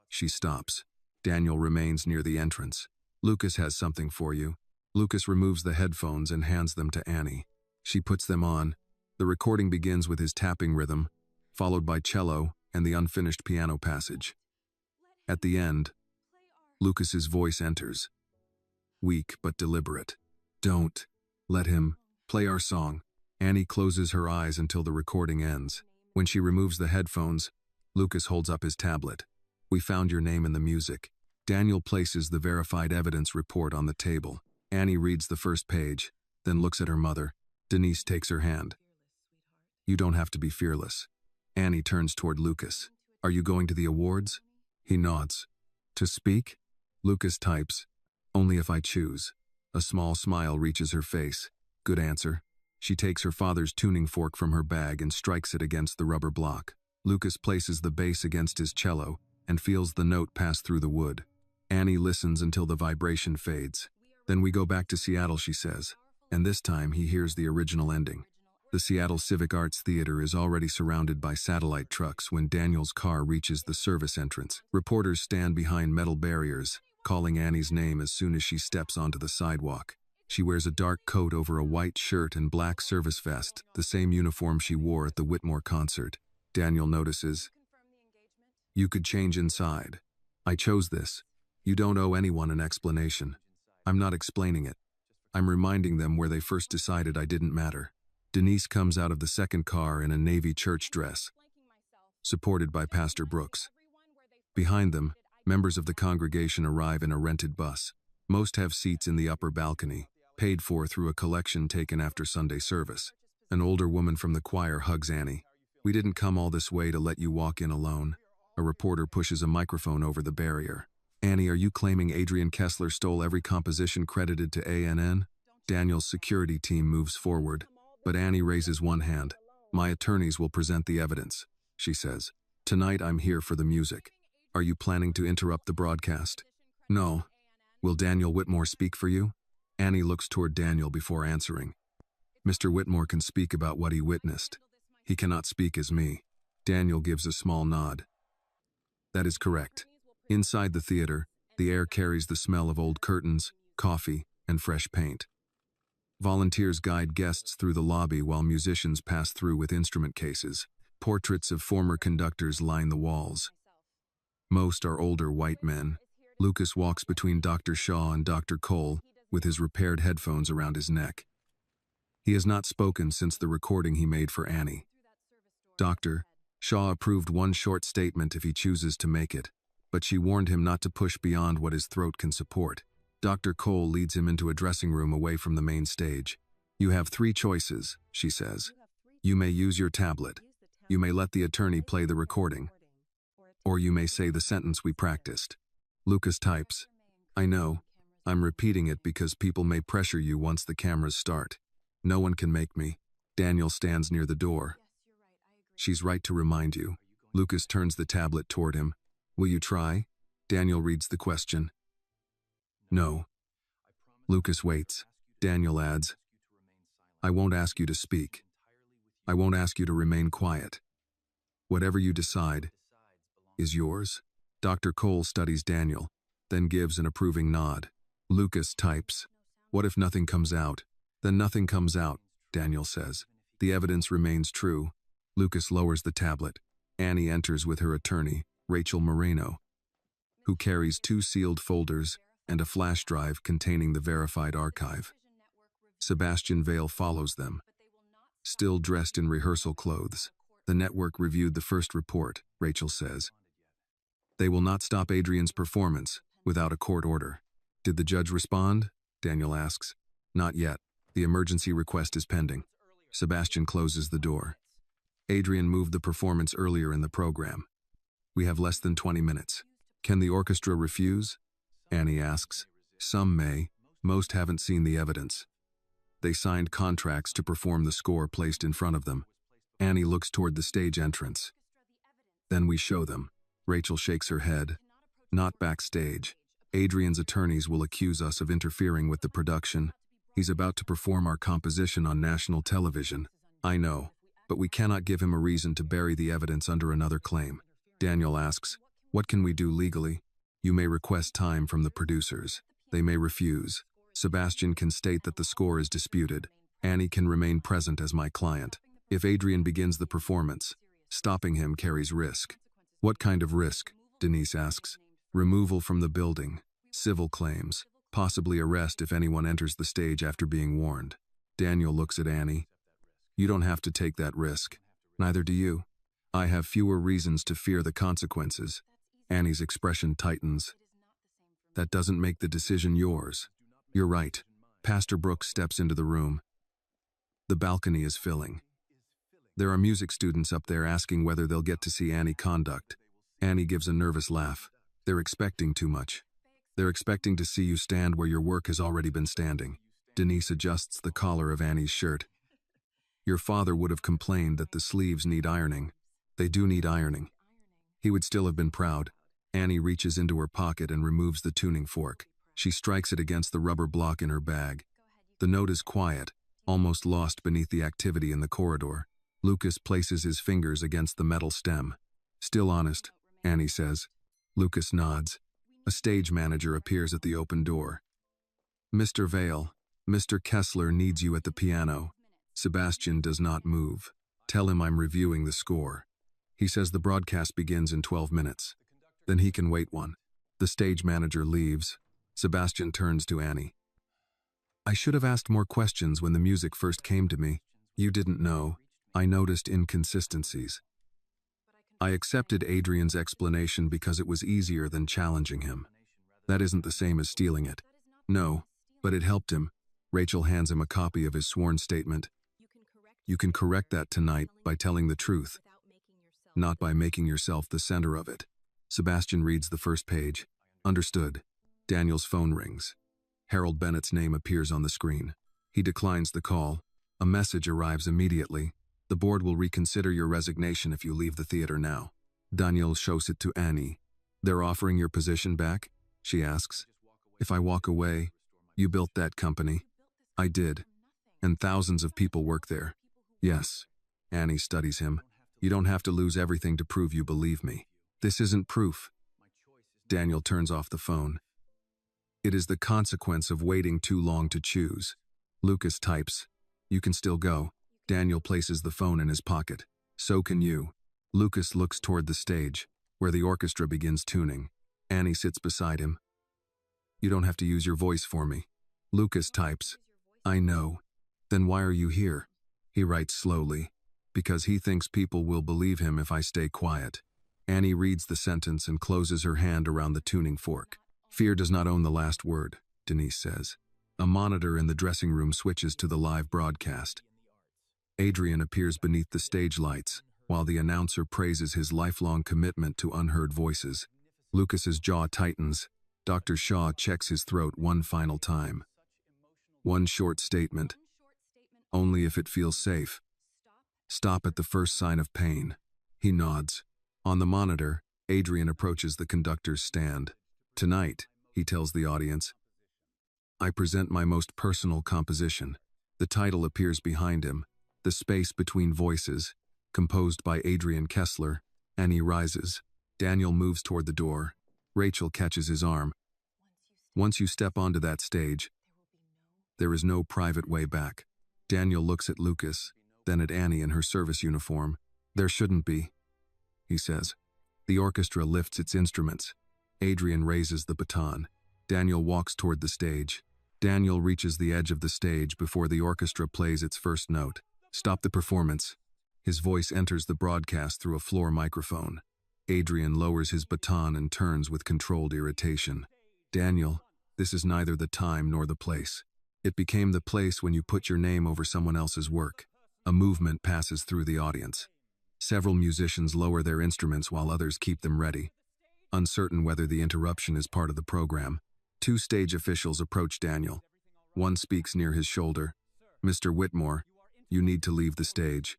she stops. Daniel remains near the entrance. Lucas has something for you. Lucas removes the headphones and hands them to Annie. She puts them on. The recording begins with his tapping rhythm, followed by cello and the unfinished piano passage. At the end, Lucas's voice enters. Weak but deliberate. Don't let him play our song. Annie closes her eyes until the recording ends. When she removes the headphones, Lucas holds up his tablet. We found your name in the music. Daniel places the verified evidence report on the table. Annie reads the first page, then looks at her mother. Denise takes her hand. You don't have to be fearless. Annie turns toward Lucas. Are you going to the awards? He nods. To speak? Lucas types. Only if I choose. A small smile reaches her face. Good answer. She takes her father's tuning fork from her bag and strikes it against the rubber block. Lucas places the bass against his cello and feels the note pass through the wood. Annie listens until the vibration fades. Then we go back to Seattle, she says, and this time he hears the original ending. The Seattle Civic Arts Theater is already surrounded by satellite trucks when Daniel's car reaches the service entrance. Reporters stand behind metal barriers, calling Annie's name as soon as she steps onto the sidewalk. She wears a dark coat over a white shirt and black service vest, the same uniform she wore at the Whitmore concert. Daniel notices. You could change inside. I chose this. You don't owe anyone an explanation. I'm not explaining it. I'm reminding them where they first decided I didn't matter. Denise comes out of the second car in a navy church dress, supported by Pastor Brooks. Behind them, members of the congregation arrive in a rented bus. Most have seats in the upper balcony, paid for through a collection taken after Sunday service. An older woman from the choir hugs Annie. We didn't come all this way to let you walk in alone. A reporter pushes a microphone over the barrier. Annie, are you claiming Adrian Kessler stole every composition credited to ANN? Daniel's security team moves forward, but Annie raises one hand. My attorneys will present the evidence, she says. Tonight I'm here for the music. Are you planning to interrupt the broadcast? No. Will Daniel Whitmore speak for you? Annie looks toward Daniel before answering. Mr. Whitmore can speak about what he witnessed. He cannot speak as me. Daniel gives a small nod. That is correct. Inside the theater, the air carries the smell of old curtains, coffee, and fresh paint. Volunteers guide guests through the lobby while musicians pass through with instrument cases. Portraits of former conductors line the walls. Most are older white men. Lucas walks between Dr. Shaw and Dr. Cole with his repaired headphones around his neck. He has not spoken since the recording he made for Annie. Dr. Shaw approved one short statement if he chooses to make it, but she warned him not to push beyond what his throat can support. Dr. Cole leads him into a dressing room away from the main stage. You have 3 choices, she says. You may use your tablet. You may let the attorney play the recording. Or you may say the sentence we practiced. Lucas types. I know. I'm repeating it because people may pressure you once the cameras start. No one can make me. Daniel stands near the door. She's right to remind you. Lucas turns the tablet toward him. Will you try? Daniel reads the question. No. Lucas waits. Daniel adds, I won't ask you to speak. I won't ask you to remain quiet. Whatever you decide is yours. Dr. Cole studies Daniel, then gives an approving nod. Lucas types, what if nothing comes out? Then nothing comes out, Daniel says. The evidence remains true. Lucas lowers the tablet. Annie enters with her attorney, Rachel Moreno, who carries 2 sealed folders and a flash drive containing the verified archive. Sebastian Vale follows them, still dressed in rehearsal clothes. The network reviewed the first report, Rachel says. They will not stop Adrian's performance without a court order. Did the judge respond? Daniel asks. Not yet. The emergency request is pending. Sebastian closes the door. Adrian moved the performance earlier in the program. We have less than 20 minutes. Can the orchestra refuse? Annie asks. Some may. Most haven't seen the evidence. They signed contracts to perform the score placed in front of them. Annie looks toward the stage entrance. Then we show them. Rachel shakes her head. Not backstage. Adrian's attorneys will accuse us of interfering with the production. He's about to perform our composition on national television. I know, but we cannot give him a reason to bury the evidence under another claim. Daniel asks, what can we do legally? You may request time from the producers. They may refuse. Sebastian can state that the score is disputed. Annie can remain present as my client. If Adrian begins the performance, stopping him carries risk. What kind of risk? Denise asks. Removal from the building, civil claims, possibly arrest if anyone enters the stage after being warned. Daniel looks at Annie. You don't have to take that risk. Neither do you. I have fewer reasons to fear the consequences. Annie's expression tightens. That doesn't make the decision yours. You're right. Pastor Brooks steps into the room. The balcony is filling. There are music students up there asking whether they'll get to see Annie conduct. Annie gives a nervous laugh. They're expecting too much. They're expecting to see you stand where your work has already been standing. Denise adjusts the collar of Annie's shirt. Your father would have complained that the sleeves need ironing. They do need ironing. He would still have been proud. Annie reaches into her pocket and removes the tuning fork. She strikes it against the rubber block in her bag. The note is quiet, almost lost beneath the activity in the corridor. Lucas places his fingers against the metal stem. Still honest, Annie says. Lucas nods. A stage manager appears at the open door. Mr. Vale, Mr. Kessler needs you at the piano. Sebastian does not move. Tell him I'm reviewing the score. He says the broadcast begins in 12 minutes. Then he can wait one. The stage manager leaves. Sebastian turns to Annie. I should have asked more questions when the music first came to me. You didn't know. I noticed inconsistencies. I accepted Adrian's explanation because it was easier than challenging him. That isn't the same as stealing it. No, but it helped him. Rachel hands him a copy of his sworn statement. You can correct that tonight by telling the truth, not by making yourself the center of it. Sebastian reads the first page. Understood. Daniel's phone rings. Harold Bennett's name appears on the screen. He declines the call. A message arrives immediately. The board will reconsider your resignation if you leave the theater now. Daniel shows it to Annie. They're offering your position back? She asks. If I walk away, you built that company. I did. And thousands of people work there. Yes. Annie studies him. You don't have to lose everything to prove you believe me. This isn't proof. Daniel turns off the phone. It is the consequence of waiting too long to choose. Lucas types. You can still go. Daniel places the phone in his pocket. So can you. Lucas looks toward the stage, where the orchestra begins tuning. Annie sits beside him. You don't have to use your voice for me. Lucas types. I know. Then why are you here? He writes slowly. Because he thinks people will believe him if I stay quiet. Annie reads the sentence and closes her hand around the tuning fork. Fear does not own the last word, Denise says. A monitor in the dressing room switches to the live broadcast. Adrian appears beneath the stage lights, while the announcer praises his lifelong commitment to unheard voices. Lucas's jaw tightens. Dr. Shaw checks his throat one final time. One short statement. Only if it feels safe. Stop at the first sign of pain. He nods. On the monitor, Adrian approaches the conductor's stand. Tonight, he tells the audience, I present my most personal composition. The title appears behind him. The Space Between Voices, composed by Adrian Kessler. Annie rises. Daniel moves toward the door. Rachel catches his arm. Once you step onto that stage, there is no private way back. Daniel looks at Lucas, then at Annie in her service uniform. There shouldn't be. he says. The orchestra lifts its instruments. Adrian raises the baton. Daniel walks toward the stage. Daniel reaches the edge of the stage before the orchestra plays its first note. Stop the performance. His voice enters the broadcast through a floor microphone. Adrian lowers his baton and turns with controlled irritation. Daniel, this is neither the time nor the place. It became the place when you put your name over someone else's work. A movement passes through the audience. Several musicians lower their instruments while others keep them ready. Uncertain whether the interruption is part of the program, two stage officials approach Daniel. One speaks near his shoulder. Mr. Whitmore, you need to leave the stage.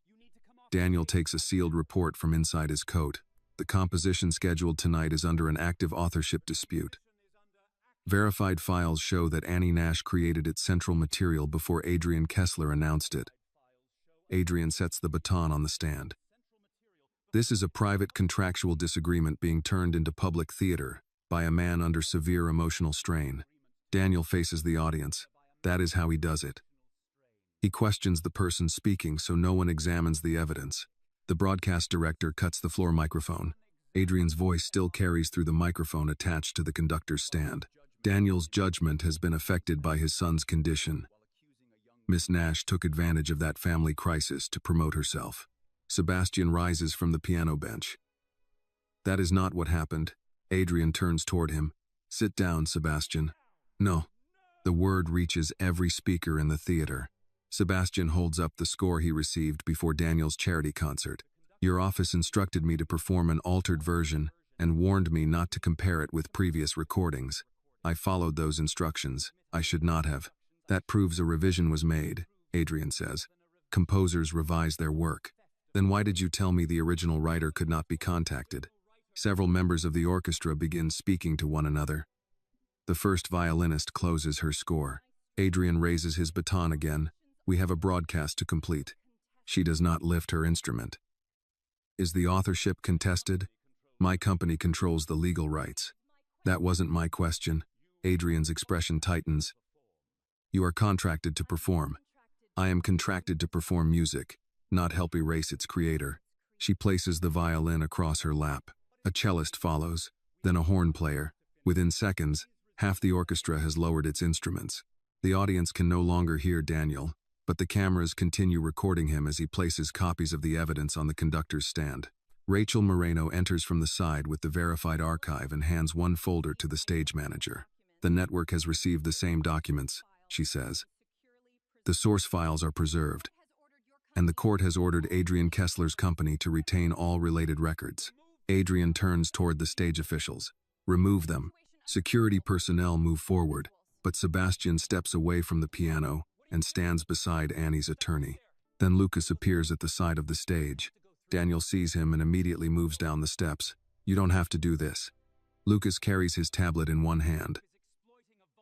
Daniel takes a sealed report from inside his coat. The composition scheduled tonight is under an active authorship dispute. Verified files show that Annie Nash created its central material before Adrian Kessler announced it. Adrian sets the baton on the stand. This is a private contractual disagreement being turned into public theater by a man under severe emotional strain. Daniel faces the audience. That is how he does it. He questions the person speaking so no one examines the evidence. The broadcast director cuts the floor microphone. Adrian's voice still carries through the microphone attached to the conductor's stand. Daniel's judgment has been affected by his son's condition. Miss Nash took advantage of that family crisis to promote herself. Sebastian rises from the piano bench. That is not what happened. Adrian turns toward him. Sit down, Sebastian. No. The word reaches every speaker in the theater. Sebastian holds up the score he received before Daniel's charity concert. Your office instructed me to perform an altered version and warned me not to compare it with previous recordings. I followed those instructions. I should not have. That proves a revision was made, Adrian says. Composers revise their work. Then why did you tell me the original writer could not be contacted? Several members of the orchestra begin speaking to one another. The first violinist closes her score. Adrian raises his baton again. We have a broadcast to complete. She does not lift her instrument. Is the authorship contested? My company controls the legal rights. That wasn't my question. Adrian's expression tightens. You are contracted to perform. I am contracted to perform music, not help erase its creator. She places the violin across her lap. A cellist follows, then a horn player. Within seconds, half the orchestra has lowered its instruments. The audience can no longer hear Daniel, but the cameras continue recording him as he places copies of the evidence on the conductor's stand. Rachel Moreno enters from the side with the verified archive and hands one folder to the stage manager. The network has received the same documents, she says. The source files are preserved, and the court has ordered Adrian Kessler's company to retain all related records. Adrian turns toward the stage officials. Remove them. Security personnel move forward, but Sebastian steps away from the piano and stands beside Annie's attorney. Then Lucas appears at the side of the stage. Daniel sees him and immediately moves down the steps. You don't have to do this. Lucas carries his tablet in one hand.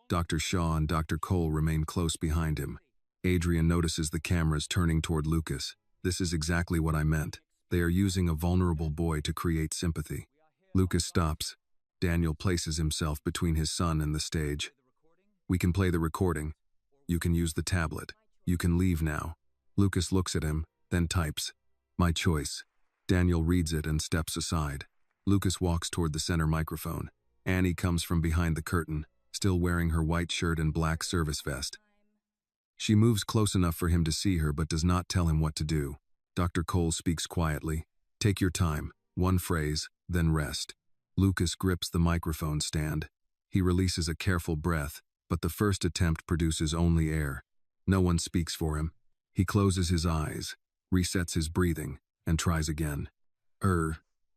Dr. Shaw and Dr. Cole remain close behind him. Adrian notices the cameras turning toward Lucas. This is exactly what I meant. They are using a vulnerable boy to create sympathy. Lucas stops. Daniel places himself between his son and the stage. We can play the recording. You can use the tablet. You can leave now. Lucas looks at him, then types. My choice. Daniel reads it and steps aside. Lucas walks toward the center microphone. Annie comes from behind the curtain, still wearing her white shirt and black service vest. She moves close enough for him to see her but does not tell him what to do. Dr. Cole speaks quietly. Take your time. One phrase, then rest. Lucas grips the microphone stand. He releases a careful breath, but the first attempt produces only air. No one speaks for him. He closes his eyes, resets his breathing, and tries again.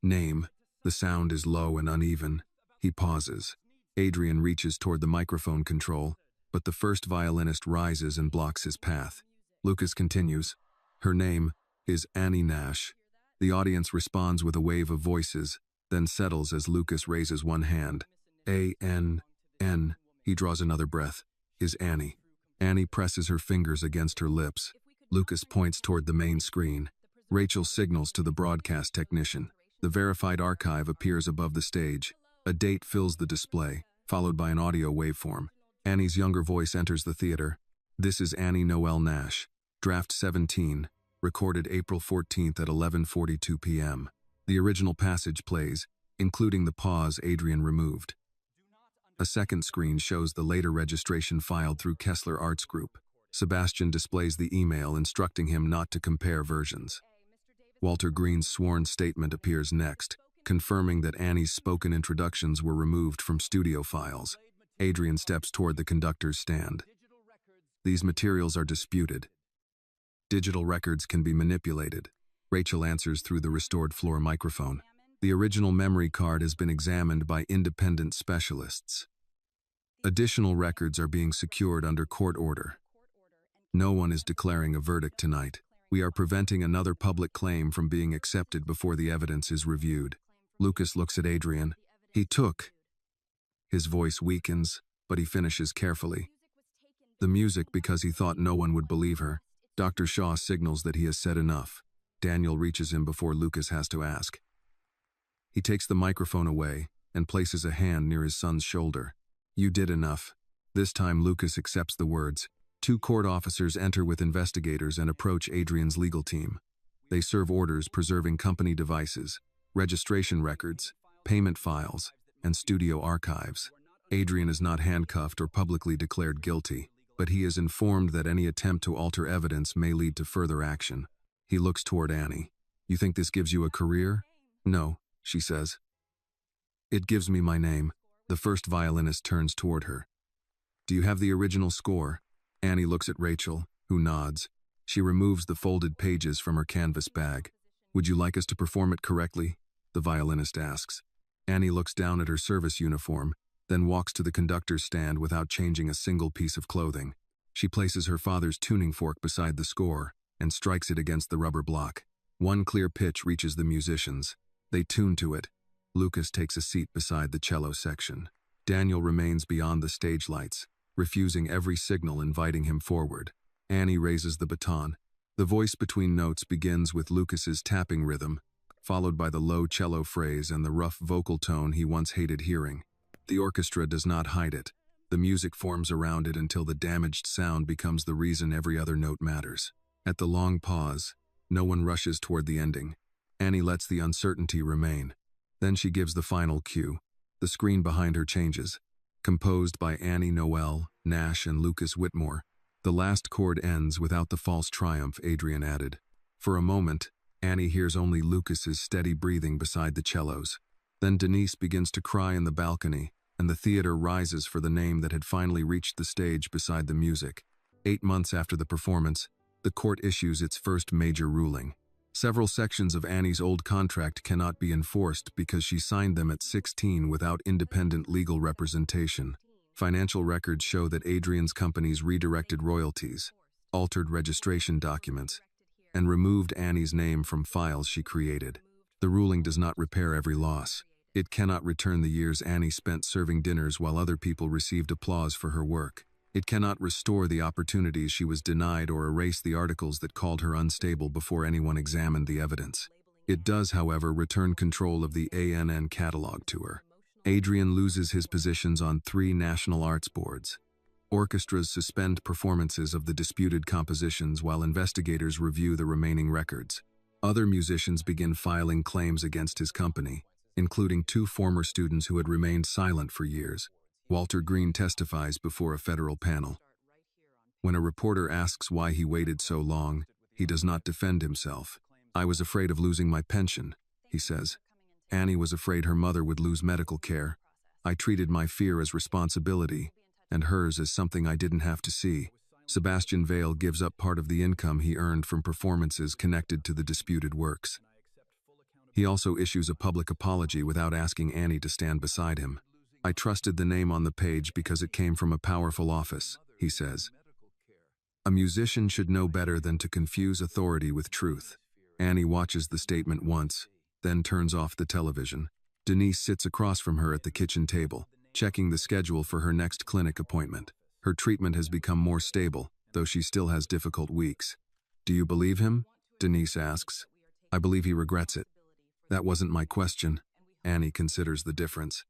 Name. The sound is low and uneven. He pauses. Adrian reaches toward the microphone control, but the first violinist rises and blocks his path. Lucas continues. Her name is Annie Nash. The audience responds with a wave of voices, then settles as Lucas raises one hand. A-N-N. He draws another breath. Is Annie. Annie presses her fingers against her lips. Lucas points toward the main screen. Rachel signals to the broadcast technician. The verified archive appears above the stage. A date fills the display, followed by an audio waveform. Annie's younger voice enters the theater. This is Annie Noel Nash. Draft 17. Recorded April 14th at 11:42 p.m. The original passage plays, including the pause Adrian removed. A second screen shows the later registration filed through Kessler Arts Group. Sebastian displays the email instructing him not to compare versions. Walter Green's sworn statement appears next, confirming that Annie's spoken introductions were removed from studio files. Adrian steps toward the conductor's stand. These materials are disputed. Digital records can be manipulated. Rachel answers through the restored floor microphone. The original memory card has been examined by independent specialists. Additional records are being secured under court order. No one is declaring a verdict tonight. We are preventing another public claim from being accepted before the evidence is reviewed. Lucas looks at Adrian. He took. His voice weakens, but he finishes carefully. The music because he thought no one would believe her. Dr. Shaw signals that he has said enough. Daniel reaches him before Lucas has to ask. He takes the microphone away and places a hand near his son's shoulder. You did enough. This time Lucas accepts the words. Two court officers enter with investigators and approach Adrian's legal team. They serve orders preserving company devices, registration records, payment files, and studio archives. Adrian is not handcuffed or publicly declared guilty, but he is informed that any attempt to alter evidence may lead to further action. He looks toward Annie. You think this gives you a career? No, she says. It gives me my name. The first violinist turns toward her. Do you have the original score? Annie looks at Rachel, who nods. She removes the folded pages from her canvas bag. Would you like us to perform it correctly? The violinist asks. Annie looks down at her service uniform, then walks to the conductor's stand without changing a single piece of clothing. She places her father's tuning fork beside the score and strikes it against the rubber block. One clear pitch reaches the musicians. They tune to it. Lucas takes a seat beside the cello section. Daniel remains beyond the stage lights, refusing every signal inviting him forward. Annie raises the baton. The voice between notes begins with Lucas's tapping rhythm, followed by the low cello phrase and the rough vocal tone he once hated hearing. The orchestra does not hide it. The music forms around it until the damaged sound becomes the reason every other note matters. At the long pause, no one rushes toward the ending. Annie lets the uncertainty remain. Then she gives the final cue. The screen behind her changes. Composed by Annie Noel, Nash, and Lucas Whitmore, the last chord ends without the false triumph Adrian added. For a moment, Annie hears only Lucas's steady breathing beside the cellos. Then Denise begins to cry in the balcony, and the theater rises for the name that had finally reached the stage beside the music. 8 months after the performance, the court issues its first major ruling. Several sections of Annie's old contract cannot be enforced because she signed them at 16 without independent legal representation. Financial records show that Adrian's companies redirected royalties, altered registration documents, and removed Annie's name from files she created. The ruling does not repair every loss. It cannot return the years Annie spent serving dinners while other people received applause for her work. It cannot restore the opportunities she was denied or erase the articles that called her unstable before anyone examined the evidence. It does, however, return control of the ANN catalog to her. Adrian loses his positions on 3 national arts boards. Orchestras suspend performances of the disputed compositions while investigators review the remaining records. Other musicians begin filing claims against his company, including 2 former students who had remained silent for years. Walter Green testifies before a federal panel. When a reporter asks why he waited so long, he does not defend himself. I was afraid of losing my pension, he says. Annie was afraid her mother would lose medical care. I treated my fear as responsibility, and hers as something I didn't have to see. Sebastian Vale gives up part of the income he earned from performances connected to the disputed works. He also issues a public apology without asking Annie to stand beside him. I trusted the name on the page because it came from a powerful office, he says. A musician should know better than to confuse authority with truth. Annie watches the statement once, then turns off the television. Denise sits across from her at the kitchen table, checking the schedule for her next clinic appointment. Her treatment has become more stable, though she still has difficult weeks. Do you believe him? Denise asks. I believe he regrets it. That wasn't my question. Annie considers the difference.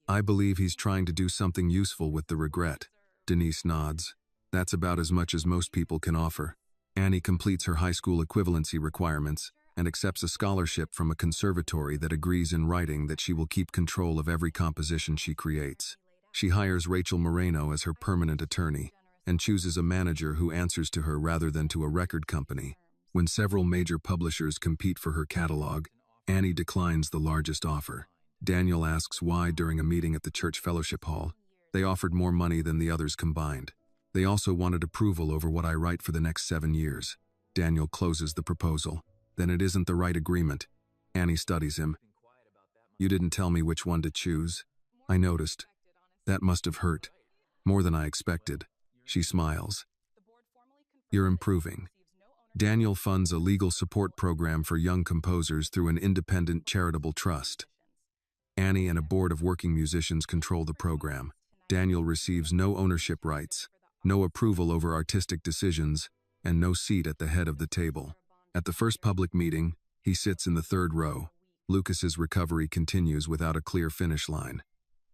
I believe he's trying to do something useful with the regret. Denise nods. That's about as much as most people can offer. Annie completes her high school equivalency requirements and accepts a scholarship from a conservatory that agrees in writing that she will keep control of every composition she creates. She hires Rachel Moreno as her permanent attorney and chooses a manager who answers to her rather than to a record company. When several major publishers compete for her catalog, Annie declines the largest offer. Daniel asks why during a meeting at the church fellowship hall. They offered more money than the others combined. They also wanted approval over what I write for the next 7 years. Daniel closes the proposal. Then it isn't the right agreement. Annie studies him. You didn't tell me which one to choose. I noticed. That must have hurt. More than I expected. She smiles. You're improving. Daniel funds a legal support program for young composers through an independent charitable trust. Annie and a board of working musicians control the program. Daniel receives no ownership rights, no approval over artistic decisions, and no seat at the head of the table. At the first public meeting, he sits in the third row. Lucas's recovery continues without a clear finish line.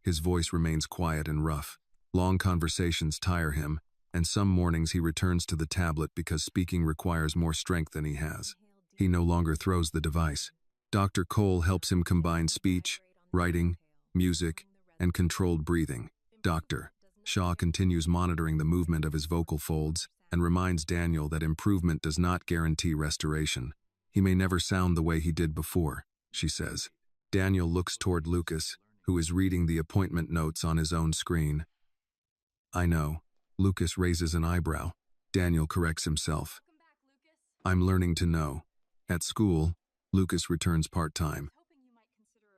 His voice remains quiet and rough. Long conversations tire him, and some mornings he returns to the tablet because speaking requires more strength than he has. He no longer throws the device. Dr. Cole helps him combine speech, writing, music, and controlled breathing. Dr. Shaw continues monitoring the movement of his vocal folds and reminds Daniel that improvement does not guarantee restoration. He may never sound the way he did before, she says. Daniel looks toward Lucas, who is reading the appointment notes on his own screen. I know. Lucas raises an eyebrow. Daniel corrects himself. I'm learning to know. At school, Lucas returns part-time.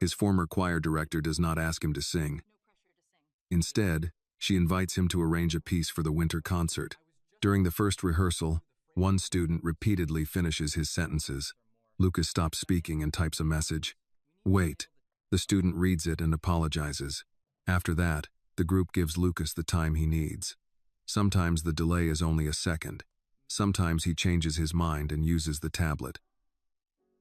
His former choir director does not ask him to sing. Instead, she invites him to arrange a piece for the winter concert. During the first rehearsal, one student repeatedly finishes his sentences. Lucas stops speaking and types a message. Wait. The student reads it and apologizes. After that, the group gives Lucas the time he needs. Sometimes the delay is only a second. Sometimes he changes his mind and uses the tablet.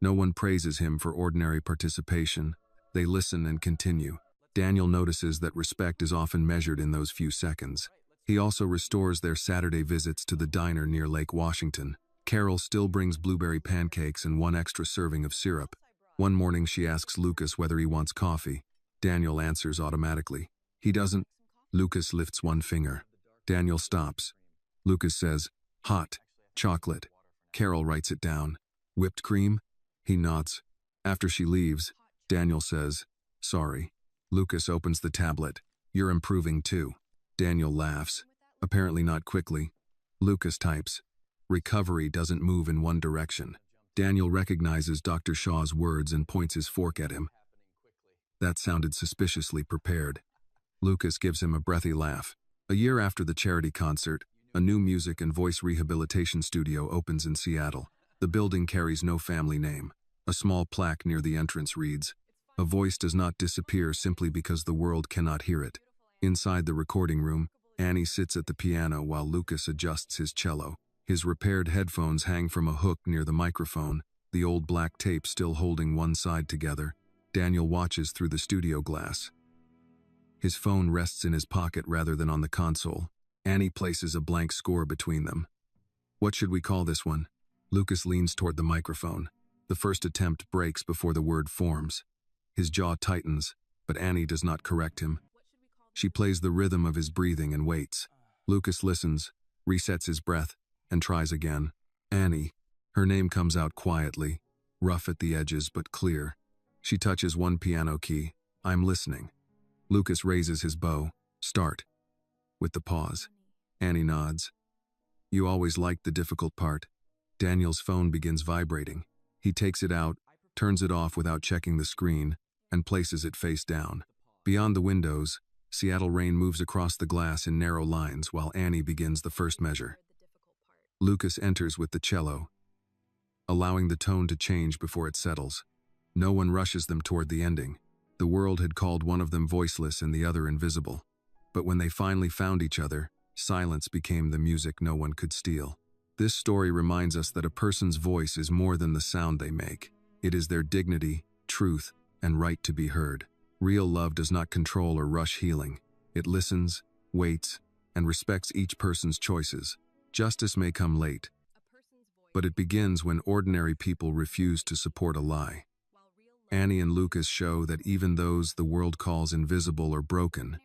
No one praises him for ordinary participation. They listen and continue. Daniel notices that respect is often measured in those few seconds. He also restores their Saturday visits to the diner near Lake Washington. Carol still brings blueberry pancakes and one extra serving of syrup. One morning she asks Lucas whether he wants coffee. Daniel answers automatically. He doesn't. Lucas lifts one finger. Daniel stops. Lucas says, hot, chocolate. Carol writes it down. Whipped cream? He nods. After she leaves, Daniel says, sorry. Lucas opens the tablet. You're improving too. Daniel laughs. Apparently not quickly. Lucas types. Recovery doesn't move in one direction. Daniel recognizes Dr. Shaw's words and points his fork at him. That sounded suspiciously prepared. Lucas gives him a breathy laugh. A year after the charity concert, a new music and voice rehabilitation studio opens in Seattle. The building carries no family name. A small plaque near the entrance reads, a voice does not disappear simply because the world cannot hear it. Inside the recording room, Annie sits at the piano while Lucas adjusts his cello. His repaired headphones hang from a hook near the microphone, the old black tape still holding one side together. Daniel watches through the studio glass. His phone rests in his pocket rather than on the console. Annie places a blank score between them. What should we call this one? Lucas leans toward the microphone. The first attempt breaks before the word forms. His jaw tightens, but Annie does not correct him. She plays the rhythm of his breathing and waits. Lucas listens, resets his breath, and tries again. Annie. Her name comes out quietly, rough at the edges but clear. She touches one piano key. I'm listening. Lucas raises his bow. Start. With the pause. Annie nods. You always liked the difficult part. Daniel's phone begins vibrating. He takes it out, turns it off without checking the screen, and places it face down. Beyond the windows, Seattle rain moves across the glass in narrow lines while Annie begins the first measure. Lucas enters with the cello, allowing the tone to change before it settles. No one rushes them toward the ending. The world had called one of them voiceless and the other invisible. But when they finally found each other, silence became the music no one could steal. This story reminds us that a person's voice is more than the sound they make. It is their dignity, truth, and right to be heard. Real love does not control or rush healing. It listens, waits, and respects each person's choices. Justice may come late, but it begins when ordinary people refuse to support a lie. Annie and Lucas show that even those the world calls invisible or broken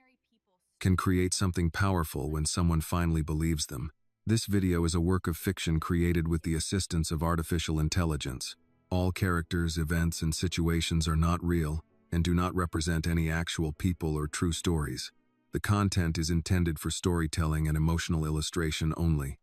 can create something powerful when someone finally believes them. This video is a work of fiction created with the assistance of artificial intelligence. All characters, events, and situations are not real and do not represent any actual people or true stories. The content is intended for storytelling and emotional illustration only.